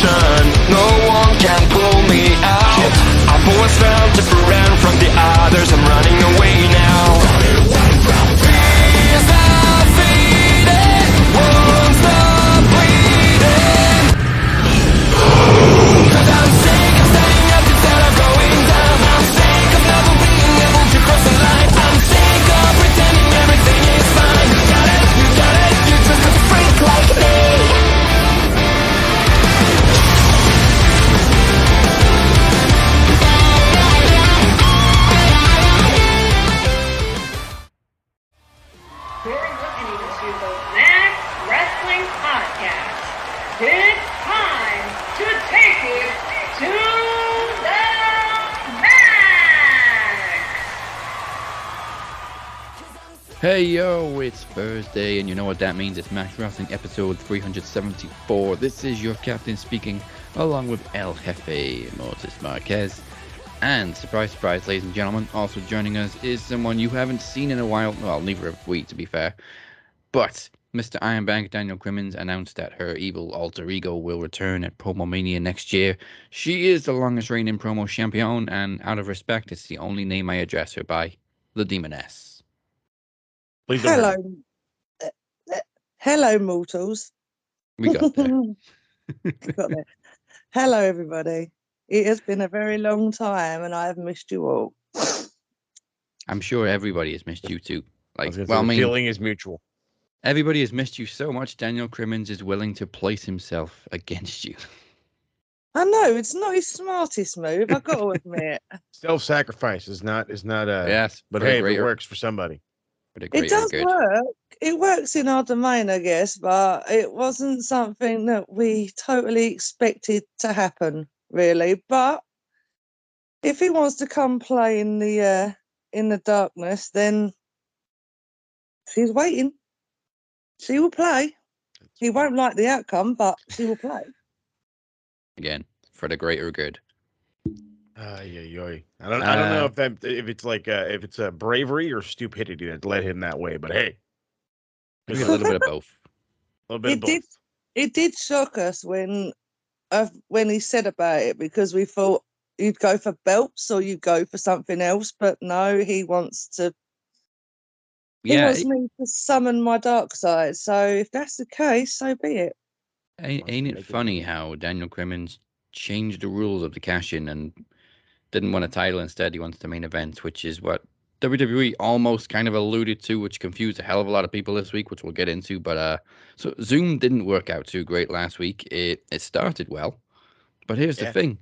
direction. No one can pull me out. I've always felt different from the others. I'm running away now. Fears are fading, won't stop bleeding. 'Cause I'm sick of standing up instead of going down. I'm sick of never being able to cross the line. I'm sick of pretending everything is fine. You got it, you're just a freak like me. You're listening to the Max Wrestling Podcast. It's time to take it to the max! Hey yo, it's Thursday, and you know what that means. It's Max Wrestling episode 374. This is your captain speaking, along with El Jefe, Moses Marquez. And surprise, surprise, ladies and gentlemen, also joining us is someone you haven't seen in a while. Well, neither have we, to be fair. But Mr. Ironbank Daniel Crimmins announced that her evil alter ego will return at Promomania next year. She is the longest reigning promo champion, and out of respect, it's the only name I address her by, the Demoness. Please don't hurt Hello. Hello, mortals. We got there. Got there. Hello, everybody. It has been a very long time, and I have missed you all. I'm sure everybody has missed you too. Like, the well, I mean, feeling is mutual. everybody has missed you so much. Daniel Crimmins is willing to place himself against you. I know it's not his smartest move. I got to admit, Self-sacrifice is not Yes, but for the hey, if it greater- works for somebody. for the it greater does good. work. It works in our domain, I guess, but it wasn't something that we totally expected to happen, really. But if he wants to come play in the darkness, then she's waiting. She will play. He won't like the outcome, but she will play. Again, for the greater good. I don't know if it's a bravery or stupidity that led him that way, but hey, Maybe a little bit of both. a little bit of both. It did shock us when he said about it, because we thought you'd go for belts or you'd go for something else, but no, he wants to. He Yeah, wants me to summon my dark side. So if that's the case, so be it. ain't it funny how Daniel Crimmins changed the rules of the cash-in and didn't want a title, instead he wants the main event, which is what WWE almost kind of alluded to, which confused a hell of a lot of people this week, which we'll get into. But so Zoom didn't work out too great last week. It started well, but here's the thing.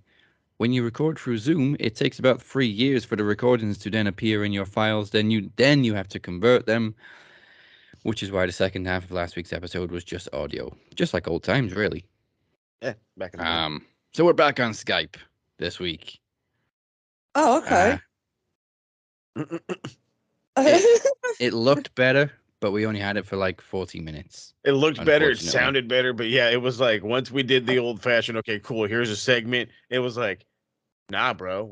When you record through Zoom, it takes about 3 years for the recordings to then appear in your files. Then you have to convert them, which is why the second half of last week's episode was just audio, just like old times, really. Yeah, back in the day. So we're back on Skype this week. Oh, okay. It looked better, but we only had it for like 40 minutes. It looked better, it Unfortunately. sounded better, but yeah, it was like once we did the old fashioned, okay, cool, here's a segment. It was like, nah, bro.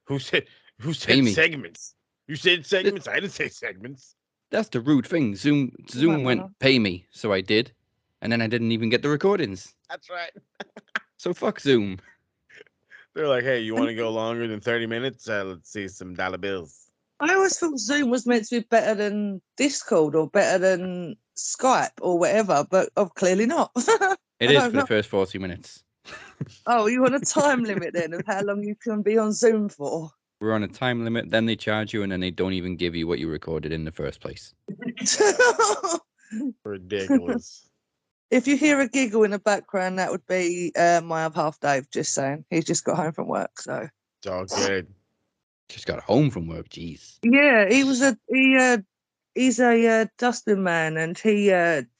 Who said Pay me. segments? You said segments? I didn't say segments. That's the rude thing. Zoom went pay me, so I did, and then I didn't even get the recordings. That's right. So fuck Zoom. They're like, hey, you want to go longer than 30 minutes? Let's see some dollar bills. I always thought Zoom was meant to be better than Discord or better than Skype or whatever, but clearly not. It is for the first 40 minutes. Oh, you want a time limit then of how long you can be on Zoom for? We're on a time limit, then they charge you, and then they don't even give you what you recorded in the first place. Ridiculous. If you hear a giggle in the background, that would be my other half, Dave. Just saying, he's just got home from work, so It's all good. Just got home from work, jeez. yeah, he's a dustbin man, and he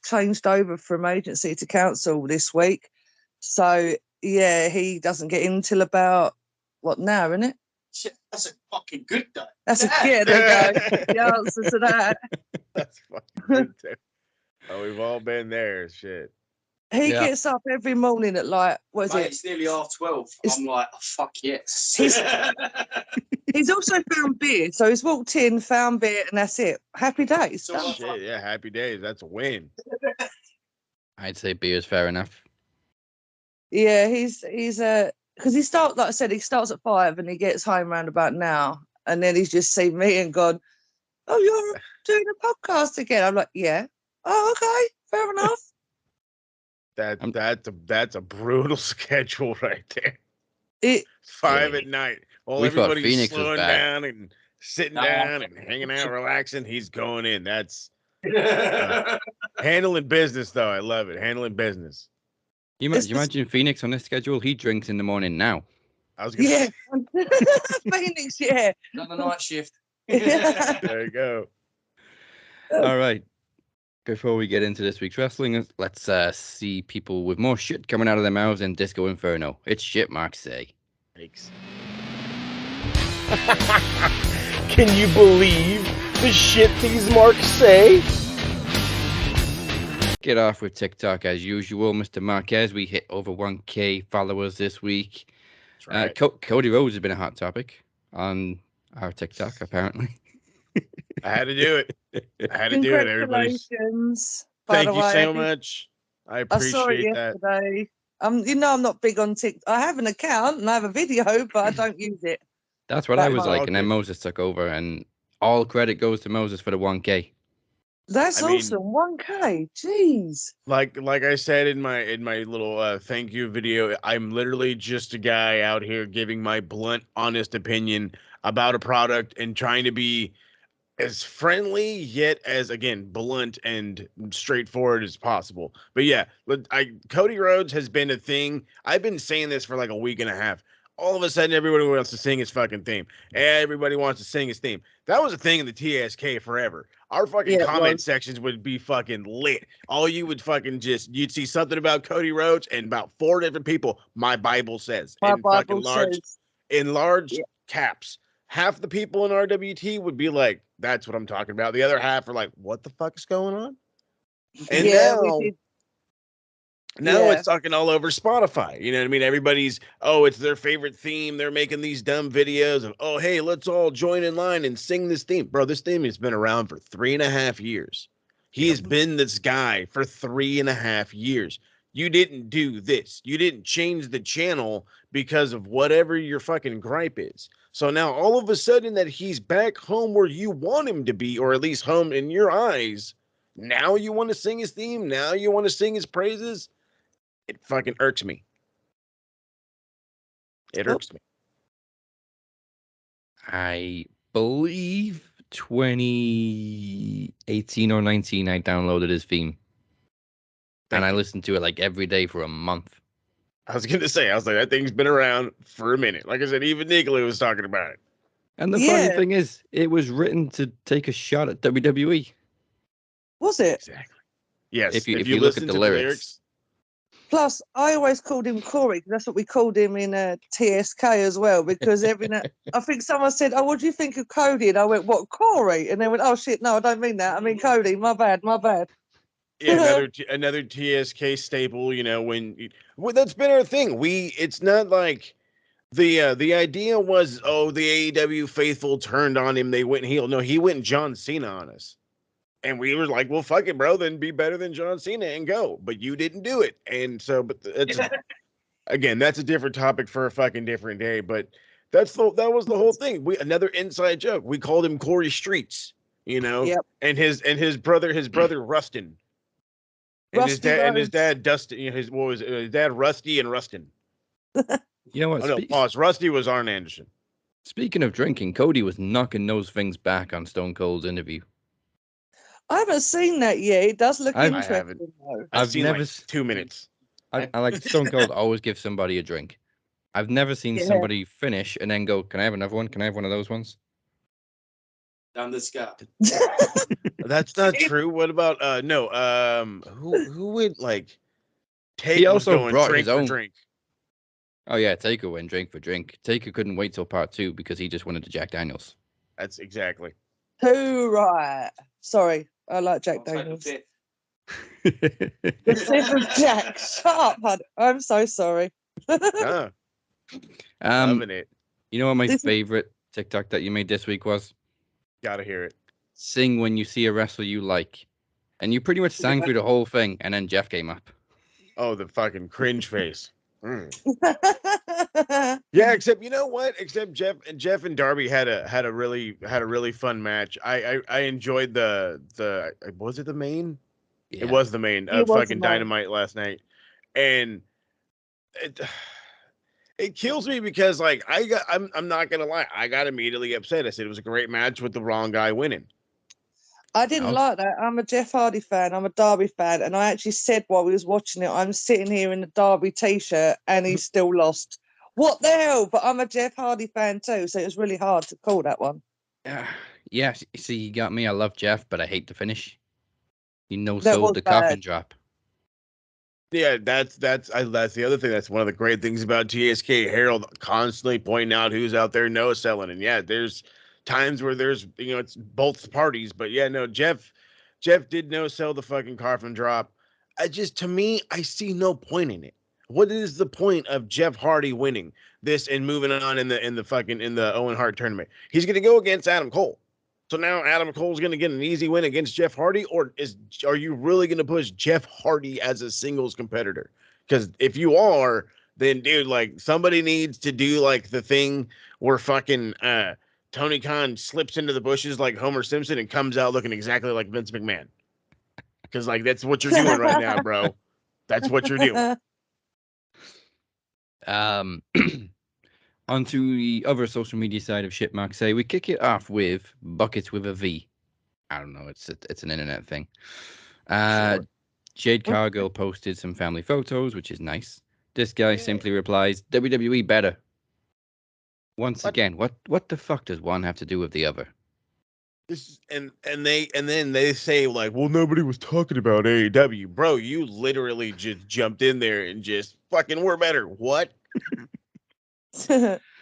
changed over from agency to council this week. So yeah, he doesn't get in till about what now, isn't it? Shit, that's a fucking good day. That's a yeah. There you go. The answer to that. That's fucking good too. Oh, we've all been there. Shit. He Yeah. gets up every morning at like, what is Mate, it? it's nearly 12:30. It's- I'm like, oh, fuck yes. He's also found beer, so he's walked in, found beer, and that's it. Happy days. So what? Shit, yeah, happy days. That's a win. I'd say beer's fair enough. Yeah, he's because he starts, like I said, he starts at 5 and he gets home round about now, and then he's just seen me and gone, "Oh, you're doing a podcast again?" I'm like, "Yeah." "Oh, okay, fair enough." That's a brutal schedule right there. It 5 Yeah. at night while We thought everybody's Phoenix was slowing bad. down and sitting Nah. down and hanging out, relaxing. He's going in. That's handling business, though. I love it. Handling business. You it's imagine Phoenix on this schedule? He drinks in the morning now. I was gonna yeah, say, Phoenix, yeah. Another night shift. there you go. All right. Before we get into this week's wrestling, let's see people with more shit coming out of their mouths in Disco Inferno. It's shit, Mark say. Thanks. Can you believe the shit these marks say? Get off with TikTok as usual, Mr. Marquez. We hit over 1K followers this week. That's right. Cody Rhodes has been a hot topic on our TikTok, apparently. I had to do it. I had to do it. Everybody's. Congratulations, by Thank the you way. so much. I I saw it appreciate that. yesterday. You know, I'm not big on TikTok. I have an account and I have a video, but I don't use it. That's what That I was much. like, and then Okay. Moses took over, and all credit goes to Moses for the 1K. That's I mean- awesome. 1K. Jeez. Like I said in my little thank you video, I'm literally just a guy out here giving my blunt, honest opinion about a product and trying to be as friendly yet as, again, blunt and straightforward as possible. But yeah, Cody Rhodes has been a thing. I've been saying this for like a week and a half. All of a sudden, everybody wants to sing his fucking theme. Everybody wants to sing his theme. That was a thing in the TSK forever. Our fucking Yeah, it comment was. sections would be fucking lit. All you would fucking you'd see something about Cody Rhodes and about 4 different people. My Bible says My in Bible fucking large says. in large Yeah. caps. Half the people in RWT would be like, "That's what I'm talking about." The other half are like, "What the fuck is going on?" And Yeah, we did. now Yeah. it's talking all over Spotify. You know what I mean? Everybody's, it's their favorite theme. They're making these dumb videos of, "Oh, hey, let's all join in line and sing this theme." Bro, this theme has been around for 3.5 years. He's been this guy for 3.5 years. You didn't do this. You didn't change the channel because of whatever your fucking gripe is. So now all of a sudden that he's back home where you want him to be, or at least home in your eyes, now you want to sing his theme. Now you want to sing his praises. It fucking irks me. It Oh. irks me. I believe 2018 or 19, I downloaded his theme. And I listened to it like every day for a month. I was going to say, I was like, that thing's been around for a minute. Like I said, even Nicola was talking about it. And the funny Yeah. thing is, it was written to take a shot at WWE. Was it? Exactly. Yes. If you look listen at the to lyrics. Plus, I always called him Corey because that's what we called him in TSK as well. Because I think someone said, "Oh, what do you think of Cody?" And I went, "What, Corey?" And they went, "Oh shit, no, I don't mean that. I mean Cody. My bad, my bad." Yeah, another TSK staple, well, that's been our thing. It's not like the idea was, the AEW faithful turned on him, they went heel. No, he went John Cena on us. And we were like, "Well, fuck it, bro, then be better than John Cena and go." But you didn't do it. And so, but again, that's a different topic for a fucking different day. But that was the whole thing. Another inside joke. We called him Corey Streets, Yep. and his brother Rustin. And his Rusty Rhodes. dad Dustin, his dad Rusty and Rustin. You know what? Oh no, Rusty was Arn Anderson. Speaking of drinking, Cody was knocking those things back on Stone Cold's interview. I haven't seen that yet. It does look I interesting. haven't. Though. I've seen never like 2 minutes. I like Stone Cold always give somebody a drink. I've never seen Yeah. somebody finish and then go, "Can I have another one? Can I have one of those ones?" Down the scalp. That's not true. What about who would like take He was also going brought drink his for own. drink? Oh yeah, Taker went drink for drink. Taker couldn't wait till part 2 because he just wanted to Jack Daniels. That's exactly. Too right. Sorry, I like Jack I'll take the Daniels. fifth. The fifth of Jack. Shut up, hon. I'm so sorry. Ah, um, loving it. you know what my This is- favorite TikTok that you made this week was? Gotta hear it. Sing when you see a wrestler you like. And you pretty much sang through the whole thing, and then Jeff came up. Oh, the fucking cringe face. Yeah, except you know what? Except Jeff and Darby had a really fun match. I enjoyed the was it the main? It Yeah. was the main It was fucking the main. Dynamite last night, and it it kills me because like I'm not gonna lie, I got immediately upset. I said it was a great match with the wrong guy winning. I didn't Oh. like that. I'm a Jeff Hardy fan. I'm a Derby fan, and I actually said while we was watching it, I'm sitting here in a Derby t-shirt, and he still lost. What the hell? But I'm a Jeff Hardy fan too, so it was really hard to call that one. Yeah, see, you got me. I love Jeff, but I hate the finish. He That no-sold was the bad. coffin drop. Yeah, that's the other thing. That's one of the great things about GSK. Harold constantly pointing out who's out there no selling, and yeah, there's times where there's it's both parties, but yeah, no, Jeff did no sell the fucking coffin drop. To me, I see no point in it. What is the point of Jeff Hardy winning this and moving on in the Owen Hart tournament? He's going to go against Adam Cole. So now Adam Cole's going to get an easy win against Jeff Hardy, or are you really going to push Jeff Hardy as a singles competitor? Because if you are, then dude, like somebody needs to do like the thing where fucking Tony Khan slips into the bushes like Homer Simpson and comes out looking exactly like Vince McMahon. Because like that's what you're doing right now, bro. That's what you're doing. Onto the other social media side of shit, Mark. Say we kick it off with buckets with a V. I don't know. It's an internet thing. Sure. Jade Cargill posted some family photos, which is nice. This guy simply replies, "WWE better." Once again, what the fuck does one have to do with the other? This and then they say like, well, nobody was talking about AEW, bro. You literally just jumped in there and just fucking we're better. What?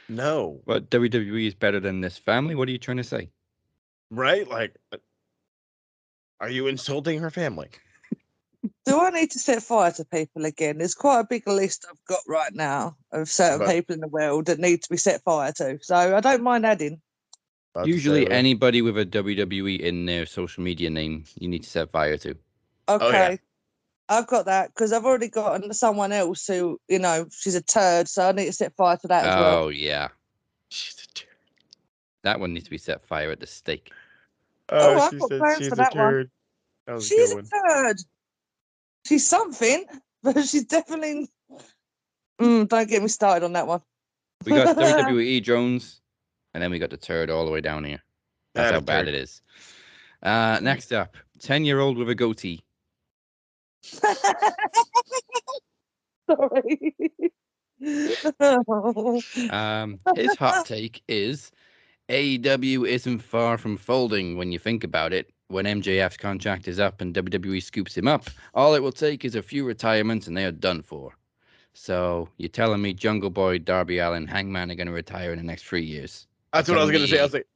No, What, WWE is better than this family? What are you trying to say? right? Like, are you insulting her family? Do I need to set fire to people again? There's quite a big list I've got right now of certain About- people in the world that need to be set fire to. So I don't mind adding. About to say, Usually, Lou. anybody with a WWE in their social media name, you need to set fire to. Okay. Oh, yeah. I've got that because I've already got someone else who, she's a turd. So I need to set fire to that as well. Oh yeah, She's a turd. that one needs to be set fire at the stake. Oh, I've got plans for that one. That was a She's good a one. turd. She's something, but she's definitely. Don't get me started on that one. We got WWE drones, and then we got the turd all the way down here. That's That how a bad turd. it is. Next up, 10-year-old with a goatee. Sorry. His hot take is AEW isn't far from folding when you think about it. When MJF's contract is up and WWE scoops him up, all it will take is a few retirements and they are done for. So you're telling me Jungle Boy, Darby Allin, Hangman are going to retire in the next 3 years? That's what I was gonna say. I was like,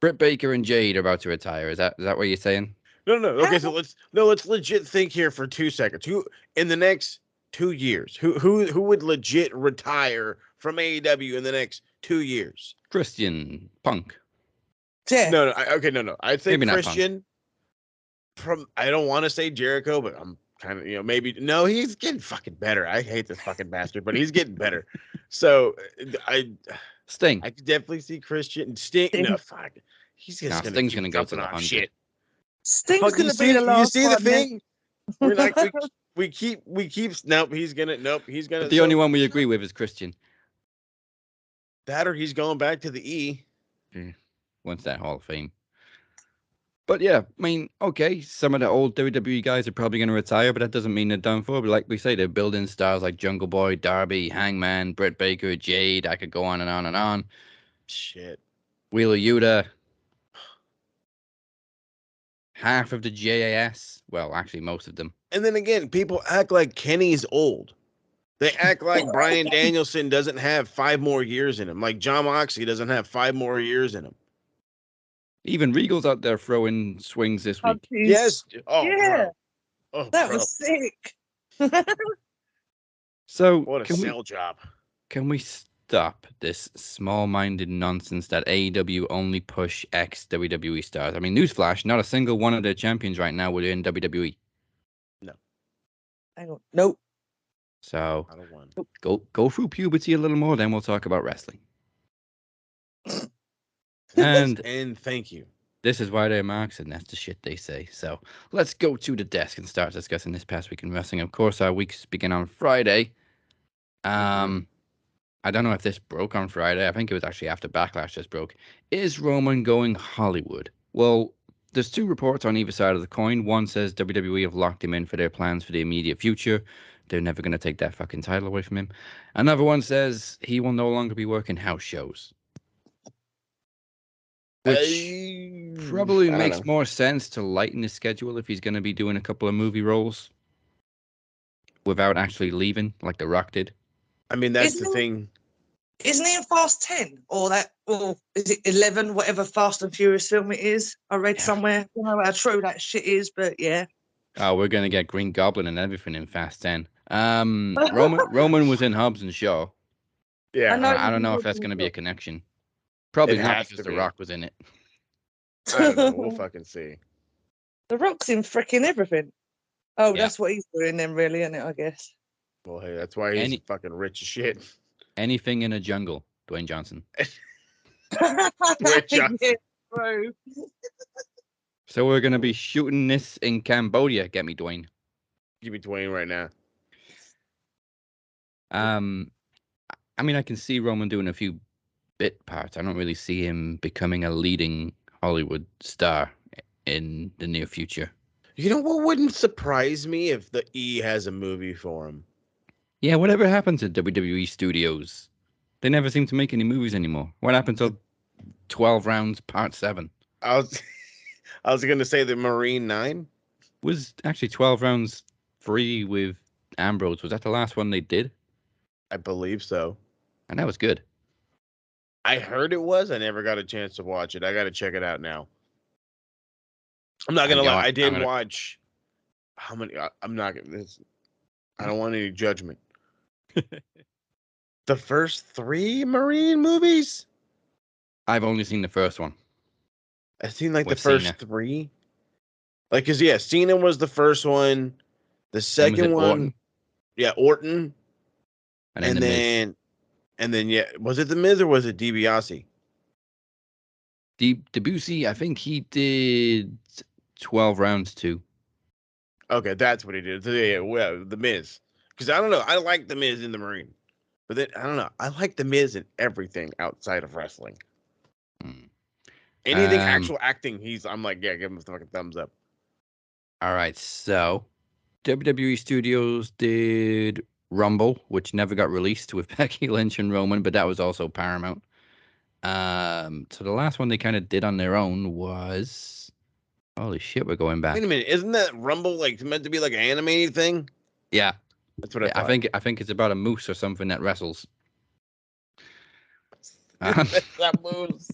Britt Baker and Jade are about to retire. Is that what you're saying? no. Okay, so let's legit think here for 2 seconds. Who in the next 2 years? Who would legit retire from AEW in the next 2 years? Christian Punk. Jeff. No. No. I'd say Maybe not Punk. Christian. I don't want to say Jericho, but I'm kind of maybe no. He's getting fucking better. I hate this fucking bastard, but he's getting better. So Sting. I could definitely see Christian Sting. No, fuck. He's just Nah, gonna Sting's keep gonna go to jumping the off 100. shit. Sting's Fuck, going to be the last you see the one, mate. thing? We're not. We keep. Nope. He's gonna. But the only one we agree with is Christian. That or he's going back to the E. Wants that Hall of Fame. But yeah, I mean, okay, some of the old WWE guys are probably going to retire, but that doesn't mean they're done for. But like we say, they're building stars like Jungle Boy, Darby, Hangman, Britt Baker, Jade. I could go on and on and on. Shit. Wheeler Yuta. Half of the JAS. Well, actually, most of them. And then again, people act like Kenny's old. They act like Bryan Danielson doesn't have 5 more years in him. Like John Moxley doesn't have 5 more years in him. Even Regal's out there throwing swings this week. Yes. Oh, Yeah. bro. Oh, That bro. was sick. So What a sell job. Can we stop this small-minded nonsense that AEW only push ex-WWE stars? I mean, newsflash, not a single one of their champions right now would in WWE. No. Hang on. Nope. So I don't want. go through puberty a little more, then we'll talk about wrestling. And And thank you. this is why they're marks, and that's the shit they say. So let's go to the desk and start discussing this past week in wrestling. Of course, our weeks begin on Friday. I don't know if this broke on Friday. I think it was actually after Backlash just broke. Is Roman going Hollywood? Well, there's two reports on either side of the coin. One says WWE have locked him in for their plans for the immediate future. They're never going to take that fucking title away from him. Another one says he will no longer be working house shows. Which probably I don't makes know. more sense to lighten his schedule if he's going to be doing a couple of movie roles without actually leaving, like The Rock did. I mean, that's the thing. Isn't he in Fast 10 or is it 11, whatever Fast and Furious film it is? I read somewhere. I don't know how true that shit is, but yeah. Oh, we're going to get Green Goblin and everything in Fast 10. Roman was in Hobbs and Shaw. Yeah, I don't know if that's going to be a connection. Probably It not has because to The be. Rock was in it. I don't know. We'll fucking see. The Rock's in freaking everything. Oh, Yeah. that's what he's doing then, really, isn't it, I guess? Well, hey, that's why he's fucking rich as shit. Anything in a jungle, Dwayne Johnson. Dwayne Johnson. Yeah, true. So we're going to be shooting this in Cambodia. Get me, Dwayne. Give me Dwayne right now. I mean, I can see Roman doing a few bit parts. I don't really see him becoming a leading Hollywood star in the near future. You know what wouldn't surprise me if the E has a movie for him? Yeah, whatever happened to WWE Studios? They never seem to make any movies anymore. What happened to 12 Rounds Part 7? I was gonna say the Marine 9. Was actually 12 Rounds 3 with Ambrose. Was that the last one they did? I believe so. And that was good. I heard it was. I never got a chance to watch it. I got to check it out now. I'm not gonna lie. I did watch. How many? I'm not gonna. I don't want any judgment. The first 3 Marine movies. I've only seen the first one. I've seen like With the first Cena. 3. Like, cause yeah, Cena was the first one. The And was second it one, Orton? yeah, Orton, And then The Miz. and then yeah, was it the Miz or was it DiBiase? Debussy, I think he did 12 Rounds too. Okay, that's what he did. So, yeah, well, the Miz. Because I don't know, I like the Miz in the Marine, but then I don't know, I like the Miz in everything outside of wrestling. Anything actual acting, I'm like, yeah, give him a fucking thumbs up. All right, so WWE Studios did Rumble, which never got released with Becky Lynch and Roman, but that was also Paramount. So the last one they kind of did on their own was, holy shit, we're going back. Wait a minute, isn't that Rumble like meant to be like an animated thing? Yeah, That's what I thought. I think it's about a moose or something that wrestles. That moves.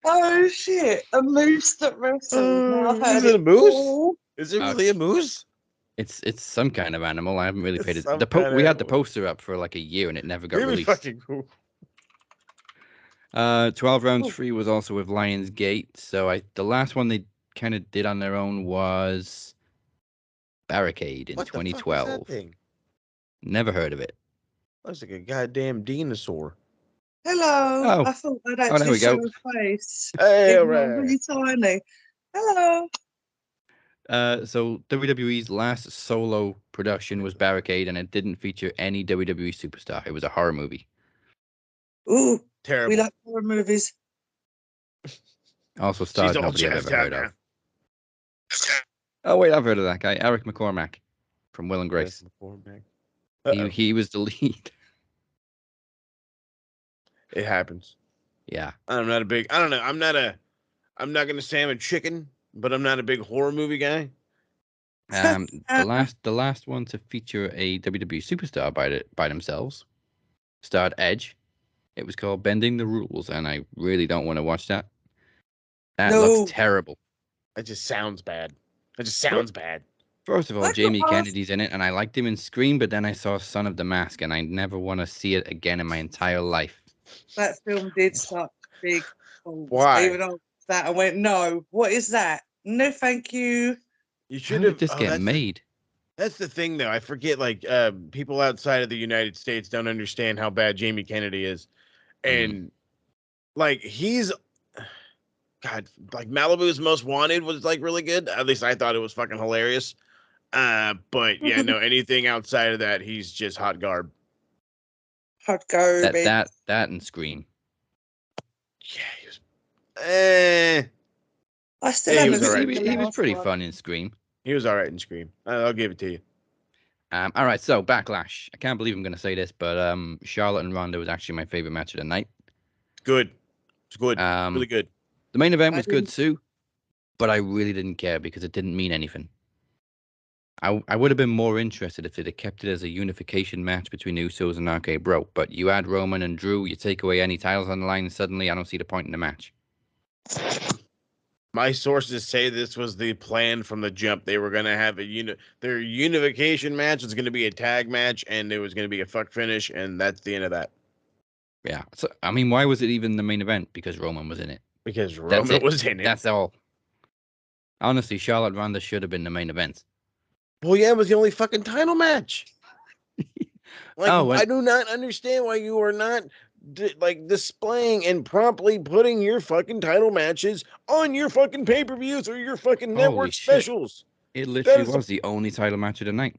Oh, shit. A moose that wrestles. Now I've heard Is it a moose? all. Is it really a moose? It's some kind of animal. I haven't really paid it. Some kind of We had the animal. poster up for like a year and it never got Really released. fucking cool. 12 Rounds 3 was also with Lionsgate. So the last one they kind of did on their own was Barricade in What the fuck is 2012. that thing? Never heard of it. Looks like a goddamn dinosaur. Hello. Oh. I thought I'd there actually we go. show a face. Hey, Even though I'm right. really tiny. Hello. So WWE's last solo production was Barricade, and it didn't feature any WWE superstar. It was a horror movie. Ooh, Terrible. we like horror movies. Also stars She's all nobody I've jazzed ever out heard now. of. Oh wait, I've heard of that guy, Eric McCormack from Will and Grace. He was the lead. It happens. Yeah. I'm not a big. I don't know. I'm not gonna say I'm a chicken, but I'm not a big horror movie guy. The last one to feature a WWE superstar by themselves starred Edge. It was called Bending the Rules, and I really don't want to watch that. That looks terrible. That just sounds bad. That just sounds bad. First of all, I Jamie thought- Kennedy's in it, and I liked him in Scream, but then I saw Son of the Mask, and I never want to see it again in my entire life. That film did suck big. Why? Even on that, I went, no, what is that? No, thank you. You How should did have. this get made? That's the thing, though. I forget, like, people outside of the United States don't understand how bad Jamie Kennedy is. And, like, he's, God, like, Malibu's Most Wanted was, like, really good. At least I thought it was fucking hilarious. But, yeah, no, anything outside of that, he's just hot garb. Hot garbage. That and Scream. Yeah, he was, I still Yeah, he haven't was seen alright. the He was last pretty one. fun in Scream. he was all right in Scream. I'll give it to you. All right, so Backlash. I can't believe I'm going to say this, but Charlotte and Ronda was actually my favorite match of the night. Good. It's good. Um, Really good. The main event I was good didn't- too, but I really didn't care because it didn't mean anything. I would have been more interested if they'd have kept it as a unification match between Usos and RK Bro, but you add Roman and Drew, you take away any titles on the line, and suddenly I don't see the point in the match. My sources say this was the plan from the jump. They were going to have their unification match was going to be a tag match, and it was going to be a fuck finish, and that's the end of that. Yeah, so I mean, why was it even the main event? Because Roman was in it. Because That's Roman it. was in it. That's all. Honestly, Charlotte Ronda should have been the main event. Well, yeah, it was the only fucking title match. Like, I do not understand why you are not displaying and promptly putting your fucking title matches on your fucking pay-per-views or your fucking Holy network shit. specials. It That literally is was the only title match of the night.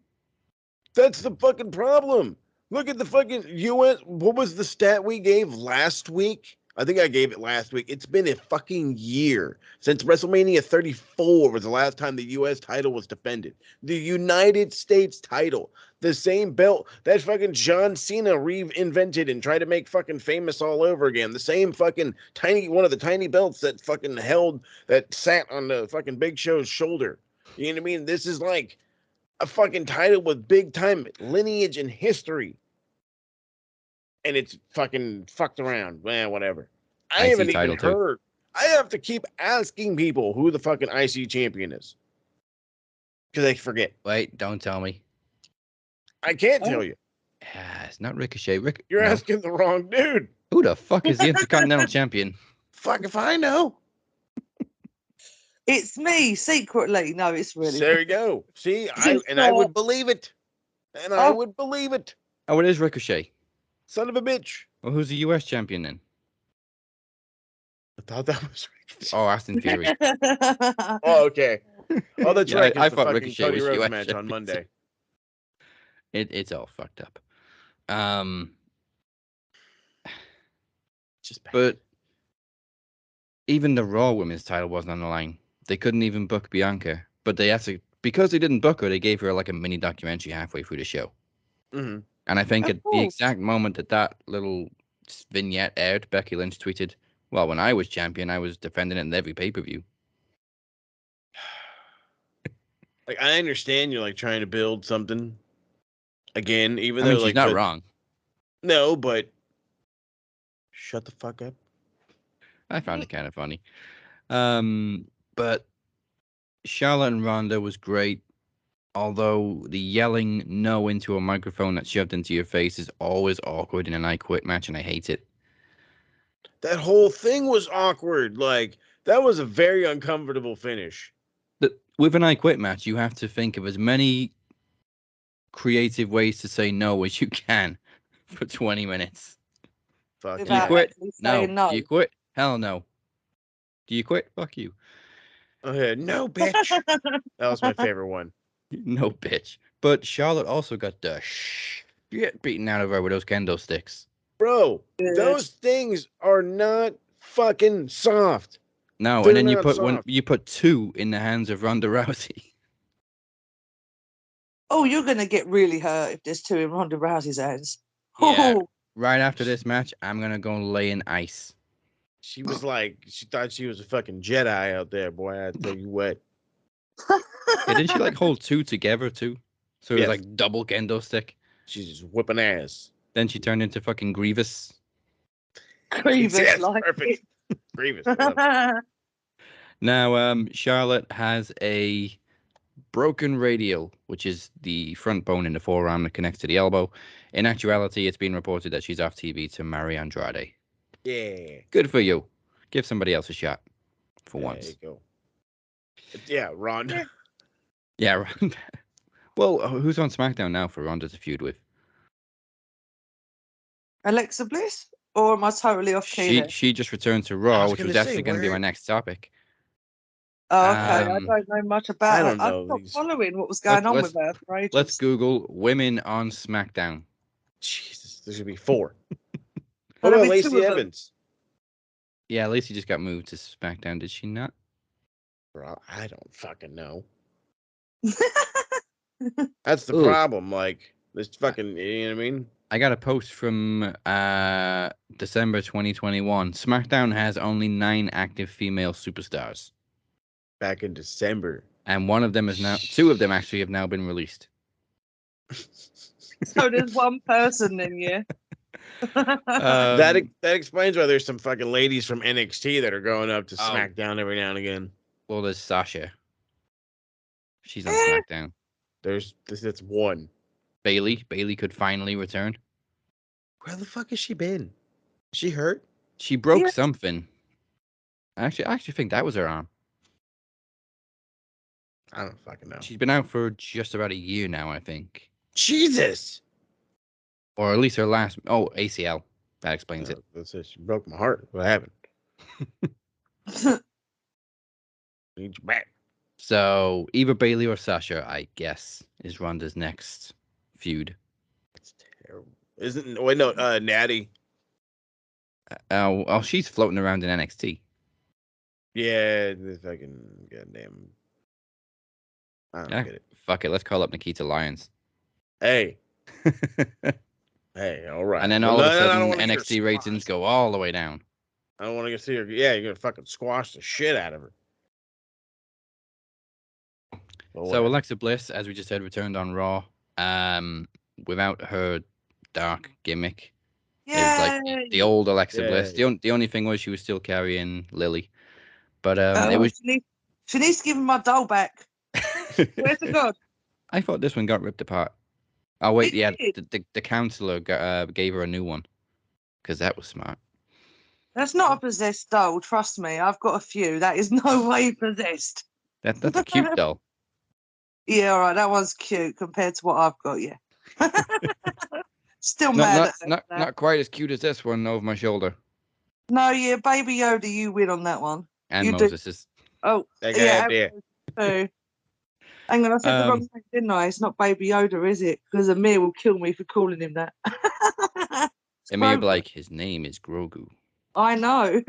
That's the fucking problem. Look at the fucking US. What was the stat we gave last week? I think I gave it last week. It's been a fucking year since WrestleMania 34 was the last time the US title was defended. The United States title, the same belt that fucking John Cena reinvented and tried to make fucking famous all over again. The same fucking one of the tiny belts that fucking that sat on the fucking Big Show's shoulder. You know what I mean? This is like a fucking title with big time lineage and history. And it's fucking fucked around. Whatever. I IC haven't even title, too. heard. I have to keep asking people who the fucking IC champion is. Because they forget. Wait, don't tell me. I can't tell you. It's not Ricochet. You're no. asking the wrong dude. Who the fuck is the Intercontinental Champion? Fuck if I know. It's me secretly. No, it's really. There you go. See, I not. would believe it. And I Oh. would believe it. Oh, it is Ricochet. Son of a bitch. Well, who's the US champion then? I thought that was Ricochet. Oh, Austin Theory. Oh, okay. Oh, that's Yeah, right. I the thought fucking Ricochet Cody was Rhodes US match on champion. Monday. It's all fucked up. Just bad. But even the Raw Women's title wasn't on the line. They couldn't even book Bianca, but they had to, because they didn't book her. They gave her like a mini documentary halfway through the show. Mm-hmm. And I think Of at the course. exact moment that little vignette aired, Becky Lynch tweeted, "Well, when I was champion, I was defending it in every pay-per-view." Like, I understand you're like trying to build something again, even I mean, though she's like not wrong. No, but shut the fuck up. I found it kind of funny. But Charlotte and Ronda was great. Although the yelling no into a microphone that's shoved into your face is always awkward in an I Quit match, and I hate it. That whole thing was awkward. Like, that was a very uncomfortable finish. With an I Quit match, you have to think of as many creative ways to say no as you can for 20 minutes. Fuck Do you Without yeah. quit? actually No. saying no. Do you quit? Hell no. Do you quit? Fuck you. No, bitch. That was my favorite one. No, bitch. But Charlotte also got the shit beaten out of her with those kendo sticks. Bro, Good. those things are not fucking soft. No, They're and then you not put soft. two in the hands of Ronda Rousey. Oh, you're going to get really hurt if there's two in Ronda Rousey's hands. Yeah. Oh, Right after this match, I'm gonna go lay in ice. She was like, she thought she was a fucking Jedi out there, boy. I tell you what. Yeah, didn't she like hold two together too? So it was Yes. like double kendo stick. She's just whipping ass. Then she turned into fucking Grievous. Grievous Yes, like perfect. Grievous. I love it. Now, Charlotte has a broken radial, which is the front bone in the forearm that connects to the elbow. In actuality, it's been reported that she's off TV to marry Andrade. Yeah. Good for you. Give somebody else a shot for There once. you go. Yeah, Ronda. Yeah, Well, who's on SmackDown now for Ronda to feud with? Alexa Bliss? Or am I totally off key there? She just returned to I Raw, was which gonna was say, actually going to be my where- next topic. Oh, okay. I Um, don't know much about I her. don't I know stopped these- following what was going on with her for ages. Let's Google women on SmackDown. Jesus, there's gonna be 4. Well, What there'll about be 2 Lacey of them. Evans? Yeah, Lacey just got moved to SmackDown, did she not? Bro, I don't fucking know. That's the Ooh. problem. Like this fucking, you know what I mean? I got a post from December 2021. SmackDown has only 9 active female superstars, Back in December. and one of them is now. 2 of them actually have now been released. So there's one person then, yeah. That explains why there's some fucking ladies from NXT that are going up to Oh. SmackDown every now and again. Well, there's Sasha. She's on Eh. SmackDown. That's one. Bailey could finally return. Where the fuck has she been? Is she hurt? She broke Yeah. something. I actually think that was her arm. I don't fucking know. She's been out for just about a year now, I think. Jesus. Or at least her last. Oh, ACL. That explains it. That's it. She broke my heart. What happened? Need you back. So either Bailey or Sasha, I guess, is Ronda's next feud. It's terrible. Isn't wait no Natty. Oh, she's floating around in NXT. Yeah, the fucking goddamn. I don't get it. Fuck it, let's call up Nikita Lyons. Hey, hey, all right. And then Well, all of a no, I don't sudden, wanna get her NXT ratings squashed. go all the way down. I don't want to go see her. Yeah, you're gonna fucking squash the shit out of her. But So whatever. Alexa Bliss, as we just said, returned on Raw. Without her dark gimmick. It was like the old Alexa Bliss. Yay. The only thing was she was still carrying Lily. But it Oh, was. she needs to give me my doll back. Where's the god? I thought this one got ripped apart. Oh wait, It yeah, did. the counselor gave her a new one because that was smart. That's not a possessed doll, trust me. I've got a few. That is no way possessed. That's a cute doll. Yeah, all right, that one's cute compared to what I've got, yeah. Still mad at her. Not quite as cute as this one over my shoulder. No, yeah, Baby Yoda, you win on that one. And You do. Moses is. Oh, That yeah, guy, yeah. too. Hang on, I said the wrong thing, didn't I? It's not Baby Yoda, is it? Because Amir will kill me for calling him that. Amir Grogu. like his name is Grogu. I know.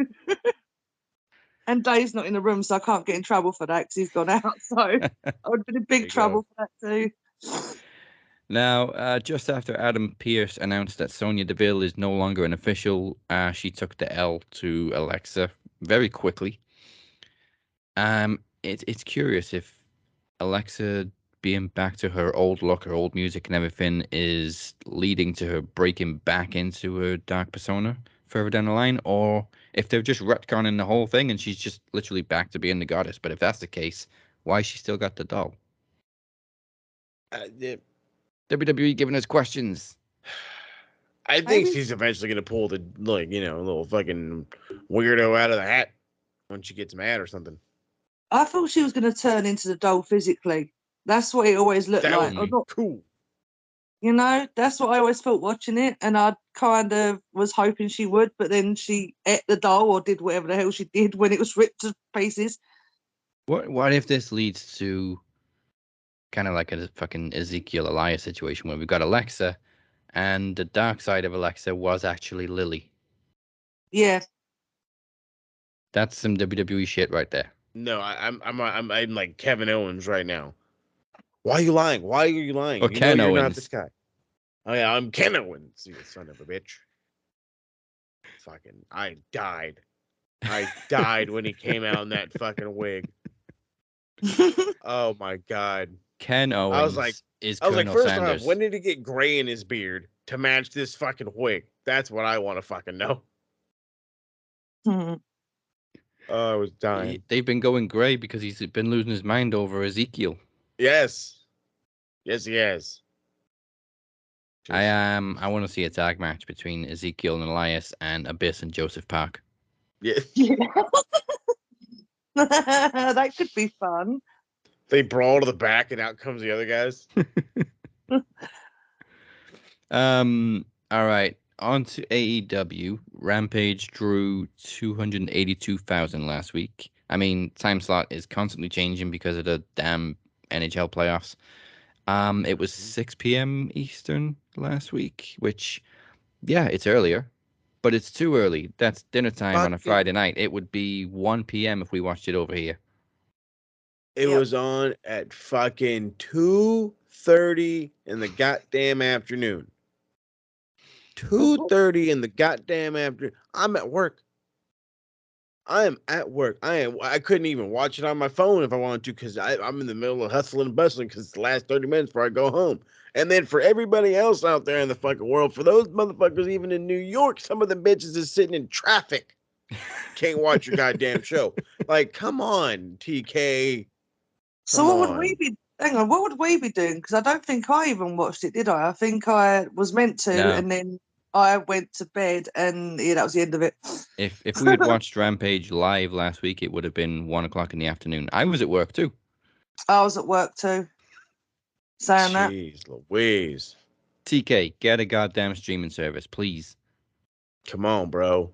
And Dave's not in the room, so I can't get in trouble for that because he's gone out. So I would have been in There big you trouble for that too. Now, just after Adam Pearce announced that Sonya Deville is no longer an official, she took the L to Alexa very quickly. It's curious if Alexa being back to her old look, her old music and everything is leading to her breaking back into her dark persona further down the line, or if they're just retconning the whole thing and she's just literally back to being the goddess. But if that's the case, why she still got the doll? Yeah, WWE giving us questions. I think Maybe- she's eventually gonna pull the little fucking weirdo out of the hat when she gets mad or something. I thought she was going to turn into the doll physically. That's what it always looked That like. would Or be not, cool. you know, that's what I always felt watching it. And I kind of was hoping she would, but then she ate the doll or did whatever the hell she did when it was ripped to pieces. What if this leads to kind of like a fucking Ezekiel Elias situation where we've got Alexa and the dark side of Alexa was actually Lily? Yeah. That's some WWE shit right there. No, I'm like Kevin Owens right now. Why are you lying? Why are you lying? Or You Ken know you're not Owens. this guy. Oh yeah, I'm Ken Owens, you son of a bitch. Fucking, I died. I died when he came out in that fucking wig. Oh my god. Ken Owens I was like, Colonel first Sanders. off, when did he get gray in his beard to match this fucking wig? That's what I want to fucking know. Hmm. Oh, I was dying. They've been going grey because he's been losing his mind over Ezekiel. Yes. Yes, he has. I want to see a tag match between Ezekiel and Elias and Abyss and Joseph Park. Yeah. Yeah. That could be fun. They brawl to the back, and out comes the other guys. All right. On to AEW. Rampage drew 282,000 last week. I mean, time slot is constantly changing because of the damn NHL playoffs. It was 6 p.m. Eastern last week, which, yeah, it's earlier, but it's too early. That's dinner time on a Fucking- Friday night. It would be 1 p.m. if we watched it over here. It Yep. was on at fucking 2:30 in the goddamn afternoon. 2:30 in the goddamn afternoon. I'm at work. I am at work. I couldn't even watch it on my phone if I wanted to because I'm in the middle of hustling and bustling because it's the last 30 minutes before I go home. And then for everybody else out there in the fucking world, for those motherfuckers even in New York, some of the bitches is sitting in traffic. Can't watch your goddamn show. Like, come on, TK. So Come what would on. we be? Hang on, what would we be doing? Because I don't think I even watched it, did I? I think I was meant to, No. and then I went to bed, and yeah, that was the end of it. If we had watched Rampage live last week, it would have been 1 o'clock in the afternoon. I was at work too. I was at work too. Saying that. Jeez Louise. TK, get a goddamn streaming service, please. Come on, bro.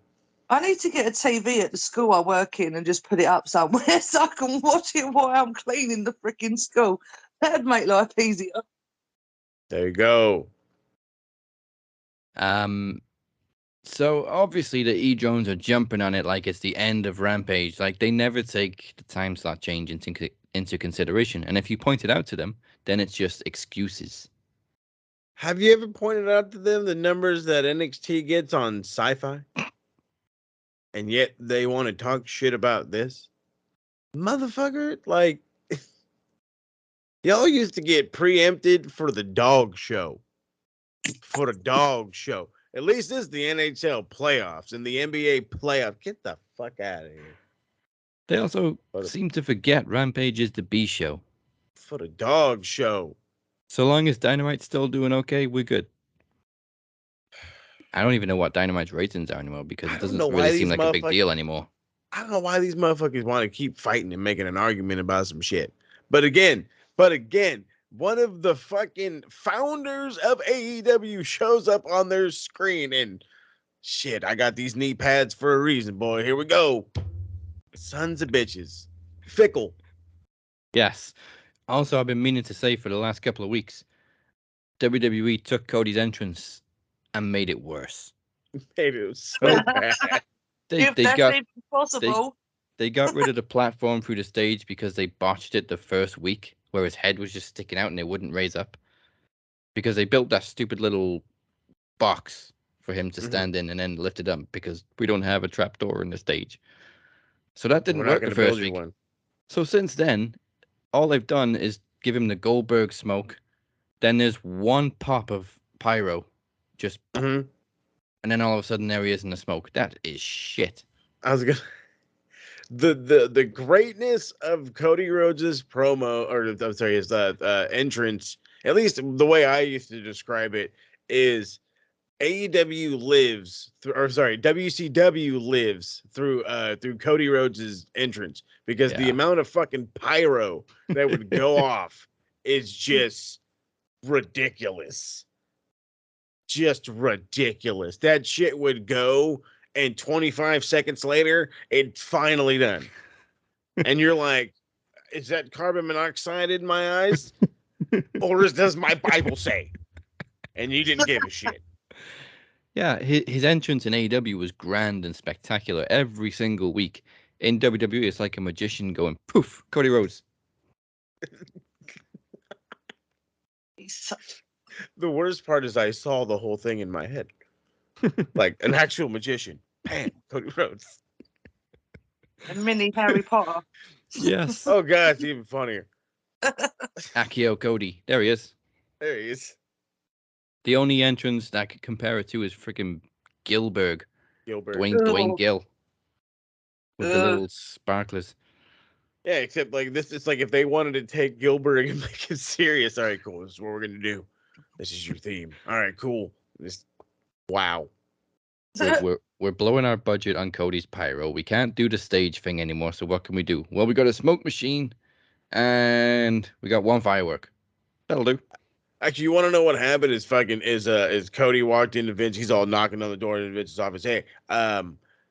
I need to get a TV at the school I work in and just put it up somewhere so I can watch it while I'm cleaning the freaking school. That'd make life easier. There you go. So obviously the E-drones are jumping on it like it's the end of Rampage. Like they never take the time slot change into consideration. And if you point it out to them, then it's just excuses. Have you ever pointed out to them the numbers that NXT gets on Sci-Fi? And yet they want to talk shit about this? Motherfucker, like y'all used to get preempted for the dog show. For the dog show. At least this is the NHL playoffs and the NBA playoffs. Get the fuck out of here. They also What a- seem to forget Rampage is the B show. For the dog show. So long as Dynamite's still doing okay, we're good. I don't even know what Dynamite's ratings are anymore because I it don't doesn't know why really seem these like a big motherfuckers- deal anymore. I don't know why these motherfuckers want to keep fighting and making an argument about some shit. But again, one of the fucking founders of AEW shows up on their screen and shit, I got these knee pads for a reason, boy. Here we go. Sons of bitches. Fickle. Yes. Also, I've been meaning to say for the last couple of weeks, WWE took Cody's entrance and made it worse. Made it so bad. If They that's got even possible. they got rid of the platform through the stage because they botched it the first week, where his head was just sticking out and it wouldn't raise up. Because they built that stupid little box for him to stand in and then lift it up because we don't have a trap door in the stage. So that didn't We're not work the going to build first you week. one. So since then, all they've done is give him the Goldberg smoke. Then there's one pop of pyro, just, Mhm. and then all of a sudden there he is in the smoke. That is shit. I was gonna the greatness of Cody Rhodes' promo, or I'm sorry, his entrance. At least the way I used to describe it is AEW lives through, or sorry, WCW lives through Cody Rhodes' entrance because the Yeah. amount of fucking pyro that would go off is just ridiculous. Just ridiculous. That shit would go, and 25 seconds later, it's finally done. And you're like, is that carbon monoxide in my eyes? Or does my Bible say? And you didn't give a shit. Yeah, his entrance in AEW was grand and spectacular every single week. In WWE, it's like a magician going, poof, Cody Rhodes. The worst part is I saw the whole thing in my head. Like an actual magician. Bam, Cody Rhodes. A mini Harry Potter. Yes. Oh, God, it's even funnier. Akio Cody. There he is. There he is. The only entrance that I could compare it to is freaking Gilbert. Gilbert. Dwayne Ugh. Gill. With the little sparklers. Yeah, except like this, it's like if they wanted to take Gilbert and make it serious. All right, cool. This is what we're gonna do. This is your theme. All right, cool. This, wow. We're blowing our budget on Cody's pyro. We can't do the stage thing anymore, so what can we do? Well, we got a smoke machine And we got one firework. That'll do. Actually, you want to know what happened? Is Cody walked into Vince. He's all knocking on the door in Vince's office. Hey,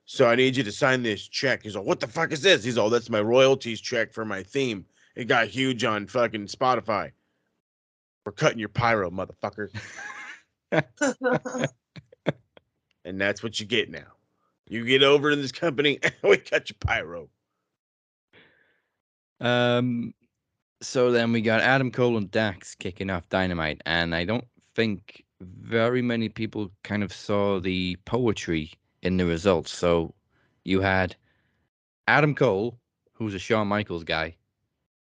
so I need you to sign this check. He's all, what the fuck is this? He's all, that's my royalties check for my theme. It got huge on fucking Spotify. We're cutting your pyro, motherfucker. And that's what you get now. You get over in this company, and we cut your pyro. So then we got Adam Cole and Dax kicking off Dynamite, and I don't think very many people kind of saw the poetry in the results. So you had Adam Cole, who's a Shawn Michaels guy,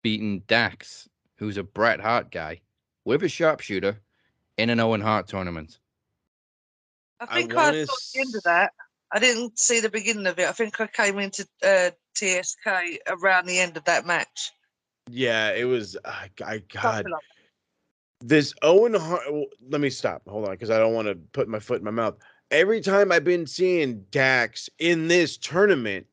beating Dax, who's a Bret Hart guy, with a sharpshooter in an Owen Hart tournament. I think I wanna saw the end of that. I didn't see the beginning of it. I think I came into TSK around the end of that match. Yeah, it was. God, Something like this Owen Hart. Let me stop. Hold on, because I don't want to put my foot in my mouth. Every time I've been seeing Dax in this tournament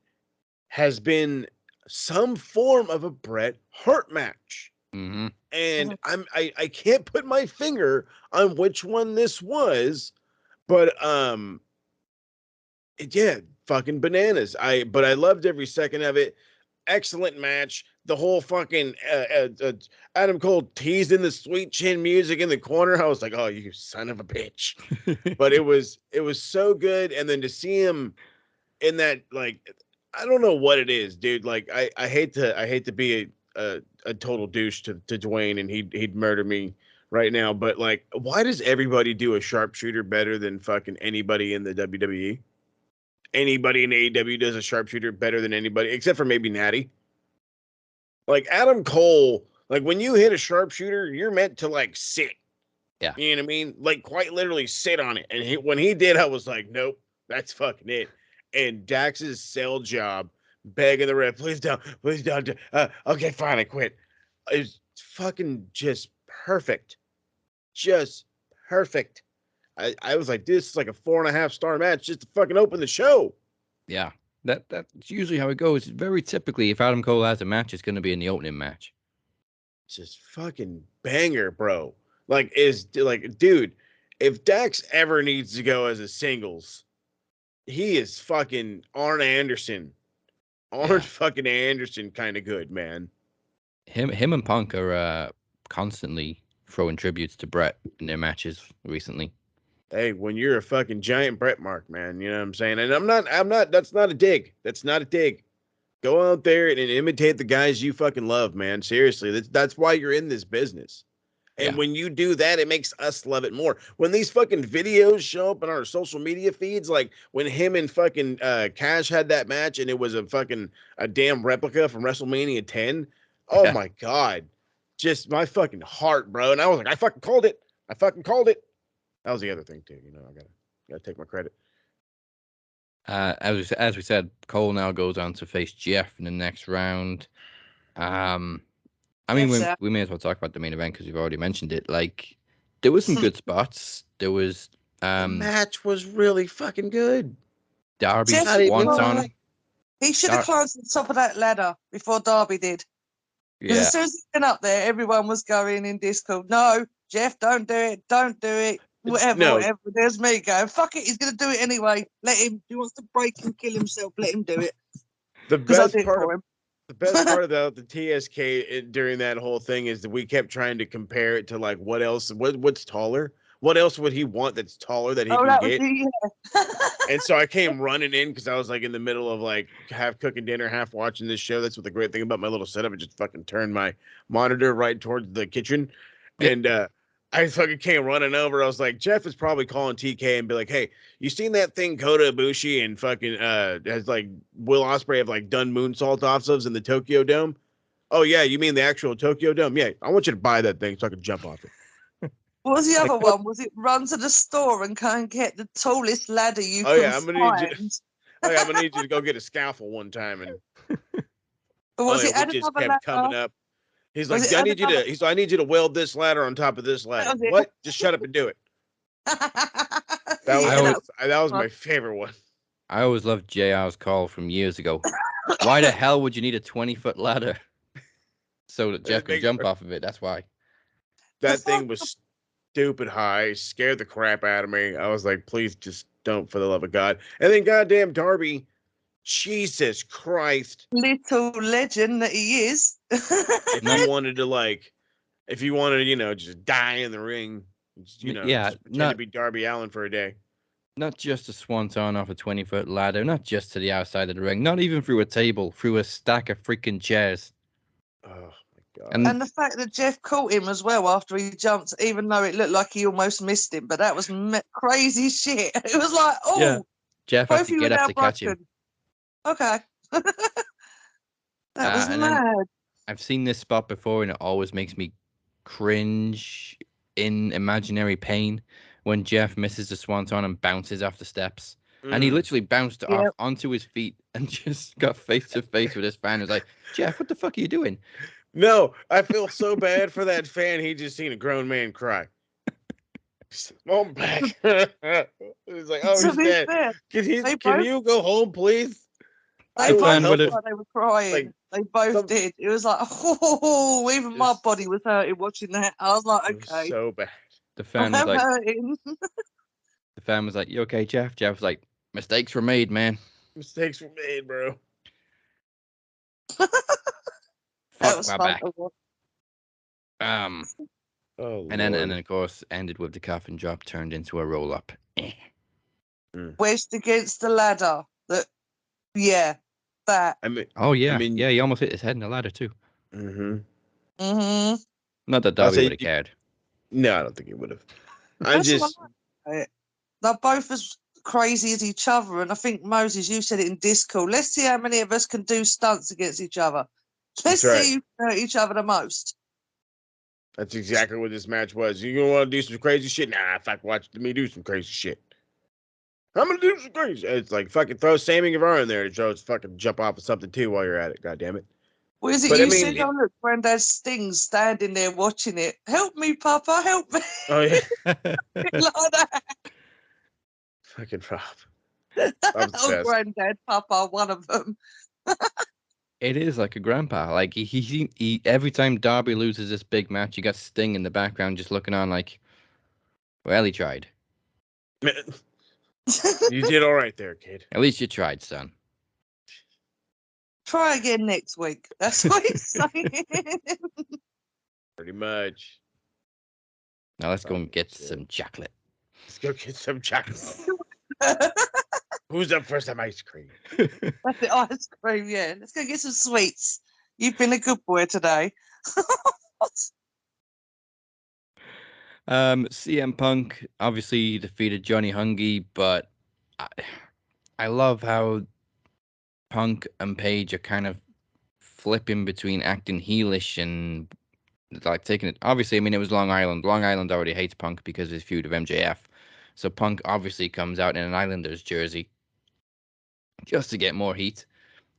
has been some form of a Bret Hart match. Mm-hmm. And I can't put my finger on which one this was, but yeah, fucking bananas. But I loved every second of it. Excellent match. The whole fucking Adam Cole teasing the sweet chin music in the corner. I was like, oh, you son of a bitch. But it was so good. And then to see him in that, like, I don't know what it is, dude. Like, I hate to be a total douche to Dwayne, and he'd murder me right now. But like, why does everybody do a sharpshooter better than fucking anybody in the WWE? Anybody in AEW does a sharpshooter better than anybody, except for maybe Natty. Like Adam Cole, like when you hit a sharpshooter, you're meant to like sit. Yeah. You know what I mean? Like quite literally sit on it. And when he did, I was like, nope, that's fucking it. And Dax's sell job, begging the ref, please don't. Okay, fine, I quit. It's fucking just perfect. Just perfect. I was like, this is like a 4.5-star match just to fucking open the show. Yeah, that's usually how it goes. Very typically, if Adam Cole has a match, it's going to be in the opening match. Just fucking banger, bro. Like, dude, if Dax ever needs to go as a singles, he is fucking Arn Anderson. Arn fucking Anderson kind of good, man. Him and Punk are constantly throwing tributes to Bret in their matches recently. Hey, when you're a fucking giant Bret mark, man, you know what I'm saying? And I'm not, that's not a dig. That's not a dig. Go out there and imitate the guys you fucking love, man. Seriously, that's why you're in this business. And when you do that, it makes us love it more. When these fucking videos show up on our social media feeds, like when him and fucking Cash had that match and it was a damn replica from WrestleMania 10. Oh my God. Just my fucking heart, bro. And I was like, I fucking called it. That was the other thing too. You know, I gotta take my credit. As we said, Cole now goes on to face Jeff in the next round. I mean, we may as well talk about the main event because we've already mentioned it. Like, there was some good spots. There was the match was really fucking good. Darby's swanton. He should have climbed to the top of that ladder before Darby did. Because as soon as he went up there, everyone was going in Discord. No, Jeff, don't do it. Don't do it. Whatever. There's me going, fuck it, he's going to do it anyway. Let him. He wants to break and kill himself. Let him do it. The best part about the TSK during that whole thing is that we kept trying to compare it to like what else, what's taller? What else would he want that's taller that he can get? And so I came running in because I was like in the middle of like half cooking dinner, half watching this show. That's what the great thing about my little setup. I just fucking turned my monitor right towards the kitchen. And I fucking came running over. I was like, Jeff is probably calling TK and be like, hey, you seen that thing Kota Ibushi and fucking has like Will Ospreay have like done moonsault offs in the Tokyo Dome? Oh yeah, you mean the actual Tokyo Dome? Yeah, I want you to buy that thing so I can jump off it. What was the other one? Was it run to the store and go and get the tallest ladder you can I'm gonna need you to go get a scaffold one time and but was it we just kept coming up. He's like, I need you to weld this ladder on top of this ladder. What? Just shut up and do it. That was my favorite one. I always loved JR's call from years ago. Why the hell would you need a 20-foot ladder? so that Jeff can Make- jump off of it. That's why. That thing was stupid high, scared the crap out of me. I was like, please just don't, for the love of God. And then goddamn Darby, Jesus Christ. Little legend that he is. If you wanted to if you wanted to, just die in the ring, just pretend to be Darby Allin for a day. Not just a swanton off a 20-foot ladder, not just to the outside of the ring, not even through a table, through a stack of freaking chairs. Oh my God. And And the fact that Jeff caught him as well after he jumped, even though it looked like he almost missed him, but that was crazy shit. It was like, oh, yeah, Jeff has both to of you are get up now to catch him. broken. Okay. That was And then mad. I've seen this spot before, and it always makes me cringe in imaginary pain when Jeff misses the swanton and bounces off the steps. And he literally bounced off onto his feet and just got face to face with his fan. He was like, Jeff, what the fuck are you doing? No, I feel so bad for that fan. He just seen a grown man cry. I'm back. He's like, oh, To he's be dead. fair, they Can both- you go home, please? They I will both help looked him. like they were crying. Like, they both did. It was like, oh, even my Just- body was hurting watching that. I was like, It was okay, so bad. The fan was I'm like, hurting. you okay, Jeff? Jeff was like, mistakes were made, man. Mistakes were made, bro. That Fuck was my fun back. to watch. Oh, And then of course ended with the coffin drop turned into a roll up. Wedged against the ladder. That, that. I mean, Oh yeah, I mean, yeah, he almost hit his head in the ladder too. Mm-hmm. Mm-hmm. Not that I'll Darby say would have cared. No, I don't think he would have. That's what I like. They're both as crazy as each other, and I think Moses, you said it in Discord. Let's see how many of us can do stunts against each other. Let's That's right. see who can hurt each other the most. That's exactly what this match was. You gonna want to do some crazy shit? Nah, fuck, watch me do some crazy shit. I'm gonna do some crazy. It's like fucking throw Sammy Guevara in there to show us fucking jump off of something too while you're at it. God damn it. What is it But, I you mean, said? Oh, look, Granddad Sting's standing there watching it. Help me, Papa, help me. Oh yeah, Like that. fucking Rob. That was the Oh, best. Granddad, Papa, one of them. It is like a grandpa. Like he every time Darby loses this big match, you got Sting in the background just looking on like, well, he tried. You did all right there, kid. At least you tried, son. Try again next week. That's what he's saying. Pretty much. Now let's go and get Shit. some chocolate. Let's go get some chocolate. Who's up for some ice cream? That's the ice cream, yeah. Let's go get some sweets. You've been a good boy today. CM Punk obviously defeated Johnny Hungy, but I love how Punk and Page are kind of flipping between acting heelish and like taking it. Obviously, I mean, it was Long Island. Long Island already hates Punk because of his feud of MJF. So Punk obviously comes out in an Islanders jersey just to get more heat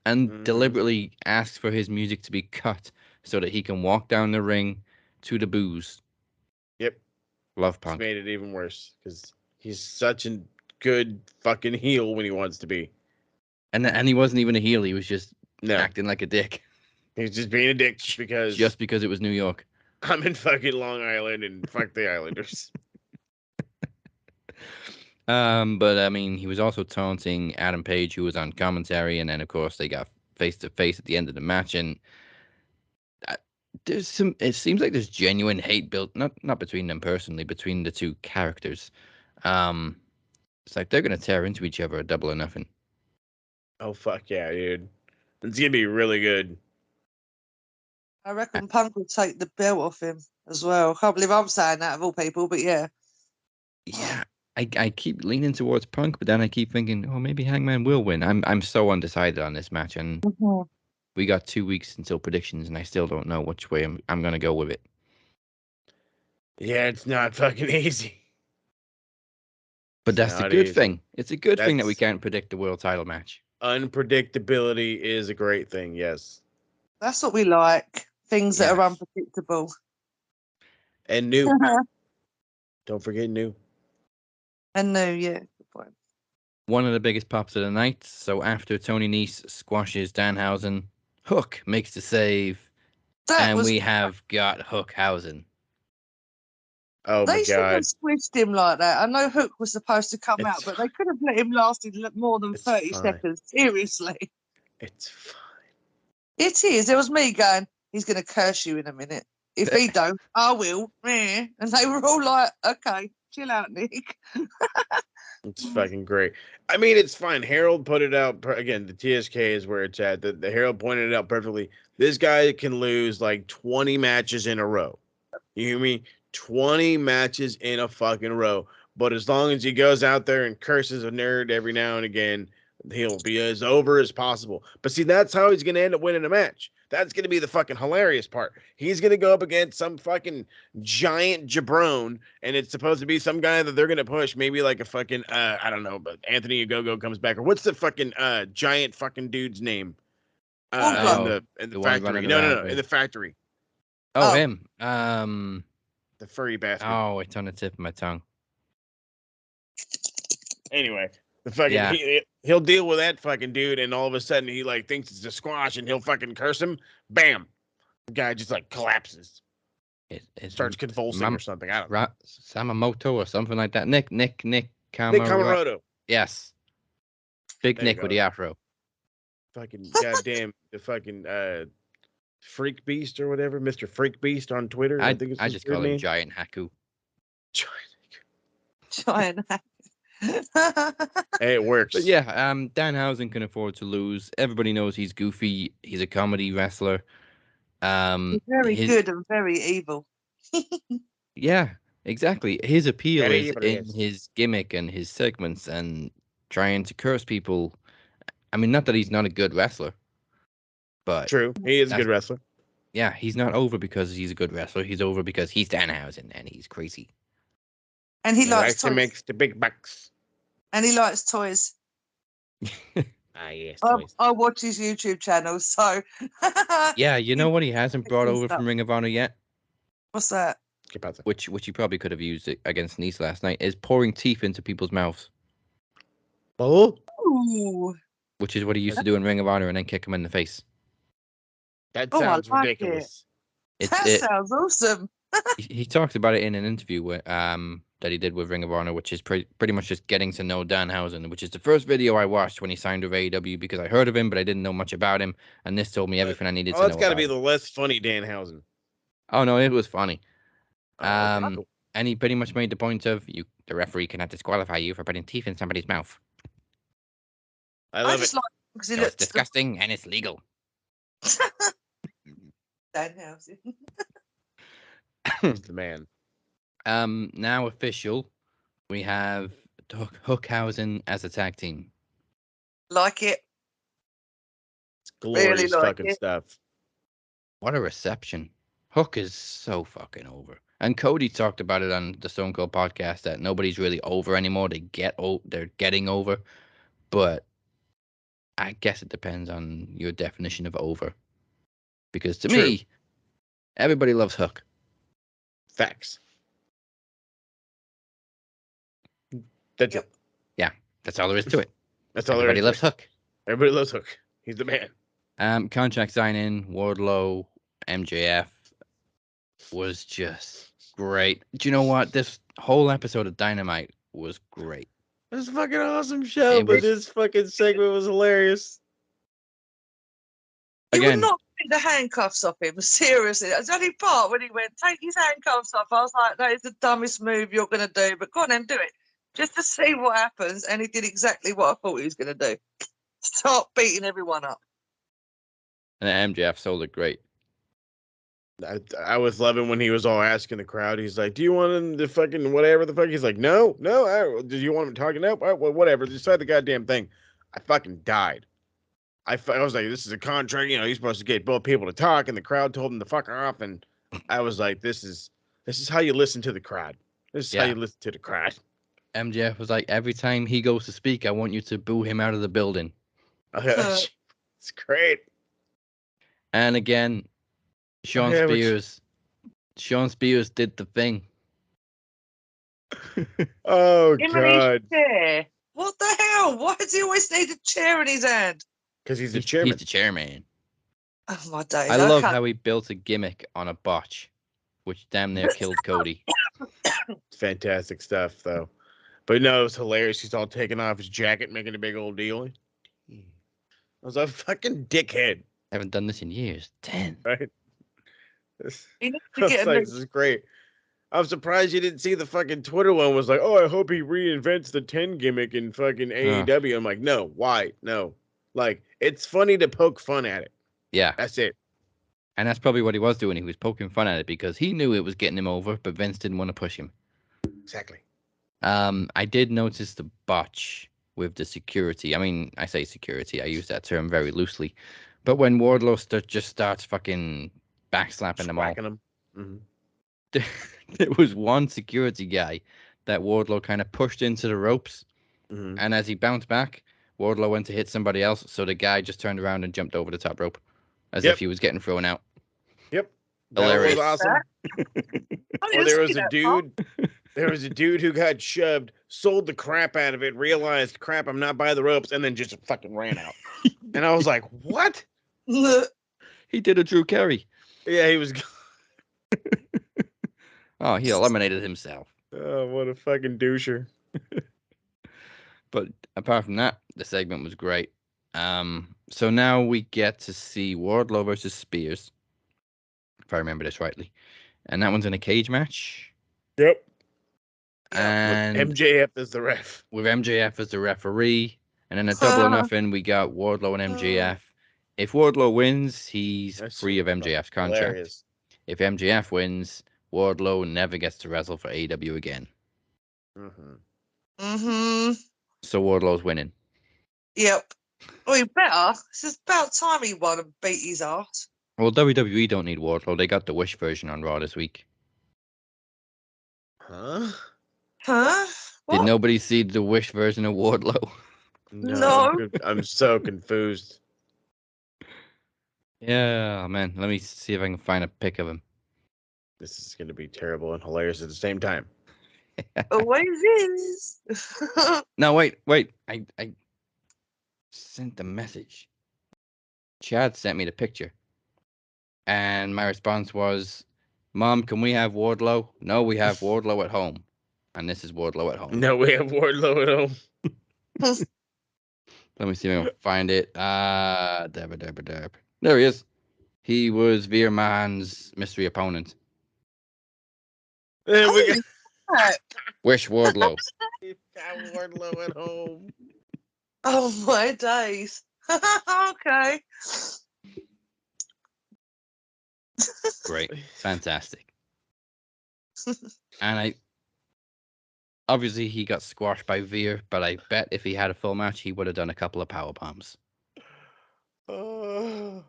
and deliberately asks for his music to be cut so that he can walk down the ring to the booze. Yep. Love It's Punk. made it even worse because he's such a good fucking heel when he wants to be. And he wasn't even a heel. He was just No, acting like a dick he's just being a dick because just because it was New York. I'm in fucking Long Island and fuck the Islanders. But I mean, he was also taunting Adam Page, who was on commentary, and then of course they got face to face at the end of the match, and there's some. It seems like there's genuine hate built, not between them personally, between the two characters. It's like they're gonna tear into each other at Double or Nothing. Oh fuck yeah, dude! It's gonna be really good. I reckon Punk would take the belt off him as well. I can't believe I'm saying that of all people, but yeah. Yeah, I keep leaning towards Punk, but then I keep thinking, oh, maybe Hangman will win. I'm so undecided on this match, and we got 2 weeks until predictions, and I still don't know which way I'm gonna go with it. Yeah, it's not fucking easy. But that's the good thing. It's a good thing that we That's- can't predict the world title match. Unpredictability is a great thing. Yes, That's what we like. Things that are Yes. unpredictable. and new. Don't forget new. And no, yeah. Good point. One of the biggest pops of the night. So after Tony Nese squashes Danhausen, Hook makes the save. That And was. we have got Hookhausen. Oh my They shouldn't have god. squished him like that. I know Hook was supposed to come out, It's but they could have let him last more than It's 30 fine. seconds. Seriously. It's fine. It is. It was me going, he's going to curse you in a minute. If he don't, I will. And they were all like, okay, chill out, Nick. It's fucking great. I mean, it's fine. Harold put it out again. The TSK is where it's at. The Harold pointed it out perfectly. This guy can lose like 20 matches in a row. You hear me? 20 matches in a fucking row. But as long as he goes out there and curses a nerd every now and again, he'll be as over as possible. But see, that's how he's going to end up winning a match. That's going to be the fucking hilarious part. He's going to go up against some fucking giant jabron, and it's supposed to be some guy that they're going to push, maybe like a fucking, I don't know, but Anthony Ogogo comes back. Or what's the fucking giant fucking dude's name? Wardlow. In the the one factory. running No, around in with- the factory. Oh, Oh. him. The furry bastard. Oh, it's on the tip of my tongue. Anyway, the fucking Yeah. he'll deal with that fucking dude, and all of a sudden he like thinks it's a squash, and he'll fucking curse him. Bam, the guy just like collapses, It's starts convulsing or something. I don't know. Samamoto or something like that. Nick Nick Kamara. Kamamoto, Yes. Big There you Nick with go. the afro. fucking goddamn the fucking Freak Beast or whatever, Mr. Freak Beast on Twitter. I think it's I his just weird call him name. Giant Haku. Giant. Hey, it works. But yeah, Danhausen can afford to lose. Everybody knows he's goofy. He's a comedy wrestler. Very good and very evil. Yeah, exactly. His appeal Very is evil, in yes. his gimmick and his segments and trying to curse people. I mean, not that he's not a good wrestler, but True, he is a good wrestler. yeah, he's not over because he's a good wrestler. He's over because he's Danhausen and he's crazy. And he He likes likes to toys. make the big bucks. And he likes toys. Ah, yes, I watch his YouTube channel, so. Yeah, you know what he hasn't brought over stuff. from Ring of Honor yet, What's that? which he probably could have used it against Nice last night, is pouring teeth into people's mouths, Oh, Ooh. which is what he used to do in Ring of Honor and then kick him in the face. that Oh, I sounds like ridiculous. That sounds awesome. He talked about it in an interview with, that he did with Ring of Honor, which is pretty much just getting to know Danhausen, which is the first video I watched when he signed with AEW because I heard of him, but I didn't know much about him. And this told me everything I needed to know. That's got to about be him. the less funny Danhausen. Oh, no, it was funny. Oh, okay, cool. And he pretty much made the point of the referee cannot disqualify you for putting teeth in somebody's mouth. I love just it. like because he So it's looks disgusting and it's legal. Danhausen. He's the man. Now official, we have Hookhausen as a tag team. Like it. It's glorious like fucking it. stuff. What a reception. Hook is so fucking over. And Cody talked about it on the Stone Cold podcast that nobody's really over anymore. They're getting over. But I guess it depends on your definition of over. Because to True. me, everybody loves Hook. Facts. That's Yep. it. Yeah, that's all there is to it. That's all Everybody there is. loves Hook. Everybody loves Hook. He's the man. Contract sign-in, Wardlow, MJF was just great. Do you know what? This whole episode of Dynamite was great. It was a fucking awesome show, It but was- this fucking segment was hilarious. You would Again, not take the handcuffs off him, seriously. That's the only part when he went, take his handcuffs off. I was like, that is the dumbest move you're going to do, but go on and do it. Just to see what happens. And he did exactly what I thought he was going to do. Stop beating everyone up. and MJF sold it great. I was loving when he was all asking the crowd. He's like, "Do you want him to fucking whatever the fuck?" He's like, "No. Do you want him talking? Nope. Whatever. Decide the goddamn thing." I fucking died. I was like, "This is a contract. You know, he's supposed to get both people to talk," and the crowd told him to fuck off. And I was like, "This is how you listen to the crowd. This is how Yeah. you listen to the crowd." MJF was like, every time he goes to speak, I want you to boo him out of the building. It's great. And again, Sean Yeah, which- Spears did the thing. Oh Him and his god, chair. What the hell? Why does he always need a chair in his hand? because he's the He's chairman. the chairman. Oh my days! I love can't- how he built a gimmick on a botch, which damn near killed Cody. It's fantastic stuff, though. But no, it was hilarious. He's all taking off his jacket, making a big old deal. I was a fucking dickhead, Haven't done this in years. 10. right? He needs I to was get a like, new. this is great. I'm surprised you didn't see the fucking Twitter one. Was like, oh, I hope he reinvents the 10 gimmick in fucking AEW. I'm like, no, why? No. Like, it's funny to poke fun at it. Yeah. That's it. And that's probably what he was doing. He was poking fun at it because he knew it was getting him over, but Vince didn't want to push him. Exactly. I did notice the botch with the security. I mean, I say security. I use that term very loosely. But when Wardlow just starts fucking backslapping them all, Whacking him. Mm-hmm. there was one security guy that Wardlow kind of pushed into the ropes. Mm-hmm. And as he bounced back, Wardlow went to hit somebody else. So the guy just turned around and jumped over the top rope as if he was getting thrown out. Yep. That Hilarious. was awesome. I Or didn't there see was a that dude. There was a dude who got shoved, sold the crap out of it, realized, crap, I'm not by the ropes, and then just fucking ran out. And I was like, what? part. He did a Drew Carey. Yeah, he was. Oh, he eliminated himself. Oh, what a fucking doucher. But apart from that, the segment was great. So now we get to see Wardlow versus Spears, if I remember this rightly. And that one's in a cage match. Yep. And MJF is the ref. with MJF as the referee. And then a double or nothing, we got Wardlow and MJF. If Wardlow wins, he's That's free of MJF's contract. Hilarious. If MJF wins, Wardlow never gets to wrestle for AEW again. Mm-hmm. So Wardlow's winning. Yep. Well, he better. It's about time he won and beat his ass. Well, WWE don't need Wardlow. They got the Wish version on Raw this week. Huh? Huh? Did What? nobody see the Wish version of Wardlow? No. I'm so confused. Yeah, man. Let me see if I can find a pic of him. This is going to be terrible and hilarious at the same time. Always is. No, wait. I sent the message. Chad sent me the picture. And my response was, Mom, can we have Wardlow? No, we have Wardlow at home. And this is Wardlow at home. No, we have Wardlow at home. Let me see if I can find it. There he is. He was Veer Mahan's mystery opponent. There we go. Right. Wish Wardlow. We have Wardlow at home. Oh my days. Okay. Great. Fantastic. And obviously he got squashed by Veer, but I bet if he had a full match, he would have done a couple of power bombs. Oh,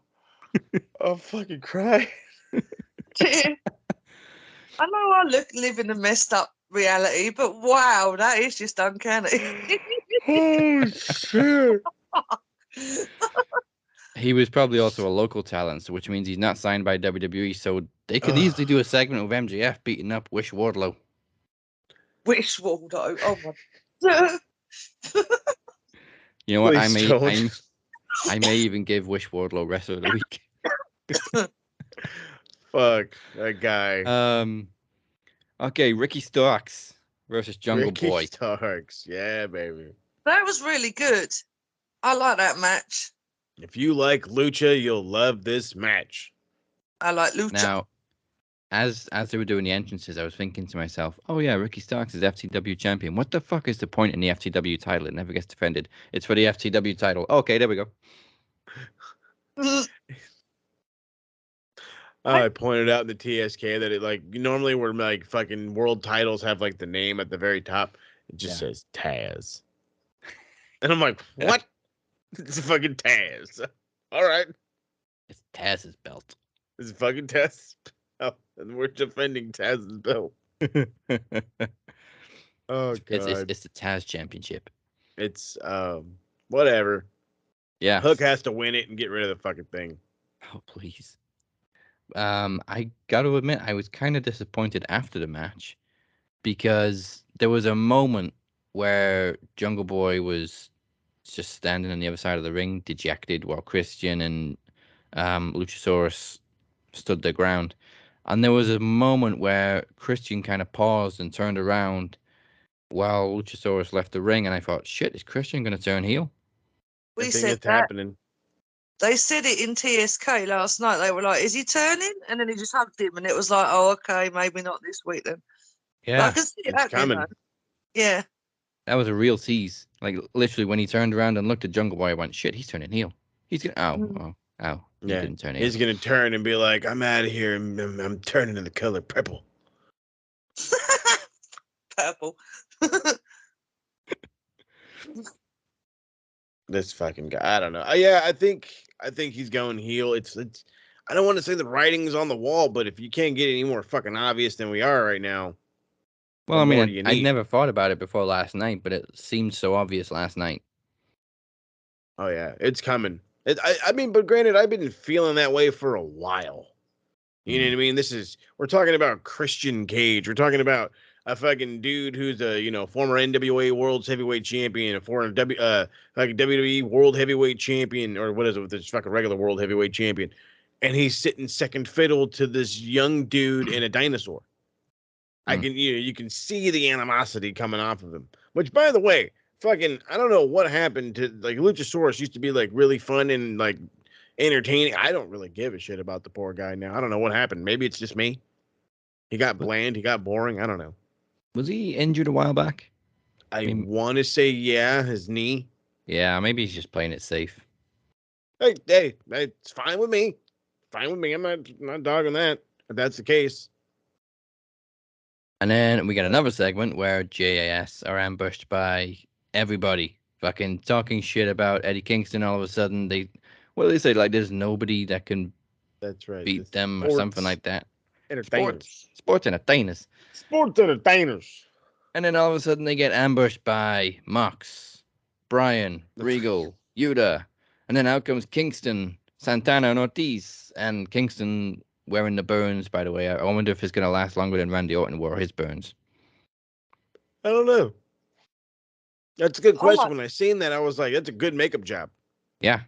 I'll fucking cry. I know I live in a messed up reality, but wow, that is just uncanny. Oh, shit. He was probably also a local talent, so which means he's not signed by WWE, so they could easily do a segment with MJF beating up Wish Wardlow. Wish Waldo. Oh my. You know what? Please don't. I may even give Wish Wardlow Wrestler of the Week. Fuck that guy. Okay, Ricky Starks versus Jungle Ricky Boy. Starks. Yeah, baby. That was really good. I like that match. If you like lucha, you'll love this match. I like Lucha. Now, as they were doing the entrances, I was thinking to myself, oh yeah, Ricky Starks is FTW champion. What the fuck is the point in the FTW title? It never gets defended. It's for the FTW title. Okay, there we go. I pointed out in the TSK that it like normally where like fucking world titles have like the name at the very top. It just says Taz. And I'm like, what? It's fucking Taz. All right. It's Taz's belt. It's fucking Taz's belt. And we're defending Taz's belt. Oh god. It's the Taz championship. It's whatever. Yeah. Hook has to win it and get rid of the fucking thing. Oh please. I got to admit, I was kind of disappointed after the match because there was a moment where Jungle Boy was just standing on the other side of the ring, dejected, while Christian and Luchasaurus stood their ground. And there was a moment where Christian kind of paused and turned around while Luchasaurus left the ring, and I thought, shit, is Christian going to turn heel? I We think said it's that. happening. They said it in TSK last night. They were like, "Is he turning?" And then he just hugged him, and it was like, "Oh, okay, maybe not this week then." But I can see it It's happening, coming. though. Yeah. That was a real tease. Like, literally, when he turned around and looked at Jungle Boy, I went, shit, he's turning heel. He's going to, he Yeah. didn't turn heel. He's gonna turn and be like, "I'm out of here. I'm turning to the color purple." Purple. This fucking guy. I don't know. Yeah, I think he's going heel. It's. I don't want to say the writing's on the wall, but if you can't get any more fucking obvious than we are right now, Well, what I more mean, do you I'd need? never thought about it before last night, but it seemed so obvious last night. Oh yeah, it's coming. I mean, but granted, I've been feeling that way for a while. You know what I mean? We're talking about Christian Cage. We're talking about a fucking dude who's a former NWA World Heavyweight Champion, a former WWE World Heavyweight Champion, or what is it? This fucking regular World Heavyweight Champion, and he's sitting second fiddle to this young dude and a dinosaur. You can see the animosity coming off of him. Which, by the way, fucking I don't know what happened to like Luchasaurus used to be like really fun and like entertaining. I don't really give a shit about the poor guy now. I don't know what happened. Maybe it's just me. He got bland. He got boring. I don't know. Was he injured a while back? I want to say yeah, his knee. Yeah, maybe he's just playing it safe. Hey, it's fine with me. Fine with me. I'm not dogging that. If that's the case. And then we get another segment where JAS are ambushed by everybody, fucking talking shit about Eddie Kingston. All of a sudden, they say like there's nobody that can That's right. beat them or something like that. Entertainers. Sports entertainers. Sports entertainers. And then all of a sudden they get ambushed by Mox, Brian, Regal, Yuta, and then out comes Kingston, Santana, and Ortiz. And Kingston wearing the burns, by the way. I wonder if it's going to last longer than Randy Orton wore his burns. I don't know. That's a good question. like- When I seen that, I was like, that's a good makeup job. Yeah.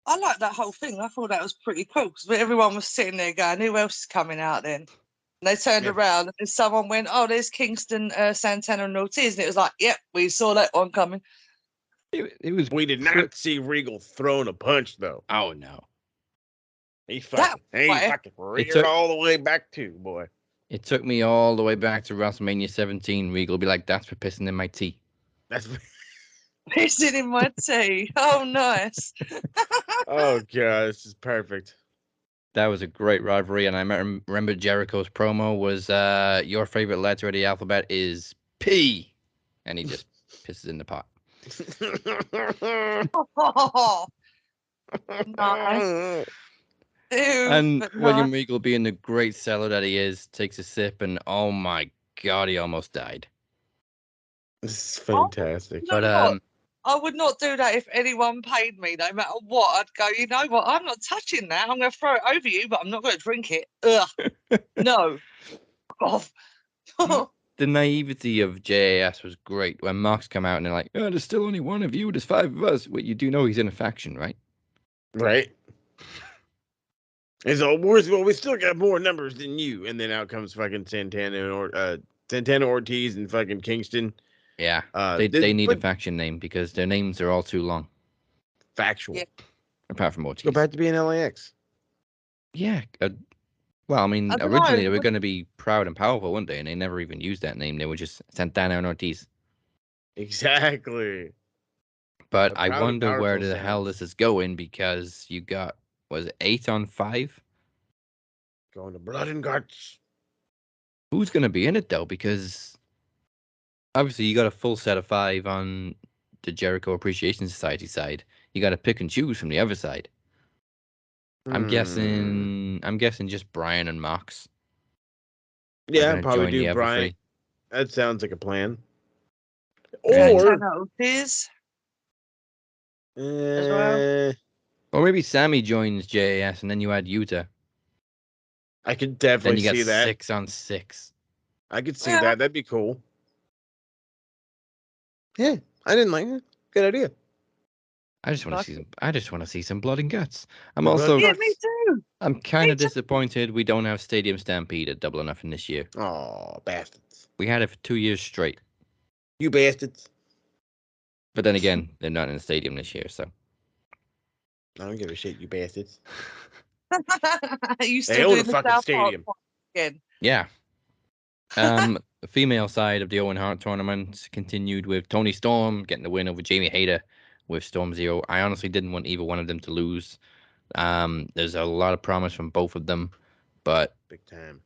I like that whole thing. I thought that was pretty cool because everyone was sitting there going, "Who else is coming out then?" And they turned around and someone went, "Oh, there's Kingston, Santana, and Ortiz," and it was like, "Yep, we saw that one coming." It was. We did not see Regal throwing a punch though. Oh no. He fucking reared all the way back too, boy. It took me all the way back to WrestleMania 17. Regal be like, "That's for pissing in my tea." That's Pissing in my tea. Oh, nice. oh god, this is perfect. That was a great rivalry, and I remember Jericho's promo was, "Your favorite letter of the alphabet is P," and he just pisses in the pot. Oh, nice. Ew, And but William nice. Regal, being the great seller that he is, takes a sip, and oh my god, he almost died. This is fantastic. You know But what? I would not do that if anyone paid me, no matter what. I'd go, you know what? I'm not touching that. I'm going to throw it over you, but I'm not going to drink it. Ugh. No. Off. the naivety of JAS was great when Mox come out and they're like, "Oh, there's still only one of you. There's 5 of us." Well, you do know he's in a faction, right? Right. And so we still got more numbers than you. And then out comes fucking Santana Ortiz and fucking Kingston. Yeah. They need a faction name because their names are all too long. Factual. Yeah. Apart from Ortiz. Go back to being LAX. Yeah. Well, I mean, I don't originally know. they were going to be Proud and Powerful, weren't they? And they never even used that name. They were just Santana and Ortiz. Exactly. But The I Proud and wonder where Powerful the hell sounds. this is going because you got, was it 8 on 5? Going to blood and guts. Who's going to be in it, though? Because obviously you got a full set of 5 on the Jericho Appreciation Society side. You got to pick and choose from the other side. I'm guessing just Brian and Mox. Yeah, gonna probably join do the other Brian. 3. That sounds like a plan. And- Santana Ortiz as well. Or maybe Sammy joins JAS and then you add Yuta. I could Then definitely you get see that. 6 on 6. I could see Yeah. that. That'd be cool. Yeah, I didn't like it. Good idea. I just want to Like see some. I just want to see some blood and guts. I'm The blood also. Yeah, guts. me too. I'm kind Me of too. disappointed we don't have Stadium Stampede at Double or Nothing this year. Oh, bastards. We had it for 2 years straight. You bastards. But then again, they're not in the stadium this year, so. I don't give a shit, you bastards. You They still own a doing the fucking South Park stadium. one again? Yeah. The female side of the Owen Hart tournament continued with Tony Storm getting the win over Jamie Hayter with Storm Zero. I honestly didn't want either one of them to lose. There's a lot of promise from both of them, but Big time.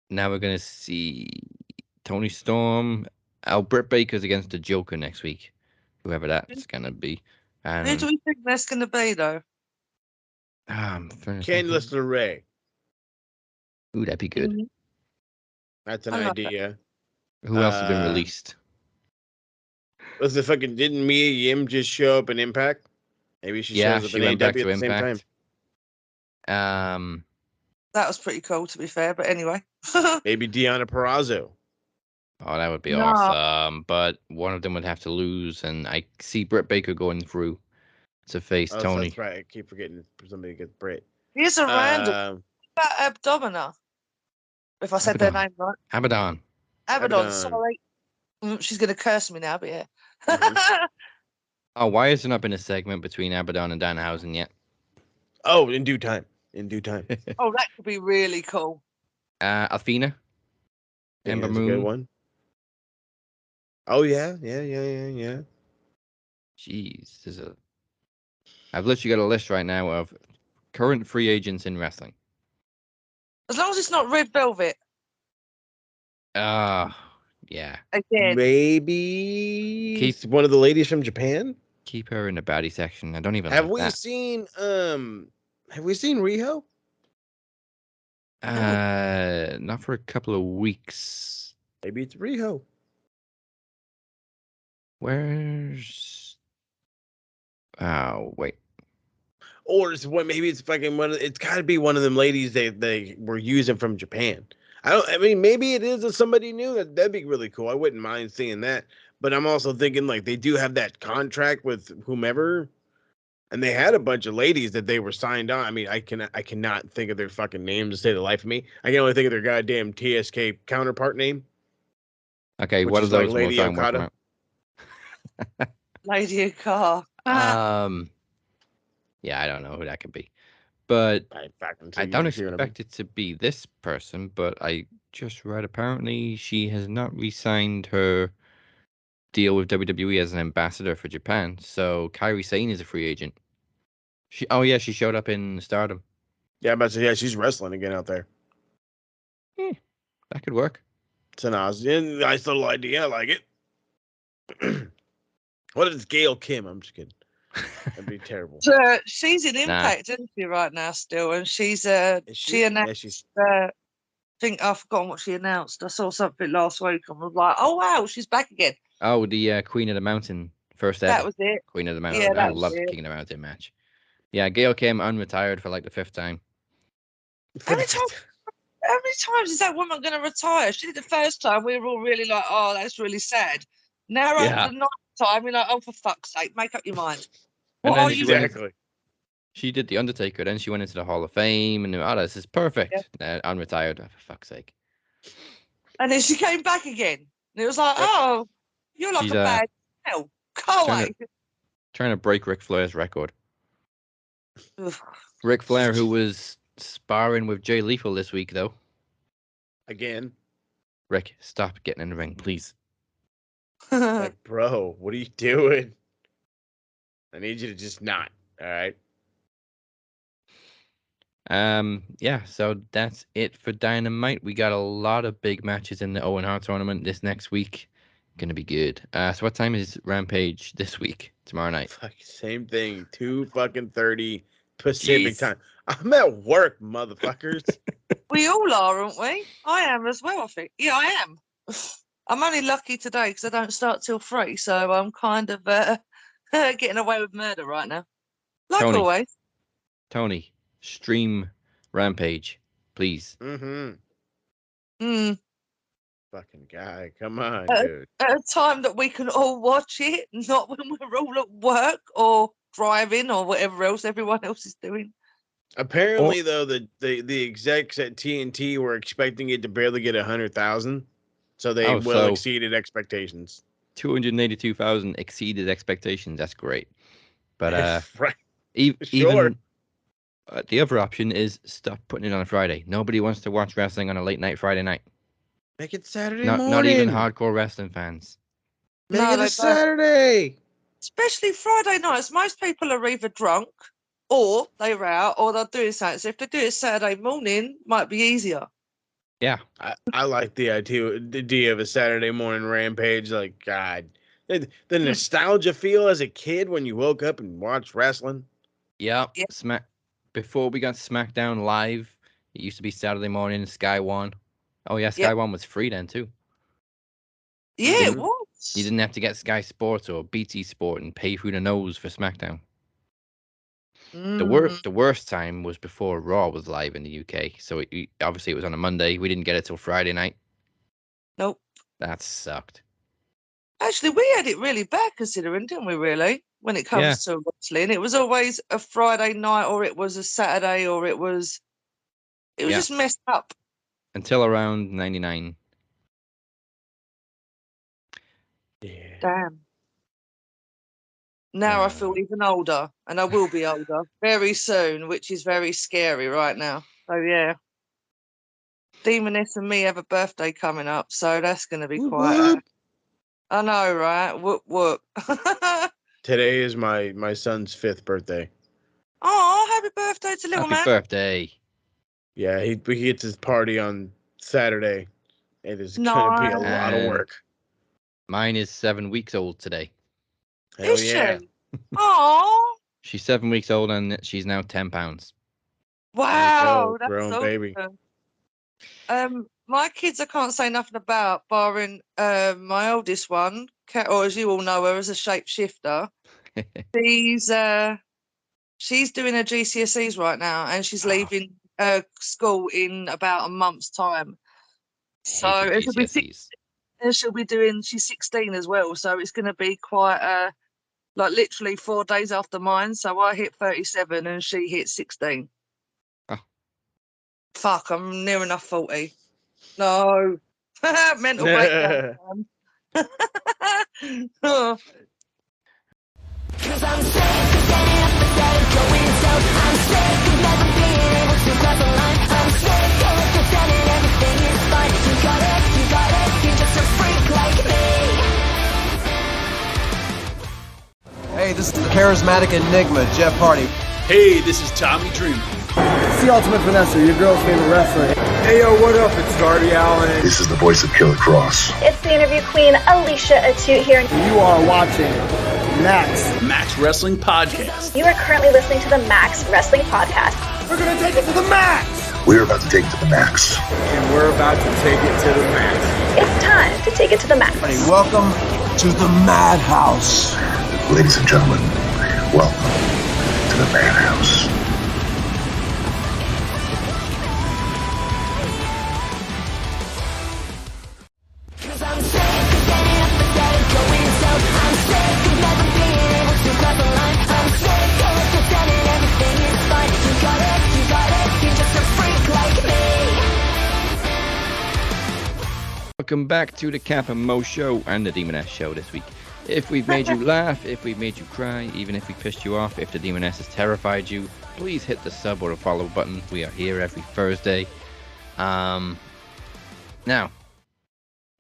now we're gonna see Tony Storm. Britt Baker's against the Joker next week, whoever that's gonna be. Who And do we think that's going to be, though? I'm trying to think Candice LeRae. ooh, that'd be good. Mhm. That's an I like that. idea. Who else has been Uh, released? Was the fucking didn't Mia Yim just show up in Impact? Maybe she Yeah, shows up she in went back AEW to at the same time. Impact. That was pretty cool, to be fair. But anyway. Maybe Deonna Purrazzo. Oh, that would be No. awesome. But one of them would have to lose, and I see Britt Baker going through to face Oh, Tony. that's right. I keep forgetting somebody gets Brit. Here's a random about Abdomina. If I said their Abaddon. name right. Abaddon. Abaddon, Abaddon. sorry. She's going to curse me now, but yeah. Mhm. Oh, why has there not been a segment between Abaddon and Danhausen yet? Oh, in due time. In due time. Oh, that could be really cool. Athena. Think Ember that's a good Moon. one. Oh yeah. Yeah. Jeez, I've literally got a list right now of current free agents in wrestling. As long as it's not Red Velvet Yeah. again. Maybe Keep- one of the ladies from Japan. Keep her in the baddie section. I don't even Have like we that. seen Riho? Not for a couple of weeks. Maybe it's Riho. Where's? Oh wait. Or maybe it's fucking one. It's got to be one of them ladies they were using from Japan. I mean, maybe it is somebody new. That'd be really cool. I wouldn't mind seeing that. But I'm also thinking like they do have that contract with whomever, and they had a bunch of ladies that they were signed on. I mean, I cannot think of their fucking names to save the life of me. I can only think of their goddamn TSK counterpart name. Okay, Which what are is like those? We'll Lady try and work them Okada. out. Lady Okar. Yeah, I don't know who that could be, but I don't See what I mean? expect it to be this person. But I just read apparently she has not re-signed her deal with WWE as an ambassador for Japan. So Kairi Sane is a free agent. She showed up in Stardom. Yeah, I'm about to say, yeah, she's wrestling again out there. That could work. It's a nice little idea. I like it. What if it's Gail Kim? I'm just kidding. That'd be terrible. So, she's in Impact, isn't she, right now still? And she's Is she announced. Yeah, she's I think I've forgotten what she announced. I saw something last week and was like, "Oh wow, she's back again." Oh, the Queen of the Mountain first ever. That was it. Queen of the Yeah, Mountain. I that was loved it. King of the Mountain match. Yeah, Gail came unretired for like the 5th time. How many times is that woman going to retire? She did the first time. We were all really like, "Oh, that's really sad." Now Yeah. after the 9th time, we're like, "Oh, for fuck's sake, make up your mind." And What then are she you? went Exactly. She did the Undertaker, then she went into the Hall of Fame, and this is perfect. Unretired, oh, for fuck's sake. And then she came back again. And it was like, Yep. "Oh, you're like She's, a bad hell. Go away." Trying to break Ric Flair's record. Ugh. Ric Flair, who was sparring with Jay Lethal this week, though. Again. Rick, stop getting in the ring, please. Like, bro, what are you doing? I need you to just not. All right. Yeah, so that's it for Dynamite. We got a lot of big matches in the Owen Hart tournament this next week. Gonna be good. So what time is Rampage this week? Tomorrow night. Fuck, same thing. 2:30 Pacific Jeez. time. I'm at work, motherfuckers. We all are, aren't we? I am as well, I think. Yeah, I am. I'm only lucky today because I don't start till 3, so I'm kind of getting away with murder right now. Like Tony. always. Tony, stream Rampage, please. Mm-hmm. Mm. Fucking guy. Come on, At dude. at a time that we can all watch it, not when we're all at work or driving or whatever else everyone else is doing. Apparently, though, the execs at TNT were expecting it to barely get 100,000, so they well so exceeded expectations. 282,000 exceeded expectations. That's great. But right. even Sure. the other option is stop putting it on a Friday. Nobody wants to watch wrestling on a late night Friday night. Make it Saturday Not even morning. hardcore wrestling fans. Make No, it they a don't. Saturday. Especially Friday nights. Most people are either drunk or they're out or they're doing something. So if they do it Saturday morning, might be easier. Yeah. I like the idea of a Saturday morning rampage. Like, God, the nostalgia feel as a kid when you woke up and watched wrestling. Yeah. Yeah. Before we got SmackDown Live, it used to be Saturday morning, Sky One. Oh yeah, Sky Yep. One was free then too. Yeah, it Mhm. was. You didn't have to get Sky Sports or BT Sport and pay through the nose for SmackDown. Mm, The worst time was before Raw was live in the UK. So obviously it was on a Monday. We didn't get it till Friday night. nope. That sucked. Actually, we had it really bad considering, didn't we, really? When it comes to wrestling, it was always a Friday night or it was a Saturday or it was Yeah. just messed up. Until around 99. Yeah. Damn. Now I feel even older, and I will be older very soon, which is very scary right now. So yeah, Demoness and me have a birthday coming up, so that's going to be Whoop, quite. whoop. I know, right? Whoop whoop. Today is my son's 5th birthday. Oh, happy birthday to little Happy man! birthday. Yeah, he gets his party on Saturday. It is gonna be a lot of And work. mine is 7 weeks old today. Hell Is yeah. she? Oh, She's 7 weeks old and she's now 10 pounds. wow, that's grown baby. awesome. My kids I can't say nothing about, barring my oldest one, or as you all know her as a shapeshifter. She's doing her GCSEs right now, and she's leaving school in about a month's time. So Hated she'll be GCSEs. she's 16 as well. So it's going to be quite like literally 4 days after mine. So I hit 37 and she hit 16. Oh. Fuck, I'm near enough 40. No, mental breakdown. Oh. Cause I'm sick of getting up instead of going down. I'm sick of never being able to cross the line. I'm sick of pretending everything is fine. You got it, you're just a freak like me. Hey, this is the charismatic enigma, Jeff Hardy. Hey, this is Tommy Dreamer. It's the Ultimate Vanessa, your girl's favorite wrestler. Hey yo, what up? It's Darby Allin. This is the voice of Killer Cross. It's the interview queen, Alicia Atute here. You are watching Max Wrestling Podcast. You are currently listening to the Max Wrestling Podcast. We're gonna take it to the max! We're about to take it to the max. And we're about to take it to the max. It's time to take it to the max. Hey, welcome to the Madhouse. Ladies and gentlemen, welcome to the Madhouse. Cause I'm sick of getting up instead of going down. I'm sick of never being able to cross the line. I'm sick of pretending everything is fine. You got it, you're just a freak like me. Welcome back to the Cap and Mo Show and the Demoness Show this week. If we've made you laugh, if we've made you cry, even if we pissed you off, if the Demoness has terrified you, please hit the sub or the follow button. We are here every Thursday. Now,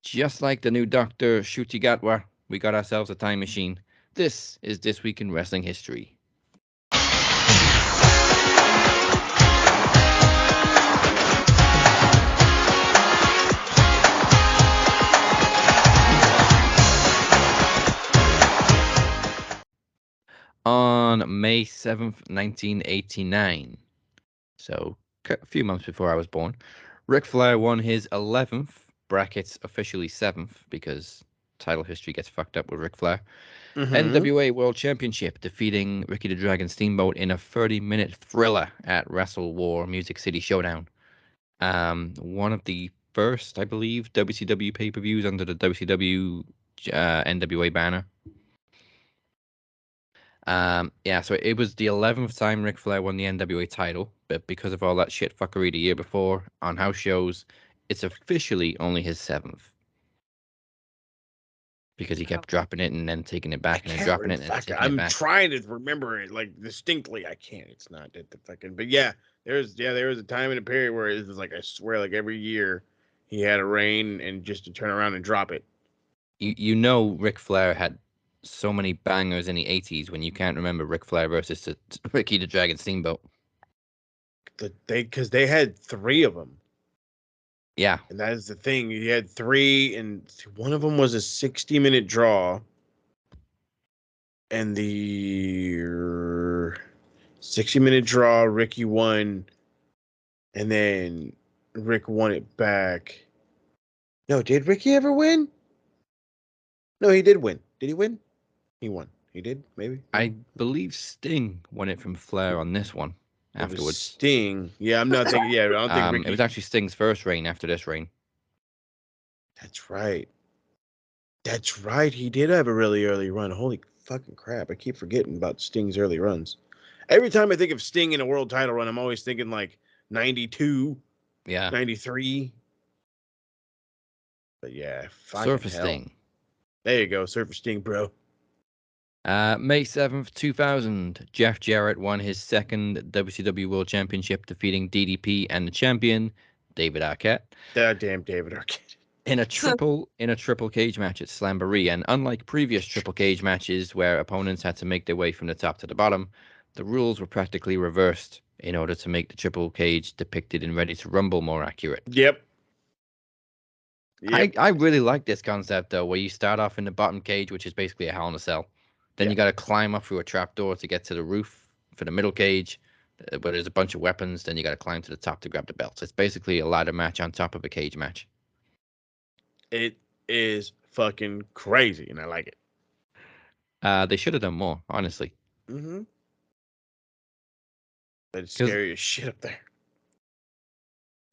just like the new Dr. Shuti Gatwa, we got ourselves a time machine. This is This Week in Wrestling History. On May 7th, 1989, so a few months before I was born, Ric Flair won his 11th, brackets officially 7th, because title history gets fucked up with Ric Flair, NWA World Championship, defeating Ricky the Dragon Steamboat in a 30-minute thriller at Wrestle War Music City Showdown. One of the first, I believe, WCW pay-per-views under the WCW NWA banner. Yeah, so it was the 11th time Ric Flair won the NWA title, but because of all that shit fuckery the year before on house shows, it's officially only his 7th. Because he kept dropping it and then taking it back and then dropping it and then taking it I'm back. trying to remember it like distinctly. I can't. It's not at the fucking. But yeah, there was a time in a period where it was like I swear, like every year he had a reign and just to turn around and drop it. You know Ric Flair had so many bangers in the 80s when you can't remember Ric Flair versus Ricky the Dragon Steamboat. Because they had 3 of them. Yeah. And that is the thing. You had 3, and one of them was a 60-minute draw. And the 60-minute draw, Ricky won. And then Rick won it back. No, did Ricky ever win? No, he did win. Did he win? He won. He did, maybe? I believe Sting won it from Flair on this one afterwards. It was Sting. Yeah, I'm not thinking. Yeah, I don't think Ricky. It was actually Sting's first reign after this reign. That's right. That's right. He did have a really early run. Holy fucking crap. I keep forgetting about Sting's early runs. Every time I think of Sting in a world title run, I'm always thinking like 92, 93. But yeah, Surfer Sting. There you go, Surfer Sting, bro. May 7th, 2000, Jeff Jarrett won his second WCW World Championship, defeating DDP and the champion, David Arquette. That damn David Arquette. In a triple cage match at Slamboree, and unlike previous triple cage matches where opponents had to make their way from the top to the bottom, the rules were practically reversed in order to make the triple cage depicted in Ready to Rumble more accurate. Yep. I really like this concept though, where you start off in the bottom cage, which is basically a Hell in a Cell. Then you got to climb up through a trapdoor to get to the roof for the middle cage, where there's a bunch of weapons. Then you got to climb to the top to grab the belts. It's basically a ladder match on top of a cage match. It is fucking crazy, and I like it. They should have done more, honestly. Mm-hmm. But it's scary as shit up there.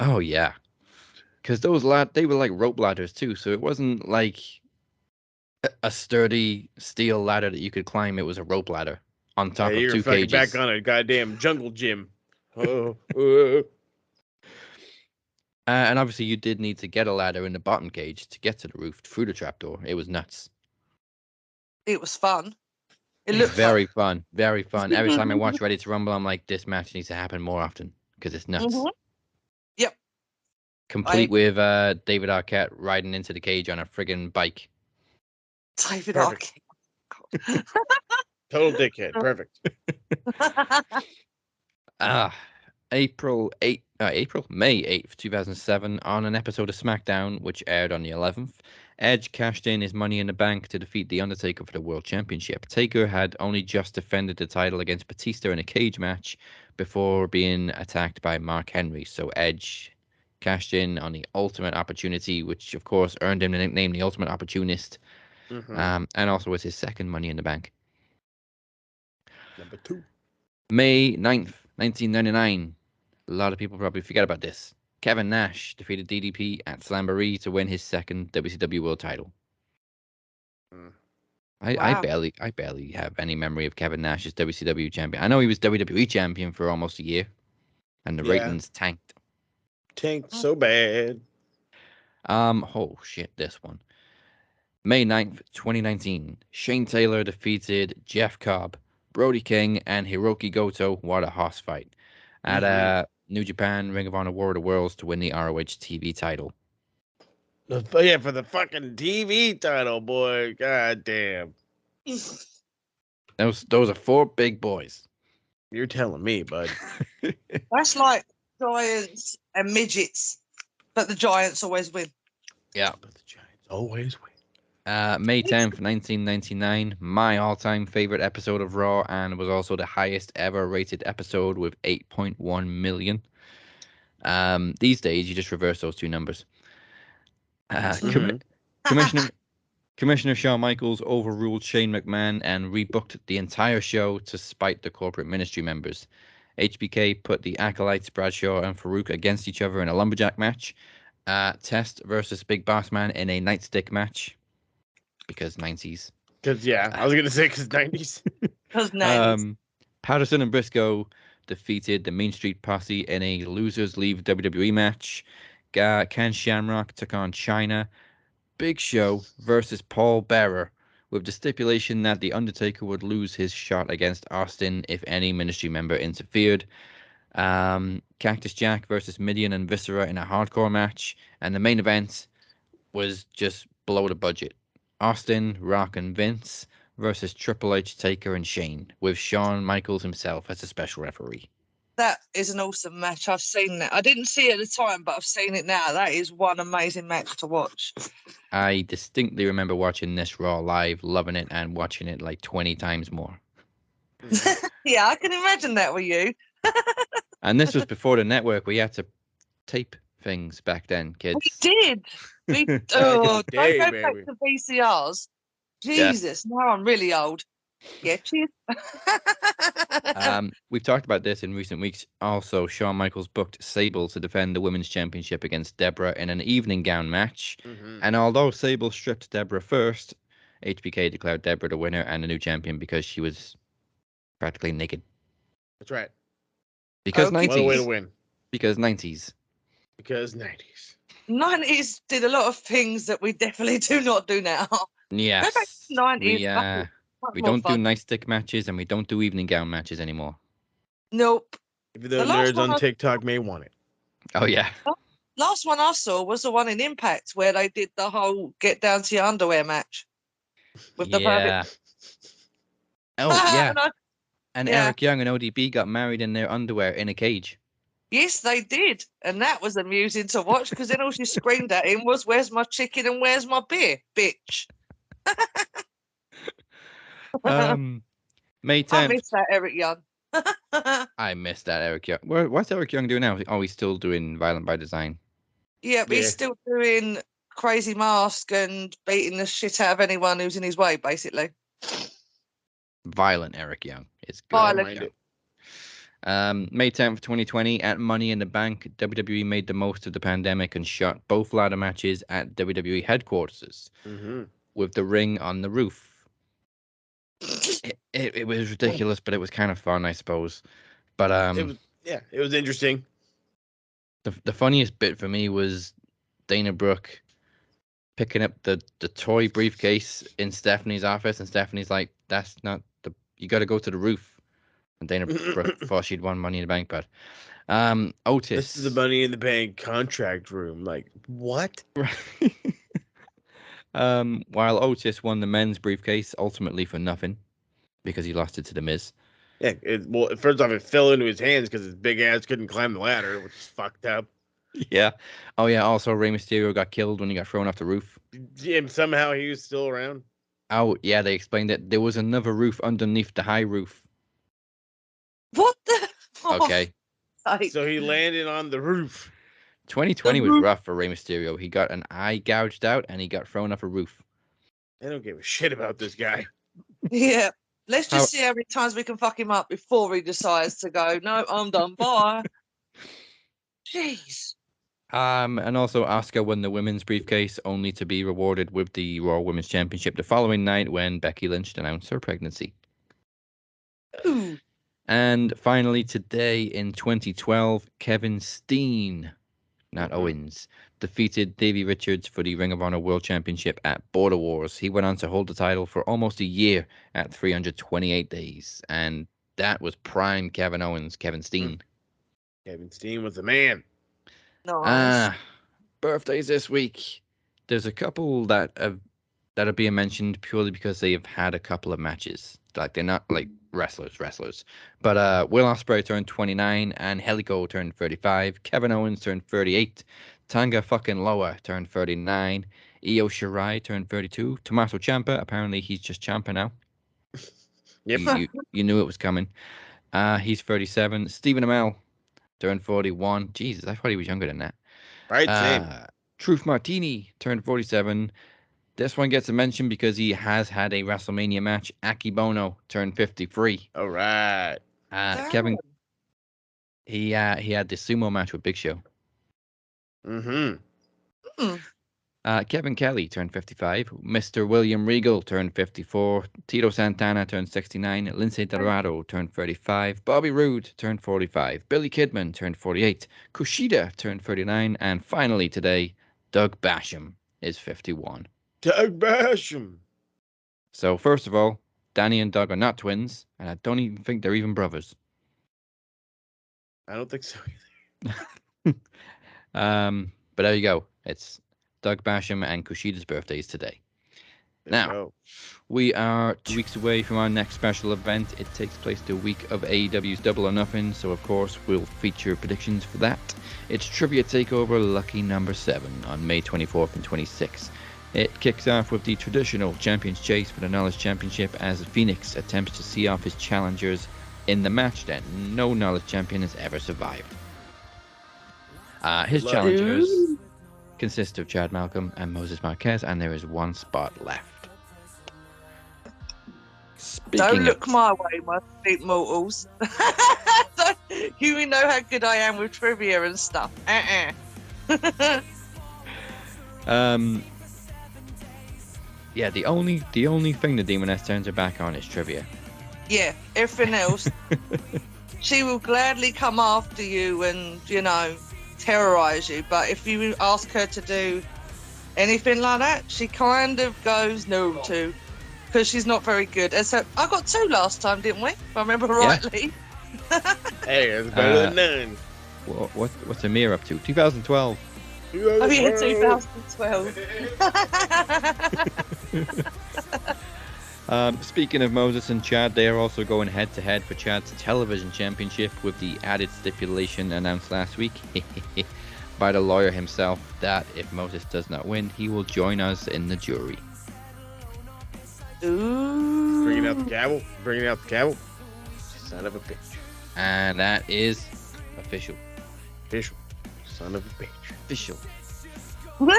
Oh yeah, because they were like rope ladders too, so it wasn't like a sturdy steel ladder that you could climb. It was a rope ladder on top of 2 cages. Back on a goddamn jungle gym. And obviously you did need to get a ladder in the bottom cage to get to the roof through the trapdoor. It was nuts. It was fun. It looked very fun. Very fun. Every time I watch Ready to Rumble, I'm like, this match needs to happen more often because it's nuts. Mm-hmm. Yep. Complete with David Arquette riding into the cage on a friggin' bike. David Arquette. Total dickhead. Perfect. May 8th, 2007, on an episode of SmackDown, which aired on the 11th, Edge cashed in his Money in the Bank to defeat The Undertaker for the World Championship. Taker had only just defended the title against Batista in a cage match before being attacked by Mark Henry, so Edge cashed in on the ultimate opportunity, which of course earned him the nickname The Ultimate Opportunist. Mm-hmm. And also was his second Money in the Bank. Number 2. May 9th, 1999. A lot of people probably forget about this. Kevin Nash defeated DDP at Slamboree to win his second WCW World title. I barely have any memory of Kevin Nash as WCW champion. I know he was WWE champion for almost a year, and the ratings tanked. Tanked so bad. Oh shit, this one. May 9th, 2019, Shane Taylor defeated Jeff Cobb, Brody King, and Hiroki Goto. What a hoss fight. At New Japan Ring of Honor War of the Worlds to win the ROH TV title. Yeah, for the fucking TV title, boy. God damn. Those are 4 big boys. You're telling me, bud. That's like giants and midgets, but the giants always win. Yeah. But the giants always win. May 10th, 1999, my all-time favorite episode of Raw, and was also the highest ever rated episode with 8.1 million. These days, you just reverse those 2 numbers. Commissioner Shawn Michaels overruled Shane McMahon and rebooked the entire show to spite the corporate ministry members. HBK put the Acolytes, Bradshaw and Farouk against each other in a lumberjack match, Test versus Big Boss Man in a nightstick match because 90s. Because I was gonna say because 90s. Because 90s. Patterson and Briscoe defeated the Main Street Posse in a losers leave WWE match. Ken Shamrock took on China. Big Show versus Paul Bearer, with the stipulation that The Undertaker would lose his shot against Austin if any Ministry member interfered. Cactus Jack versus Midian and Viscera in a hardcore match. And the main event was just below the budget. Austin, Rock, and Vince versus Triple H, Taker, and Shane, with Shawn Michaels himself as a special referee. That is an awesome match. I've seen that. I didn't see it at the time, but I've seen it now. That is one amazing match to watch. I distinctly remember watching this Raw live, loving it, and watching it like 20 times more. Yeah, I can imagine that with you. And this was before the network. We had to tape things back then, kids. We did. We day, don't go back baby. to VCRs. Jesus, now I'm really old. Yeah, cheers. We've talked about this in recent weeks. Also, Shawn Michaels booked Sable to defend the women's championship against Deborah in an evening gown match. And although Sable stripped Deborah first, HBK declared Deborah the winner and the new champion because she was practically naked. That's right. Because Okay. 90s. What a way to win. Because 90s. Because 90s. 90s did a lot of things that we definitely do not do now. Yes. Go back to 90s. We don't do nice stick matches and we don't do evening gown matches anymore. Nope. Even though nerds on TikTok may want it. Oh, yeah. Last one I saw was the one in Impact where they did the whole get down to your underwear match. With the perfect... Oh, yeah. And yeah. Eric Young and ODB got married in their underwear in a cage. Yes, they did. And that was amusing to watch because then all she screamed at him was, "Where's my chicken and where's my beer, bitch?" May 10th. I miss that Eric Young. I miss that Eric Young. What's Eric Young doing now? Oh, he's still doing Violent by Design. Yeah, but he's still doing Crazy Mask and beating the shit out of anyone who's in his way, basically. Violent Eric Young. It's good. Violent. May 10th, 2020, at Money in the Bank, WWE made the most of the pandemic and shot both ladder matches at WWE headquarters with the ring on the roof. It was ridiculous, but it was kind of fun, I suppose. But it was interesting. The funniest bit for me was Dana Brooke picking up the toy briefcase in Stephanie's office, and Stephanie's like, "That's not you got to go to the roof." And Dana Brooke thought she'd won Money in the Bank, but Otis. This is the Money in the Bank contract room. Like, what? While Otis won the men's briefcase ultimately for nothing because he lost it to The Miz. Yeah, well, first off, it fell into his hands because his big ass couldn't climb the ladder, which is fucked up. Yeah. Oh, yeah. Also, Rey Mysterio got killed when he got thrown off the roof. And somehow he was still around. Oh, yeah. They explained that there was another roof underneath the high roof. What the? Okay. So he landed on the roof. 2020 was rough for Rey Mysterio. He got an eye gouged out and he got thrown off a roof. I don't give a shit about this guy. Yeah. Let's just see how many times we can fuck him up before he decides to go, "No, I'm done. Bye." Jeez. And also Asuka won the women's briefcase, only to be rewarded with the Raw Women's Championship the following night when Becky Lynch announced her pregnancy. Ooh. And finally, today in 2012, Kevin Steen, not Owens, defeated Davey Richards for the Ring of Honor World Championship at Border Wars. He went on to hold the title for almost a year at 328 days. And that was prime Kevin Owens, Kevin Steen. Kevin Steen was the man. Nice. Birthdays this week. There's a couple that are being mentioned purely because they have had a couple of matches. Like, they're not like wrestlers. But Will Ospreay turned 29 and Helico turned 35. Kevin Owens turned 38. Tanga fucking Loa turned 39. Io Shirai turned 32. Tommaso Ciampa, apparently he's just Ciampa now. Yep. You knew it was coming. He's 37. Stephen Amell turned 41. Jesus, I thought he was younger than that. Right, same. Truth Martini turned 47. This one gets a mention because he has had a WrestleMania match. Aki Bono turned 53. All right. Kevin, he had the sumo match with Big Show. Kevin Kelly turned 55. Mr. William Regal turned 54. Tito Santana turned 69. Lindsay Dorado turned 35. Bobby Roode turned 45. Billy Kidman turned 48. Kushida turned 39. And finally today, Doug Basham is 51. Doug Basham. So first of all, Danny and Doug are not twins, and I don't even think they're even brothers. I don't think so either. But there you go. It's Doug Basham and Kushida's birthdays today. Now, we are 2 weeks away from our next special event. It takes place the week of AEW's Double or Nothing, so of course we'll feature predictions for that. It's Trivia Takeover Lucky Number 7 on May 24th and 26th. It kicks off with the traditional Champions Chase for the Knowledge Championship as Phoenix attempts to see off his challengers in the match that no Knowledge Champion has ever survived. His challengers consist of Chad Malcolm and Moses Marquez, and there is one spot left. Don't look my way, my sweet mortals. You know how good I am with trivia and stuff. Yeah, the only thing the Demoness turns her back on is trivia. Yeah, everything else. She will gladly come after you and, terrorize you. But if you ask her to do anything like that, she kind of goes no to, because she's not very good. And so I got 2 last time, didn't we? If I remember rightly. Hey, it's better than none. What's Amir up to? 2012. Oh yeah, 2012. Speaking of Moses and Chad, they are also going head-to-head for Chad's television championship with the added stipulation announced last week by the lawyer himself that if Moses does not win, he will join us in the jury. Ooh. Bringing out the gavel. Son of a bitch. And that is official. Son of a bitch. Official.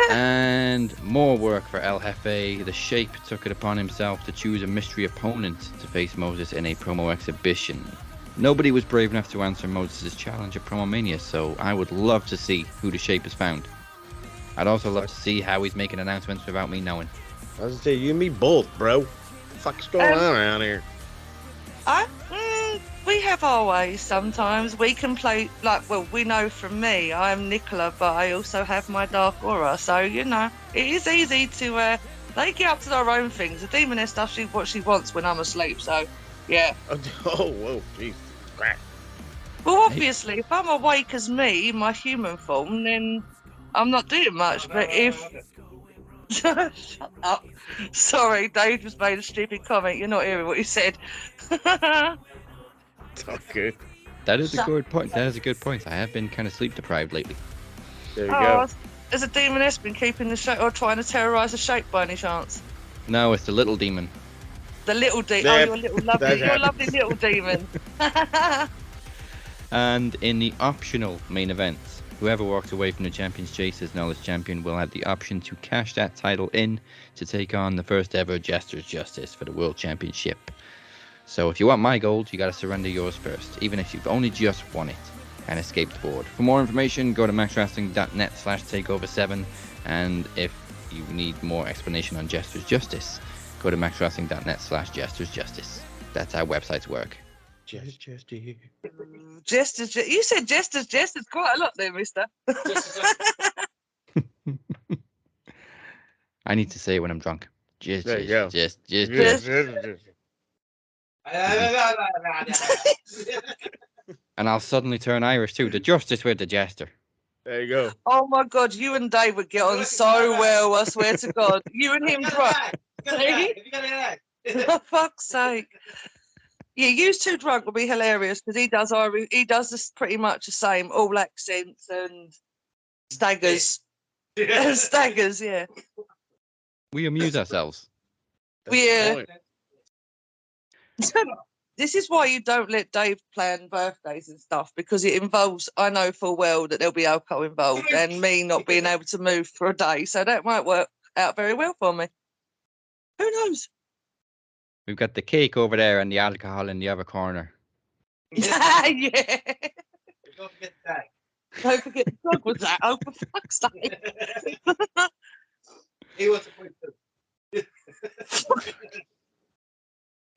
And more work for El Jefe. The Shape took it upon himself to choose a mystery opponent to face Moses in a promo exhibition. Nobody was brave enough to answer Moses' challenge at Promo Mania, so I would love to see who the Shape has found. I'd also love to see how he's making announcements without me knowing. I was gonna say, you and me both, bro. What the fuck's going on around here? We have our ways sometimes. We can play, we know from me, I'm Nicola, but I also have my dark aura. So, it is easy to, they get up to their own things. The Demoness does what she wants when I'm asleep, so, yeah. Oh, whoa, jeez, crap. Well, obviously, if I'm awake as me, in my human form, then I'm not doing much. But if... Shut up. Sorry, Dave just made a stupid comment. You're not hearing what he said. Okay. That is a good point. I have been kind of sleep deprived lately. There you go. Has a Demoness been keeping the Shape or trying to terrorise the Shape by any chance? No, it's the little demon. The little demon. Oh, your little lovely little demon. And in the optional main events, whoever walks away from the Champions Chase as Knowledge Champion will have the option to cash that title in to take on the first ever Jester's Justice for the World Championship. So if you want my gold, you got to surrender yours first, even if you've only just won it and escaped the board. For more information, go to maxwrestling.net/takeover7, and if you need more explanation on Jester's Justice, go to maxwrestling.net/Jester's Justice. That's how websites work. Jester's. You said Jester's quite a lot there, mister. I need to say it when I'm drunk. There you go. And I'll suddenly turn Irish too. The Justice with the Jester. There you go. Oh my God, you and Dave would get on so well, I swear to God. You and him drunk. For fuck's sake. Yeah, you two drunk would be hilarious because he does this pretty much the same, all accents and staggers. Staggers, yeah. We amuse ourselves. Yeah. This is why you don't let Dave plan birthdays and stuff, because it involves, I know full well that there'll be alcohol involved and me not being able to move for a day. So that might work out very well for me. Who knows? We've got the cake over there and the alcohol in the other corner. Yeah. Don't forget the dog was that. Oh, for fuck's sake. He wants to play.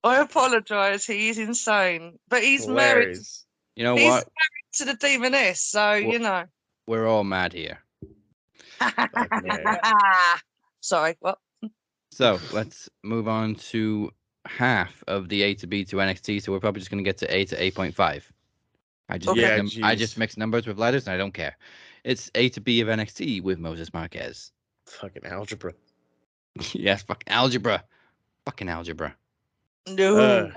I apologise. He is insane. But he's married. Hilarious. You know He's what? married to the Demoness, so, you know. We're all mad here. Sorry, what? So let's move on to half of the A to B to NXT. So we're probably just going to get to A to 8.5. I just mix numbers with letters and I don't care. It's A to B of NXT with Moses Marquez. Fucking algebra. Yes, fucking algebra. Fucking algebra. No.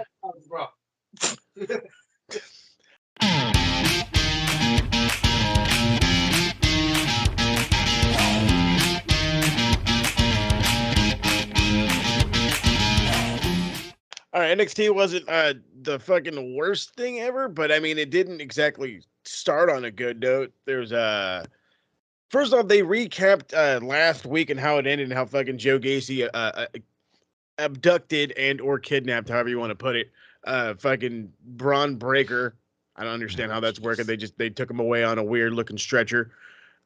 All right, NXT wasn't the fucking worst thing ever, but I mean, it didn't exactly start on a good note. There's first off, they recapped last week and how it ended and how fucking Joe Gacy abducted and or kidnapped, however you want to put it, fucking Braun Breaker. I don't understand how that's working. They took him away on a weird looking stretcher.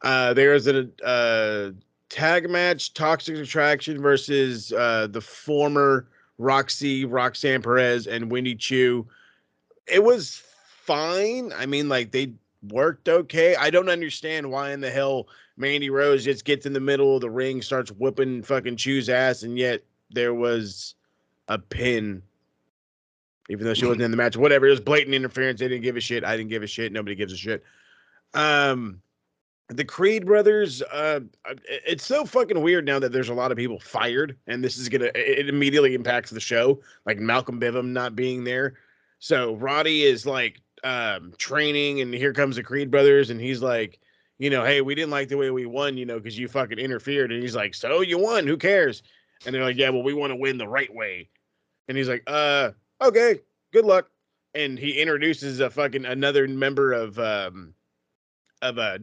There was a tag match, Toxic Attraction versus the former Roxanne Perez, and Wendy Chu. It was fine. I mean, like, they worked okay. I don't understand why in the hell Mandy Rose just gets in the middle of the ring, starts whooping fucking Chu's ass, and yet there was a pin. Even though she wasn't in the match. Whatever. It was blatant interference. They didn't give a shit. I didn't give a shit. Nobody gives a shit. The Creed brothers, it's so fucking weird now that there's a lot of people fired, and this is it immediately impacts the show, like Malcolm Bivens not being there. So Roddy is like training, and here comes the Creed brothers, and he's like, you know, hey, we didn't like the way we won, you know, because you fucking interfered. And he's like, so you won, who cares? And they're like, yeah, well, we want to win the right way. And he's like, okay, good luck. And he introduces another member of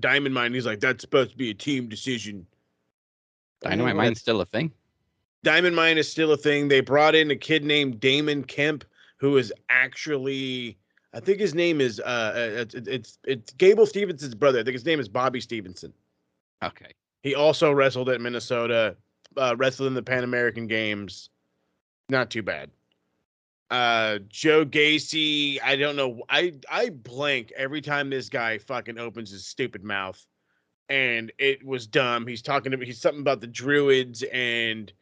Diamond Mine. He's like, that's supposed to be a team decision. Dynamite Mine's still a thing? Diamond Mine is still a thing. They brought in a kid named Damon Kemp, who is actually, I think his name is it's Gable Stevenson's brother. I think his name is Bobby Stevenson. Okay. He also wrestled at Minnesota, wrestled in the Pan American Games. Not too bad. Joe Gacy, I don't know. I blank every time this guy fucking opens his stupid mouth, and it was dumb. He's something about the Druids, and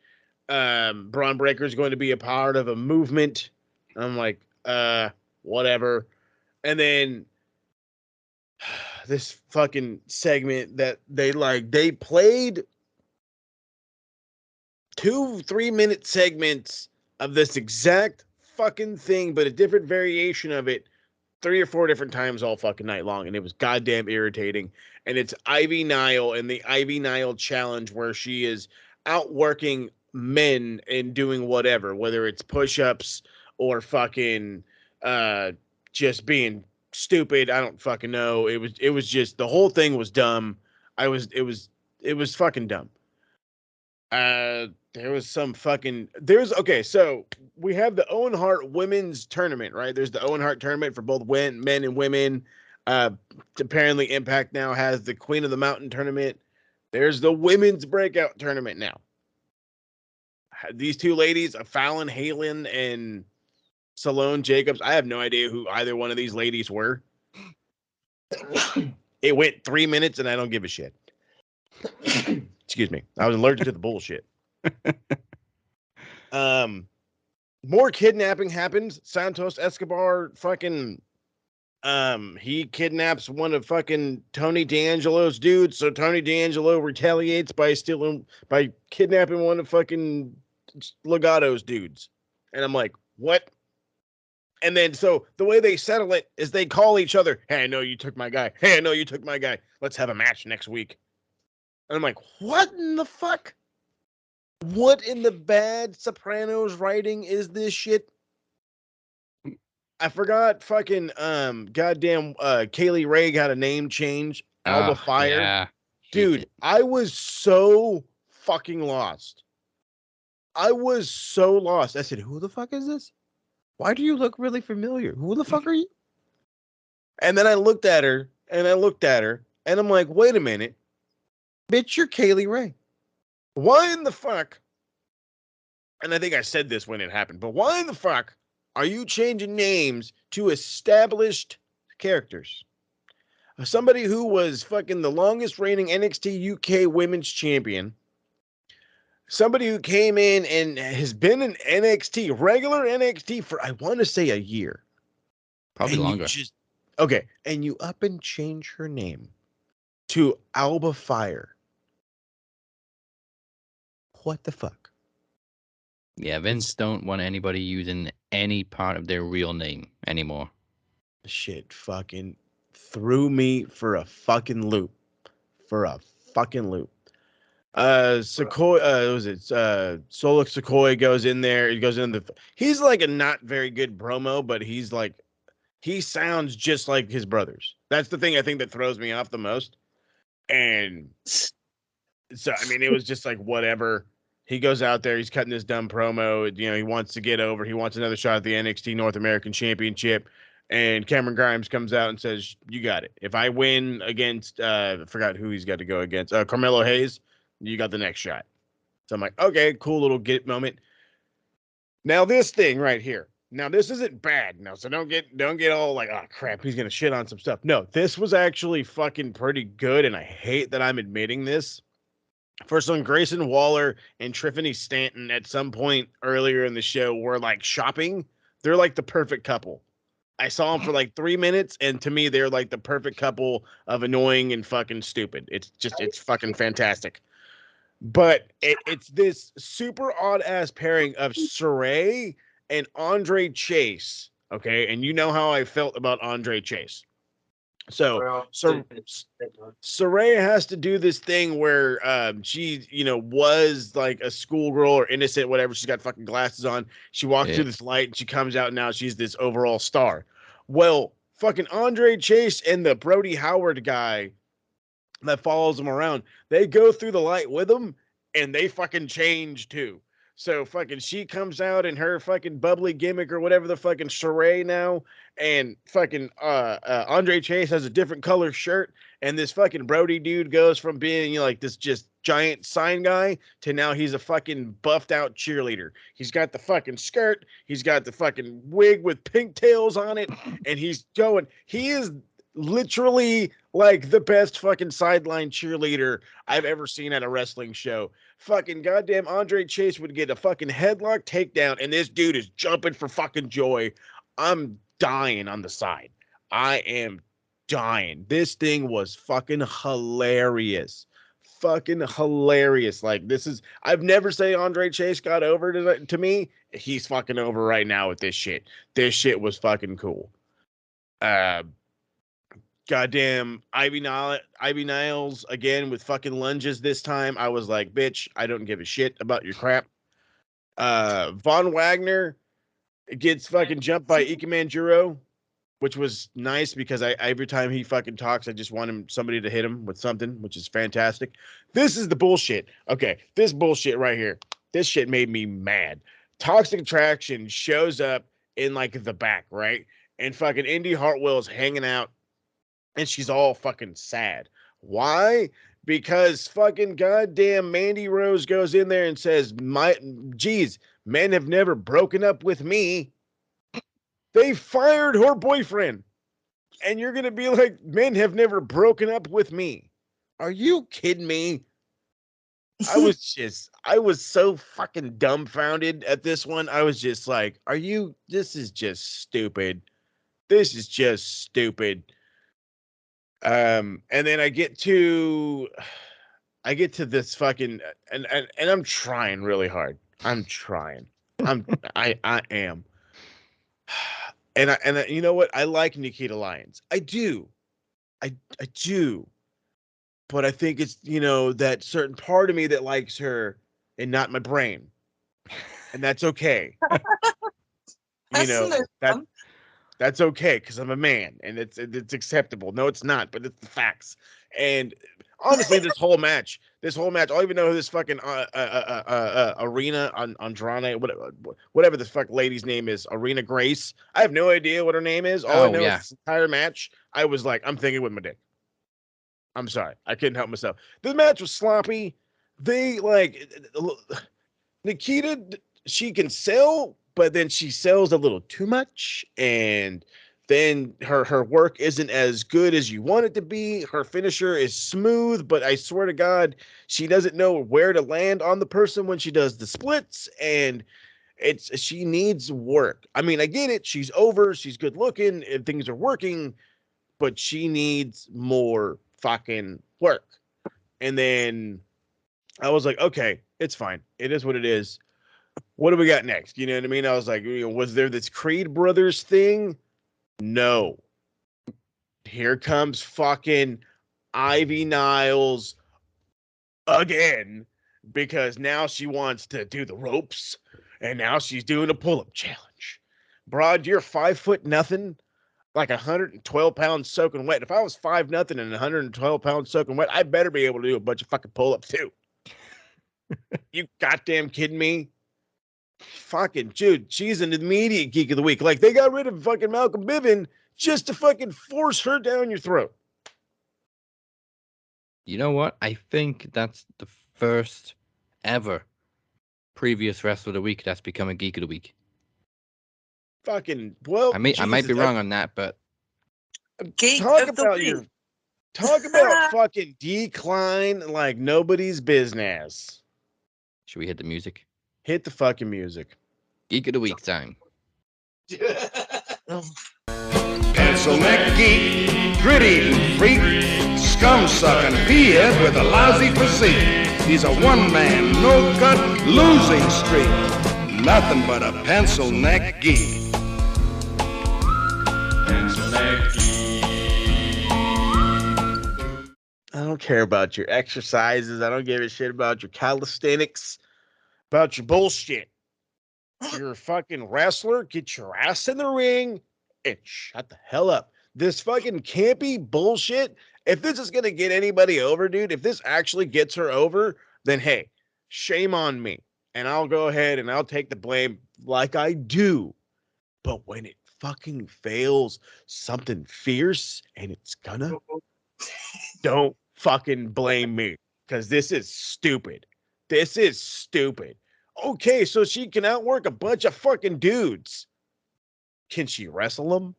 Braun Breaker is going to be a part of a movement. I'm like, whatever. And then this fucking segment that they played 2-3 minute segments of this exact fucking thing, but a different variation of it 3 or 4 different times all fucking night long, and it was goddamn irritating. And it's Ivy Nile and the Ivy Nile challenge, where she is outworking men and doing whatever, whether it's push-ups or fucking just being stupid. I don't fucking know. It was just, the whole thing was dumb. It was fucking dumb. Okay, so we have the Owen Hart women's tournament, right? There's the Owen Hart tournament for both men and women. Apparently Impact now has the Queen of the Mountain tournament. There's the women's breakout tournament now. These two ladies, Fallon Halen and Salone Jacobs, I have no idea who either one of these ladies were. It went 3 minutes and I don't give a shit. Excuse me. I was allergic to the bullshit. More kidnapping happens. Santos Escobar fucking he kidnaps one of fucking Tony D'Angelo's dudes. So Tony D'Angelo retaliates by kidnapping one of fucking Legato's dudes. And I'm like, what? And then so the way they settle it is they call each other, hey, I know you took my guy. Hey, I know you took my guy. Let's have a match next week. And I'm like, what in the fuck? What in the bad Sopranos writing is this shit? I forgot fucking goddamn Kaylee Ray got a name change. Alba Fire. Yeah. Dude, I was so fucking lost. I said, who the fuck is this? Why do you look really familiar? Who the fuck are you? And then I looked at her, And I'm like, wait a minute. Bitch, you're Kaylee Ray. Why in the fuck? And I think I said this when it happened, but why in the fuck are you changing names to established characters? Somebody who was fucking the longest reigning NXT UK women's champion. Somebody who came in and has been in NXT, regular NXT for, I want to say, a year. Probably and longer. And you up and change her name to Alba Fire. What the fuck? Yeah, Vince don't want anybody using any part of their real name anymore. Shit fucking threw me for a fucking loop. Sequoia, was it Solok Sequoia goes in there. He's like a not very good promo, but he sounds just like his brothers. That's the thing I think that throws me off the most. And so, I mean, it was just like, whatever. He goes out there, he's cutting this dumb promo. He wants to get over. He wants another shot at the NXT North American Championship. And Cameron Grimes comes out and says, you got it. If I win against, I forgot who he's got to go against, Carmelo Hayes, you got the next shot. So I'm like, okay, cool little get moment. Now this thing right here. Now this isn't bad. No, so don't get all like, oh crap, he's gonna shit on some stuff. No, this was actually fucking pretty good, and I hate that I'm admitting this. First one, Grayson Waller and Tiffany Stanton at some point earlier in the show were like shopping. They're like the perfect couple. I saw them for like 3 minutes, and to me, they're like the perfect couple of annoying and fucking stupid. It's fucking fantastic. But it's this super odd ass pairing of Saray and Andre Chase. Okay, and you know how I felt about Andre Chase. So Saray has to do this thing where she, was like a schoolgirl or innocent, whatever. She's got fucking glasses on. She walks through this light and she comes out. Now she's this overall star. Well, fucking Andre Chase and the Brody Howard guy that follows him around, they go through the light with him and they fucking change too. So fucking she comes out in her fucking bubbly gimmick or whatever the fucking charade now, and fucking Andre Chase has a different color shirt, and this fucking Brody dude goes from being like this just giant sign guy to now he's a fucking buffed out cheerleader. He's got the fucking skirt, he's got the fucking wig with pigtails on it, and he is literally like the best fucking sideline cheerleader I've ever seen at a wrestling show. Fucking goddamn Andre Chase would get a fucking headlock takedown, and this dude is jumping for fucking joy. I'm dying on the side. I am dying. This thing was fucking hilarious. Fucking hilarious. Like, I've never say Andre Chase got over to me. He's fucking over right now with this shit. This shit was fucking cool. Goddamn Ivy Niles again with fucking lunges this time. I was like, bitch, I don't give a shit about your crap. Von Wagner gets fucking jumped by Ike Manjuro, which was nice because every time he fucking talks, I just want somebody to hit him with something, which is fantastic. This is the bullshit. Okay, this bullshit right here. This shit made me mad. Toxic Attraction shows up in like the back, right? And fucking Indy Hartwell is hanging out. And she's all fucking sad. Why? Because fucking goddamn Mandy Rose goes in there and says, men have never broken up with me. They fired her boyfriend. And you're going to be like, men have never broken up with me. Are you kidding me? I was so fucking dumbfounded at this one. I was just like, this is just stupid. This is just stupid. And then I get to this fucking and I'm trying really hard. I'm trying. I am. And you know what? I like Nikita Lyons. I do. I do. But I think it's, that certain part of me that likes her and not my brain. And that's okay. That's okay because I'm a man and it's acceptable. No, it's not, but it's the facts. And honestly, this whole match, I don't even know who this fucking Arena Andrade, whatever this fuck lady's name is, Arena Grace. I have no idea what her name is. All I know is this entire match, I was like, I'm thinking with my dick. I'm sorry. I couldn't help myself. The match was sloppy. They Nikita, she can sell, but then she sells a little too much, and then her work isn't as good as you want it to be. Her finisher is smooth, but I swear to God, she doesn't know where to land on the person when she does the splits, and she needs work. I mean, I get it. She's over. She's good looking, and things are working, but she needs more fucking work. And then I was like, okay, it's fine. It is what it is. What do we got next? You know what I mean? I was like, was there this Creed Brothers thing? No. Here comes fucking Ivy Niles again, because now she wants to do the ropes, and now she's doing a pull-up challenge. Broad, you're 5 foot nothing, like 112 pounds soaking wet. If I was 5 nothing and 112 pounds soaking wet, I better be able to do a bunch of fucking pull-ups too. You goddamn kidding me? Fucking dude, she's an immediate geek of the week. Like, they got rid of fucking Malcolm Bivens just to fucking force her down your throat. You know what? I think that's the first ever previous wrestler of the week that's become a geek of the week. Fucking well, I might be wrong on that, but Geek talk of the about week. talk about fucking decline like nobody's business. should we hit the music? Hit the fucking music. Geek of the week time. Pencil neck geek, grit-eating freak, scum-sucking peahead with a lousy physique. He's a one-man, no-cut, losing streak. Nothing but a pencil neck geek. Pencil neck I don't care about your exercises. I don't give a shit about your calisthenics, about your bullshit. You're a fucking wrestler. Get your ass in the ring and shut the hell up. This fucking campy bullshit. If this is going to get anybody over, dude, if this actually gets her over, then hey, shame on me. And I'll go ahead and I'll take the blame like I do. But when it fucking fails something fierce and it's gonna, don't fucking blame me, because this is stupid. This is stupid. Okay, so she can outwork a bunch of fucking dudes. Can she wrestle them?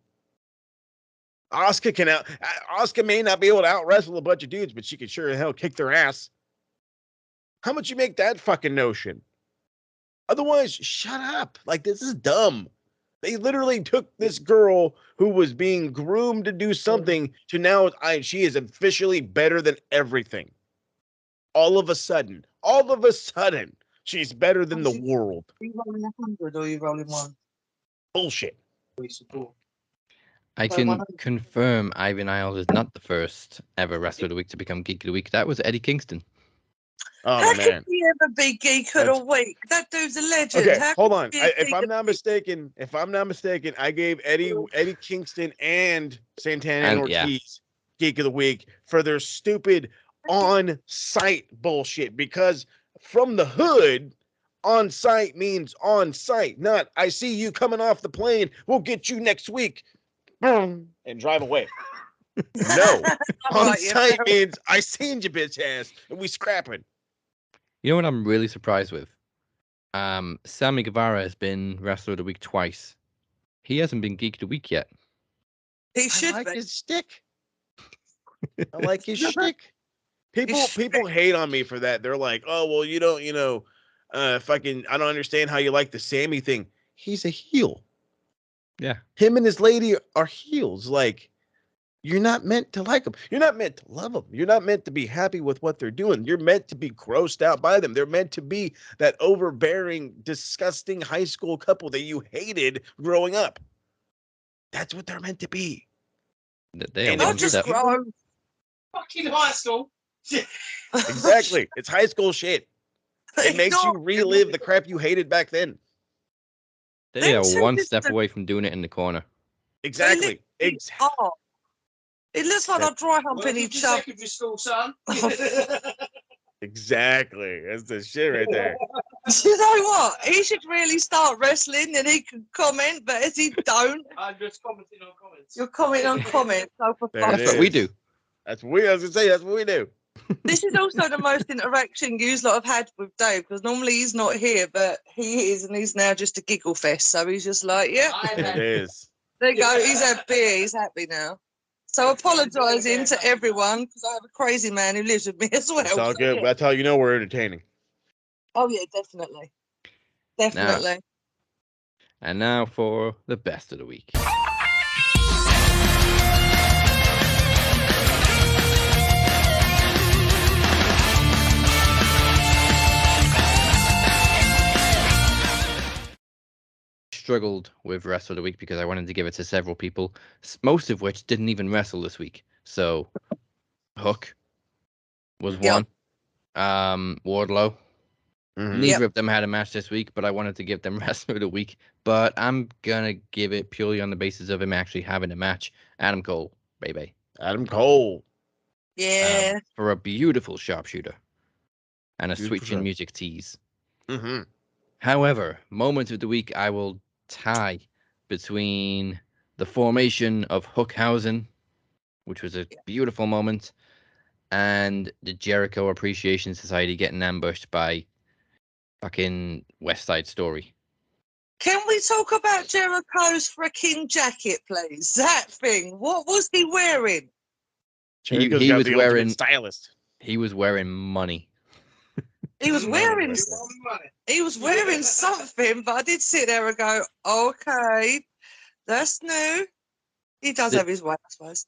Asuka may not be able to out wrestle a bunch of dudes, but she can sure as hell kick their ass. How much you make that fucking notion? Otherwise, shut up. Like, this is dumb. They literally took this girl who was being groomed to do something to now she is officially better than everything. All of a sudden, she's better than the world. Are you rolling 100 or are you rolling 1? Bullshit. I can confirm Ivy Niles is not the first ever wrestler of the week to become Geek of the Week. That was Eddie Kingston. Oh, How man. can he ever be Geek of the Week? That dude's a legend. Okay, How hold can on. he be a If Geek I'm of not mistaken, I gave Eddie Kingston and Santana and Ortiz Geek of the Week for their stupid on-site bullshit. Because from the hood, on-site means on-site, not I see you coming off the plane, we'll get you next week, and drive away. No, on-site means I seen your bitch ass and we scrapping. You know what I'm really surprised with? Sammy Guevara has been Wrestler of the Week twice. He hasn't been Geek of the Week yet. He should I like be. his shtick. I like his shtick. People hate on me for that. They're like, oh, well, you don't, I don't understand how you like the Sammy thing. He's a heel. Yeah. Him and his lady are heels. Like, you're not meant to like them. You're not meant to love them. You're not meant to be happy with what they're doing. You're meant to be grossed out by them. They're meant to be that overbearing, disgusting high school couple that you hated growing up. That's what they're meant to be. They are And one just step. grow. Fucking high school. Exactly. It's high school shit. It makes you relive the crap you hated back then. They are one step away from doing it in the corner. Exactly. Oh, it looks like they're dry humping each other. Secondary school, son. Exactly. That's the shit right there. You know what? He should really start wrestling and he can comment, but as he don't, I'm just commenting on comments. you're commenting on comments. So for There it That's what we is. do. That's what I was gonna say. That's what we do. This is also the most interaction you lot have had with Dave, because normally he's not here, but he is, and he's now just a giggle fest. So he's just like, yeah, It is. there you go. He's had beer. He's happy now. So apologising to everyone, because I have a crazy man who lives with me as well. It's all So, good. yeah. That's how you know we're entertaining. Oh yeah, definitely, definitely. And now for the best of the week. Struggled with wrestle of the week because I wanted to give it to several people, most of which didn't even wrestle this week. So Hook was one. Wardlow. Neither of them had a match this week, but I wanted to give them wrestler of the week. But I'm gonna give it purely on the basis of him actually having a match. Adam Cole, baby. Adam Cole. Yeah. For a beautiful sharpshooter and a Beautiful switching shot. music tease. Mm-hmm. However, moment of the week, I will tie between the formation of Hookhausen, which was a beautiful moment, and the Jericho Appreciation Society getting ambushed by fucking West Side Story. Can we talk about Jericho's freaking jacket, please? That thing. What was he wearing? He got was the wearing ultimate stylist. He was wearing money. He was wearing something, but I did sit there and go, okay, that's new. He does have his way, I suppose.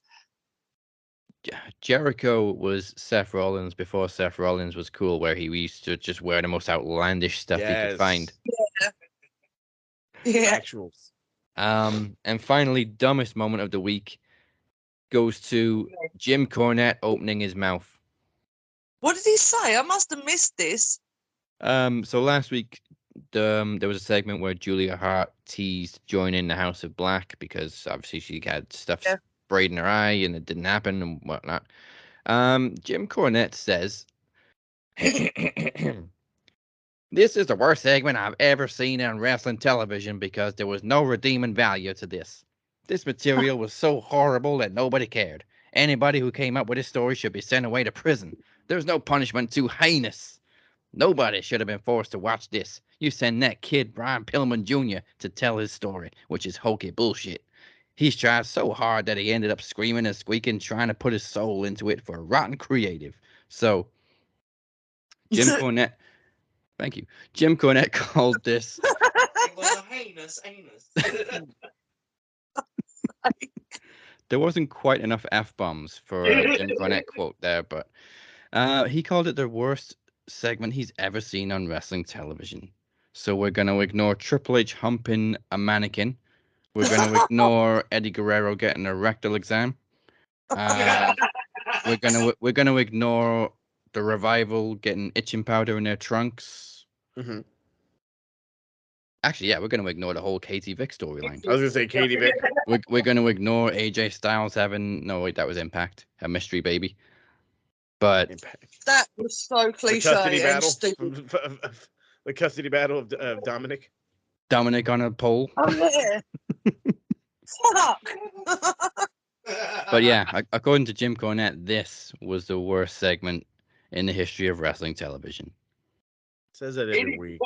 Jericho was Seth Rollins before Seth Rollins was cool, where he used to just wear the most outlandish stuff he could find. Yeah. Actuals. And finally, dumbest moment of the week goes to Jim Cornette opening his mouth. What did he say? I must have missed this. So last week, there was a segment where Julia Hart teased joining the House of Black because obviously she had stuff sprayed in her eye and it didn't happen and whatnot. Jim Cornette says, "This is the worst segment I've ever seen on wrestling television because there was no redeeming value to this. This material was so horrible that nobody cared. Anybody who came up with this story should be sent away to prison. There's no punishment too heinous. Nobody should have been forced to watch this. You send that kid, Brian Pillman Jr., to tell his story, which is hokey bullshit. He's tried so hard that he ended up screaming and squeaking, trying to put his soul into it for rotten creative." So, Jim Cornette, thank you. Jim Cornette called this. It was a heinous anus. There wasn't quite enough F-bombs for a Jim Cornette quote there, but he called it the worst segment he's ever seen on wrestling television. So we're going to ignore Triple H humping a mannequin. We're going to ignore Eddie Guerrero getting a rectal exam. We're going to ignore the Revival getting itching powder in their trunks. Mm-hmm. Actually, yeah, we're going to ignore the whole Katie Vick storyline. I was going to say Katie Vick. We're going to ignore AJ Styles having... No, wait, that was Impact. A mystery baby. But... Impact. That was so cliche. The custody battle. Stupid. The custody battle of Dominic. Dominic on a pole. Oh, yeah. Fuck. But yeah, according to Jim Cornette, this was the worst segment in the history of wrestling television. Says that every week.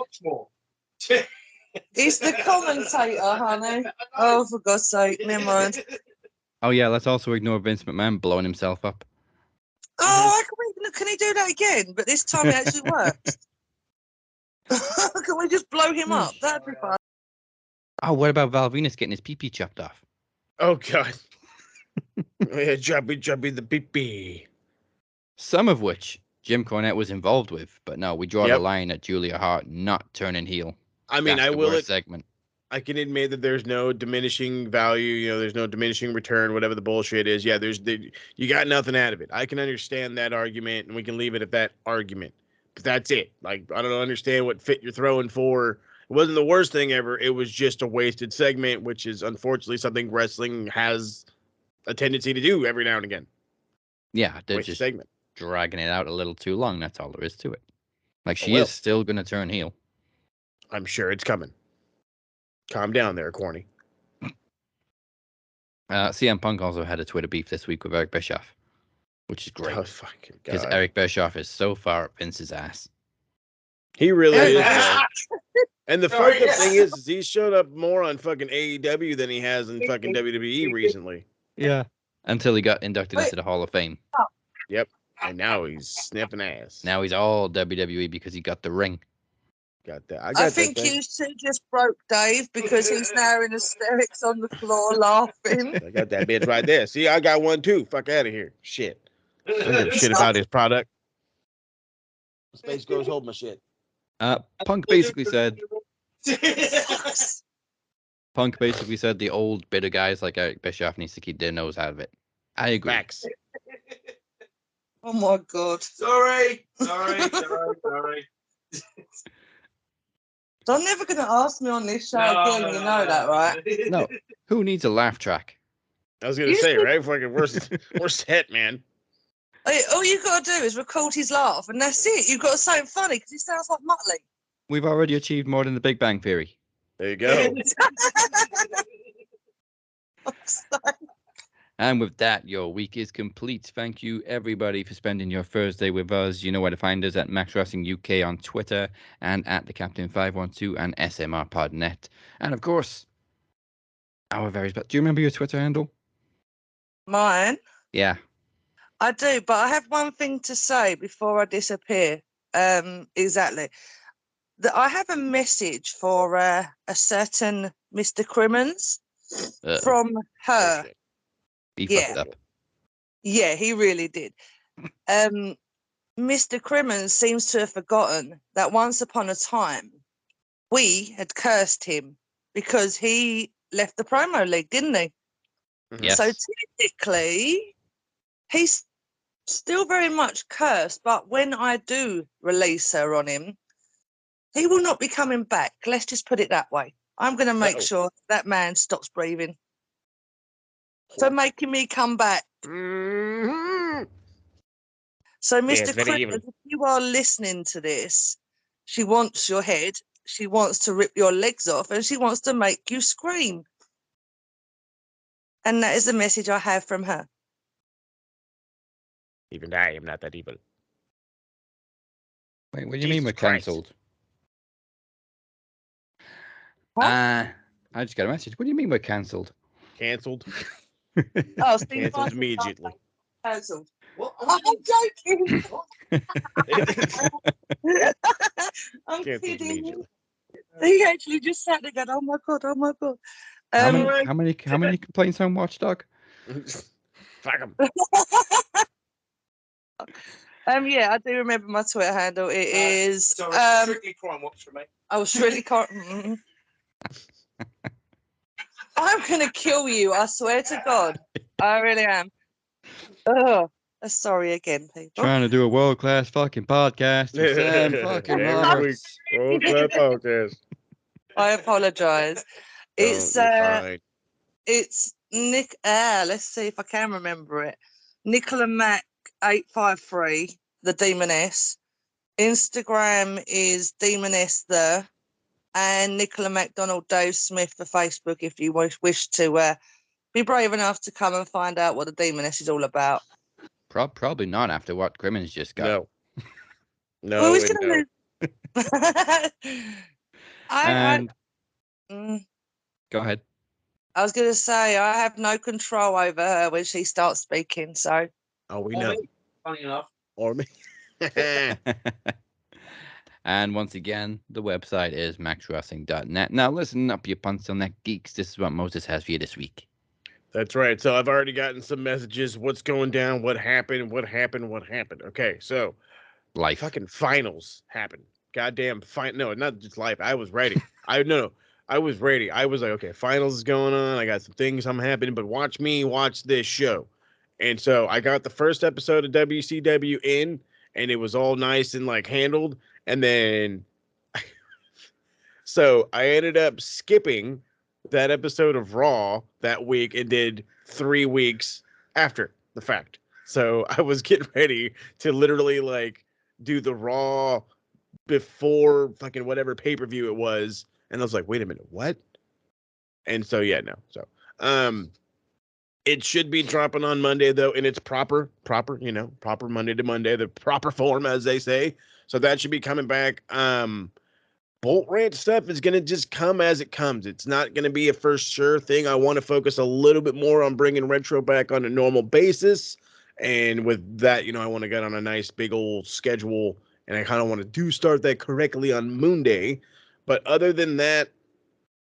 He's the commentator, honey. Oh, for God's sake, never mind. Oh yeah, let's also ignore Vince McMahon blowing himself up. Oh, can he do that again? But this time it actually works. Can we just blow him up? That'd be fun. Oh, what about Val Venus getting his pee-pee chopped off? Oh, God. Yeah, jubby the pee-pee. Some of which Jim Cornette was involved with, but no, we draw the line at Julia Hart not turning heel. I mean, That's the worst segment. I can admit that there's no diminishing value, there's no diminishing return, whatever the bullshit is. Yeah, you got nothing out of it. I can understand that argument, and we can leave it at that argument. But that's it. Like, I don't understand what fit you're throwing for. It wasn't the worst thing ever. It was just a wasted segment, which is unfortunately something wrestling has a tendency to do every now and again. Yeah, they're just dragging it out a little too long. That's all there is to it. Like, she is still going to turn heel. I'm sure it's coming. Calm down there, corny. CM Punk also had a Twitter beef this week with Eric Bischoff. which is great. Oh, fucking Because God. Eric Bischoff is so far up Vince's ass. He really is, though. And the Sorry, fucked up yeah. thing is he showed up more on fucking AEW than he has in fucking WWE recently. Yeah. Until he got inducted into the Hall of Fame. Yep. And now he's sniffing ass. Now he's all WWE because he got the ring. Got that. I think you two just broke Dave because he's now in hysterics on the floor laughing. I got that bitch right there. See, I got one too. Fuck out of here. Shit. I don't give a shit about his product. Space Girls hold my shit. Punk basically said the old bitter guys like Eric Bischoff needs to keep their nose out of it. I agree. Facts. Oh my God. Sorry. They're never going to ask me on this show again, you know that, right? No. Who needs a laugh track? I was gonna say, right? Fucking we're set, man. All you got to do is record his laugh, and that's it. You've got something funny because he sounds like Muttley. We've already achieved more than the Big Bang Theory. There you go. And with that, your week is complete. Thank you, everybody, for spending your Thursday with us. You know where to find us at Max Wrestling UK on Twitter and at the Captain 512 and SMRPodNet. And of course, our very best. Do you remember your Twitter handle? Mine? Yeah. I do, but I have one thing to say before I disappear. Exactly. That I have a message for a certain Mr. Crimmins from her. He fucked up. Yeah, he really did. Mr. Crimmins seems to have forgotten that once upon a time we had cursed him because he left the promo league, didn't he? Yes. So technically, he's still very much cursed, but when I do release her on him, he will not be coming back. Let's just put it that way. I'm going to make sure that man stops breathing. For making me come back. Mm-hmm. So, Mr. Crimmins, if you are listening to this, she wants your head, she wants to rip your legs off, and she wants to make you scream. And that is the message I have from her. Even I am not that evil. Wait, what do you mean we're cancelled? What? I just got a message. What do you mean we're cancelled? Cancelled? Oh, Steve cancelled immediately. Cancelled. What? I'm joking. I'm Cancelled kidding. immediately. He actually just sat there going, oh my God, oh my God. How many complaints on Watchdog? Fuck him. Yeah, I do remember my Twitter handle. It is Strictly Crime Watch for me. I was really can't. I'm gonna kill you, I swear to God. I really am. Oh, sorry again, people. Trying to do a world-class fucking podcast. You Sam fucking Roberts. World-class podcast. I apologise. It's Nick. Let's see if I can remember it. Nicola Mac 853, the Demoness. Instagram is Demoness and Nicola MacDonald Dave Smith for Facebook if you wish to be brave enough to come and find out what the Demoness is all about. Probably not after what Crimmins just got. No. No. Well, he's gonna Go ahead. I was going to say I have no control over her when she starts speaking. So. Oh, we know. Funny enough. Or me. And once again, the website is maxwrestling.net. Now, listen up, you pencil neck geeks. This is what Moses has for you this week. That's right. So I've already gotten some messages. What's going down? What happened? What happened? What happened? Okay, so life. Fucking finals happened. Goddamn No, not just life. I was ready. I was ready. I was like, okay, finals is going on. I got some things I'm happening, but watch this show. And so I got the first episode of WCW in, and it was all nice and like handled. And then, so I ended up skipping that episode of Raw that week and did 3 weeks after the fact. So I was getting ready to literally like do the Raw before fucking whatever pay-per-view it was. And I was like, wait a minute, what? And so, yeah, no. So, It should be dropping on Monday though, and it's proper, proper Monday to Monday, the proper form as they say. So that should be coming back. Bolt Ranch stuff is gonna just come as it comes. It's not gonna be a first sure thing. I want to focus a little bit more on bringing retro back on a normal basis, and with that, I want to get on a nice big old schedule, and I kind of want to start that correctly on Monday. But other than that,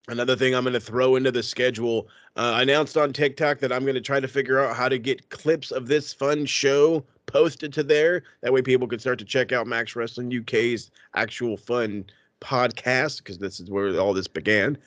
another thing I'm going to throw into the schedule, I announced on TikTok that I'm going to try to figure out how to get clips of this fun show posted to there. That way people can start to check out Max Wrestling UK's actual fun podcast, because this is where all this began.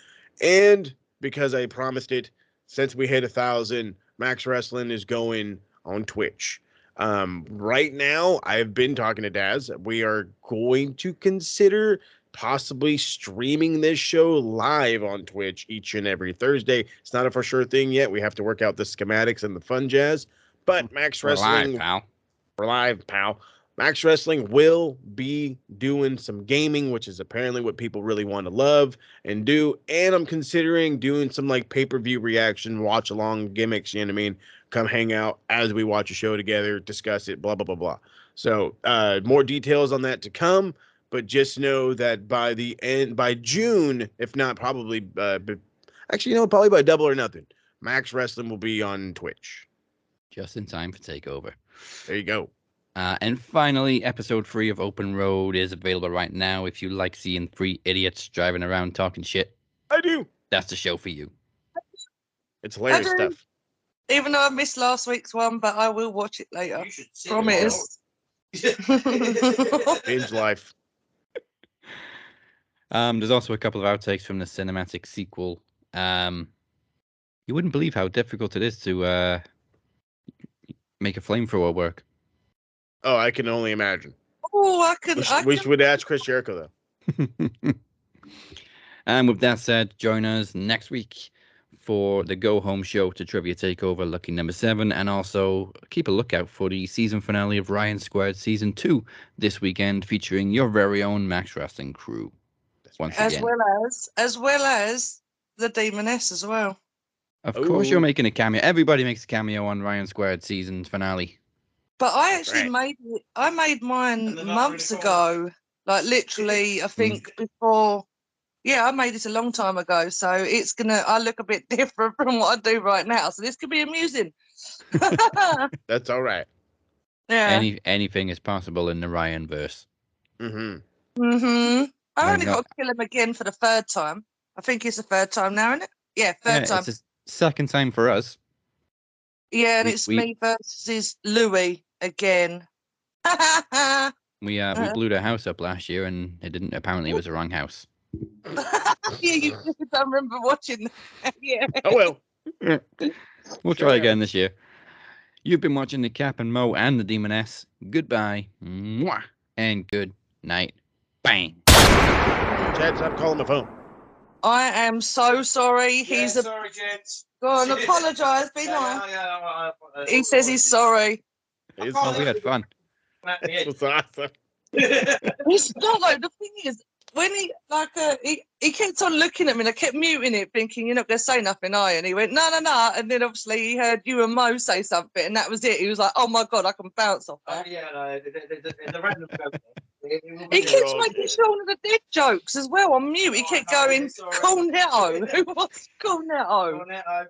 And because I promised it, since we hit 1,000, Max Wrestling is going on Twitch. Right now, I've been talking to Daz. We are going to consider possibly streaming this show live on Twitch each and every Thursday. It's not a for sure thing yet. We have to work out the schematics and the fun jazz. But Max Wrestling, we're live, pal. Max Wrestling will be doing some gaming, which is apparently what people really want to love and do. And I'm considering doing some like pay-per-view reaction, watch along gimmicks, you know what I mean? Come hang out as we watch a show together, discuss it, blah, blah, blah, blah. So more details on that to come. But just know that by June, if not probably, actually, probably by Double or Nothing, Max Wrestling will be on Twitch. Just in time for TakeOver. There you go. And finally, episode 3 of Open Road is available right now. If you like seeing 3 idiots driving around talking shit, I do. That's the show for you. It's hilarious stuff. Even though I missed last week's one, but I will watch it later. Promise. Binge life. There's also a couple of outtakes from the cinematic sequel. You wouldn't believe how difficult it is to make a flamethrower work. Oh, I can only imagine. Oh, We should ask Chris Jericho, though. And with that said, join us next week for the Go Home Show to Trivia Takeover Lucky number 7. And also keep a lookout for the season finale of Ryan Squared Season 2 this weekend, featuring your very own Max Wrestling crew. Once again. As well as the Demoness as well. Of course you're making a cameo. Everybody makes a cameo on Ryan Squared season finale. But I actually made mine months ago. Like literally, I think before. Yeah, I made it a long time ago. So I look a bit different from what I do right now. So this could be amusing. That's all right. Yeah. Anything is possible in the Ryan verse. I only got to kill him again for the 3rd time. I think it's the 3rd time now, isn't it? Yeah, third time. It's the 2nd time for us. Yeah, and it's me versus Louis again. We blew the house up last year, and it didn't. Apparently, it was the wrong house. Yeah, you don't remember watching that. Yeah. Oh well. Yeah. We'll try again this year. You've been watching the Cap and Mo and the Demoness. Goodbye. Mwah. And good night. Bang. Chad, stop calling the phone. I am so sorry. Sorry, gents. Go on, apologise. Be nice. He says he's sorry. We had fun. It's awesome. It's not like the thing is when he kept on looking at me and I kept muting it, thinking you're not going to say nothing, are you? And he went no, and then obviously he heard you and Mo say something, and that was it. He was like, oh my god, I can bounce off that. The random he keeps making Shaun of the Dead jokes as well on mute. He kept going, Cornetto. Who was Cornetto?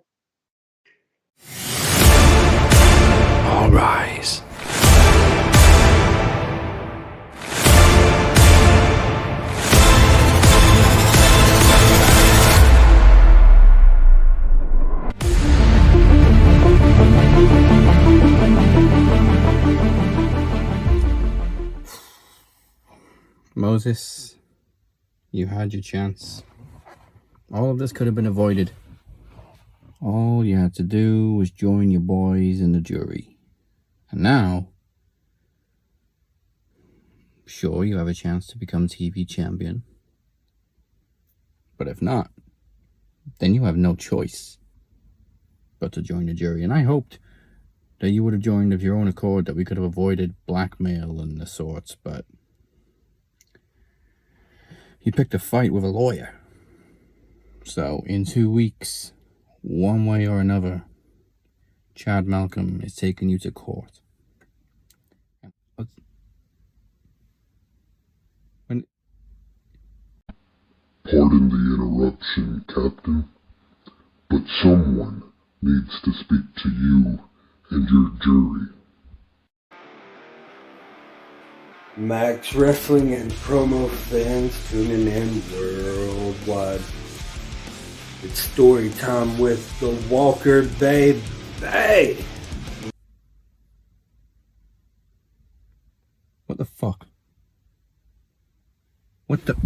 All rise. Moses, you had your chance. All of this could have been avoided. All you had to do was join your boys in the jury. And now, sure, you have a chance to become TV champion. But if not, then you have no choice but to join the jury. And I hoped that you would have joined of your own accord, that we could have avoided blackmail and the sorts, but you picked a fight with a lawyer. So in 2 weeks, one way or another, Chad Malcolm is taking you to court. Pardon the interruption, Captain, but someone needs to speak to you and your jury. Max Wrestling and promo fans tuning in worldwide. It's story time with the Walker Babe. What the fuck? What the...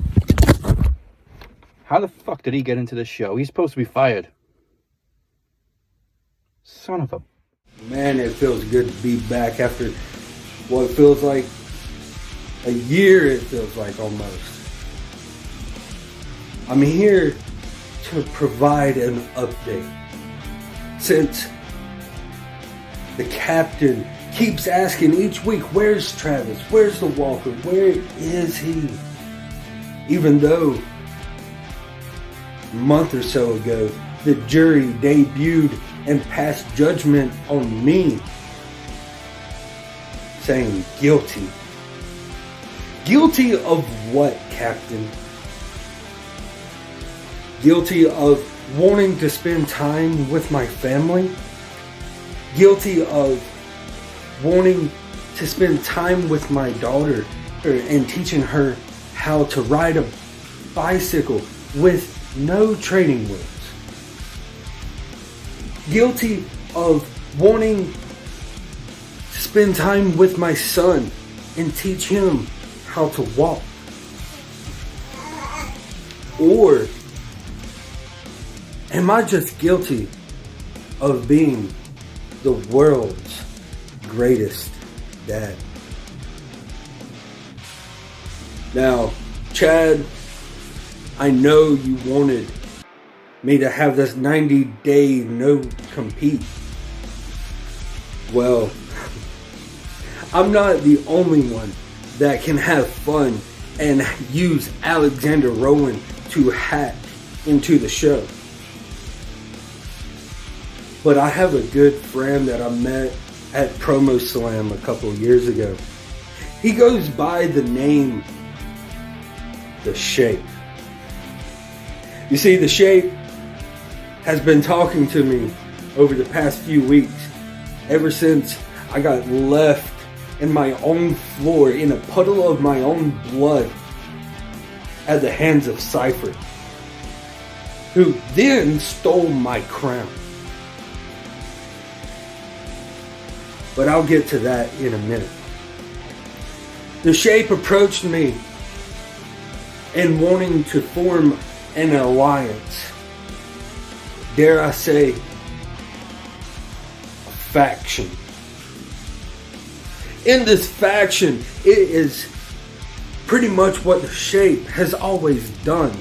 How the fuck did he get into this show? He's supposed to be fired. Son of a... Man, it feels good to be back after what feels like a year, it feels like almost. I'm here to provide an update. Since the captain keeps asking each week, where's Travis? Where's the Walker? Where is he? Even though a month or so ago, the jury debuted and passed judgment on me, saying guilty. Guilty of what, Captain? Guilty of wanting to spend time with my family? Guilty of wanting to spend time with my daughter and teaching her how to ride a bicycle with no training wheels? Guilty of wanting to spend time with my son and teach him how to walk? Or am I just guilty of being the world's greatest dad? Now, Chad, I know you wanted me to have this 90-day no-compete. Well, I'm not the only one that can have fun and use Aleksandr Rowen to hack into the show. But I have a good friend that I met at Promo Slam a couple of years ago. He goes by the name The Shape. You see, The Shape has been talking to me over the past few weeks, ever since I got left in my own floor in a puddle of my own blood at the hands of Cypher, who then stole my crown. But I'll get to that in a minute. The Shape approached me and wanting to form an alliance. Dare I say, a faction. In this faction, it is pretty much what the Shape has always done.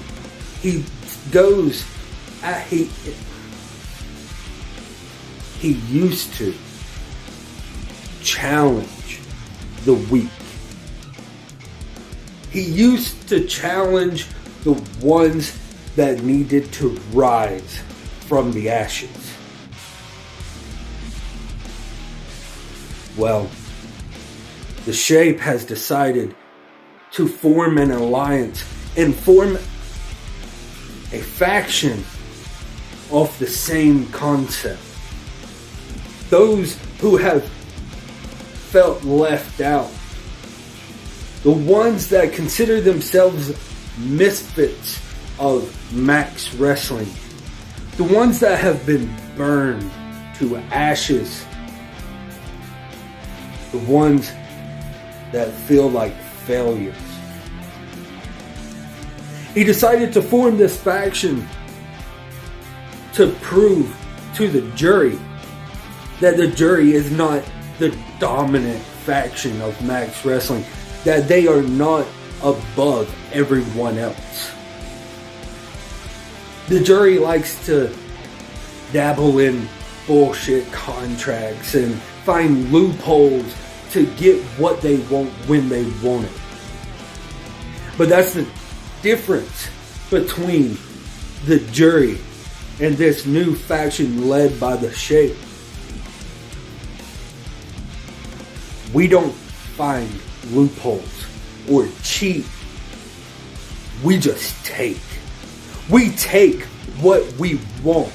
He goes at, he used to challenge the weak. He used to challenge the ones that needed to rise from the ashes. Well, the Shape has decided to form an alliance and form a faction off the same concept. Those who have felt left out, the ones that consider themselves misfits of Max Wrestling, the ones that have been burned to ashes, the ones that feel like failures. He decided to form this faction to prove to the jury that the jury is not the dominant faction of Max Wrestling, that they are not above everyone else. The jury likes to dabble in bullshit contracts and find loopholes to get what they want when they want it. But that's the difference between the jury and this new faction led by the Shape. We don't find loopholes or cheat. We just take. We take what we want.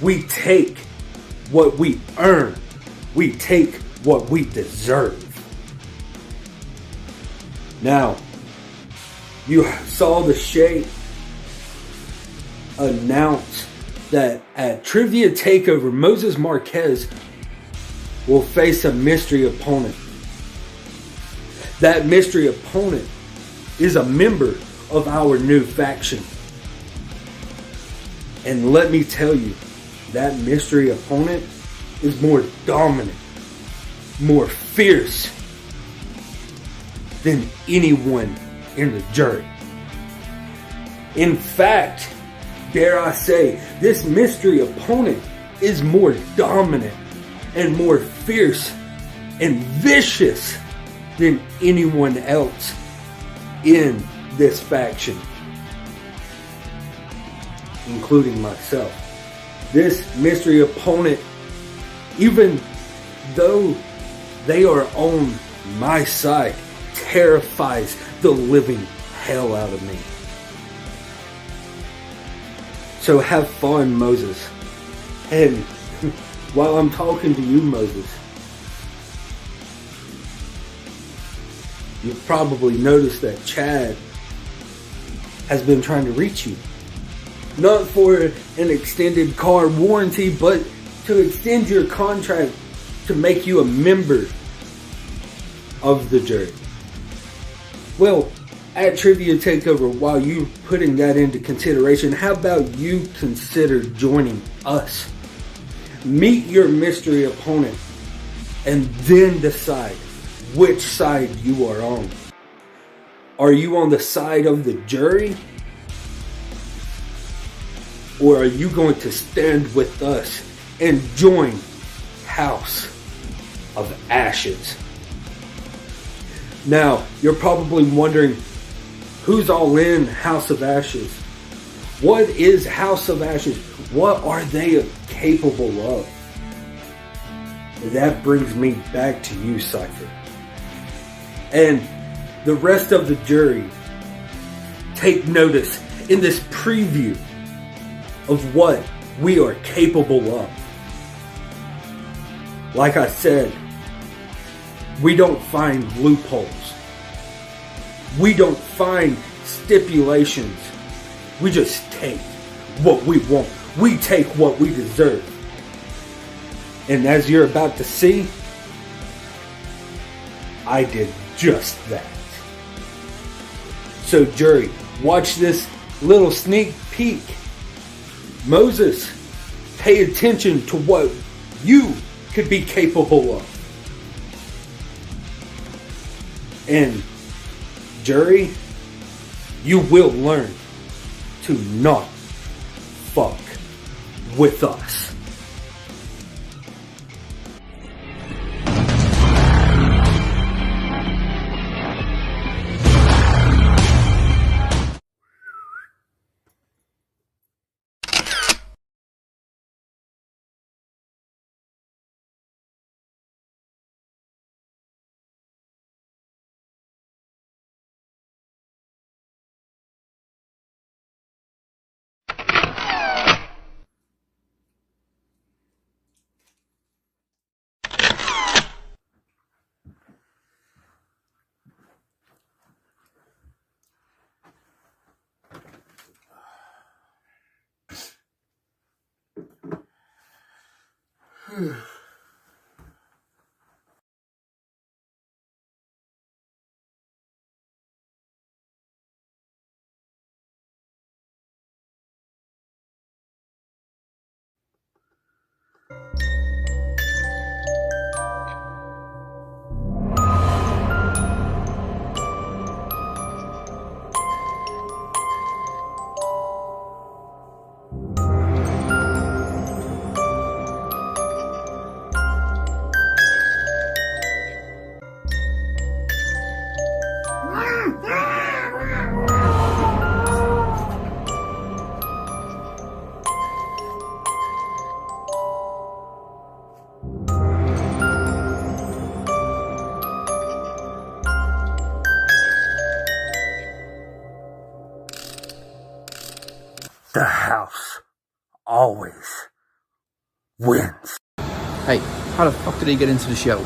We take what we earn. We take what we deserve. Now, you saw the Sheik announce that at Trivia Takeover, Moses Marquez will face a mystery opponent. That mystery opponent is a member of our new faction. And let me tell you, that mystery opponent is more dominant, more fierce than anyone in the jury. In fact, dare I say, this mystery opponent is more dominant and more fierce and vicious than anyone else in this faction, including myself. This mystery opponent, even though they are on my side, terrifies the living hell out of me. So have fun, Moses. And while I'm talking to you, Moses, you've probably noticed that Chad has been trying to reach you. Not for an extended car warranty, but to extend your contract to make you a member of the jury. Well, at Trivia Takeover, while you're putting that into consideration, how about you consider joining us? Meet your mystery opponent and then decide which side you are on. Are you on the side of the jury? Or are you going to stand with us and join House of Ashes? Now, you're probably wondering, who's all in House of Ashes? What is House of Ashes? What are they capable of? That brings me back to you, Cypher. And the rest of the jury, take notice in this preview of what we are capable of. Like I said, we don't find loopholes. We don't find stipulations. We just take what we want. We take what we deserve. And as you're about to see, I did just that. So jury, watch this little sneak peek. Moses, pay attention to what you could be capable of. And jury, you will learn to not fuck with us. The house always wins. Hey, how the fuck did he get into the show?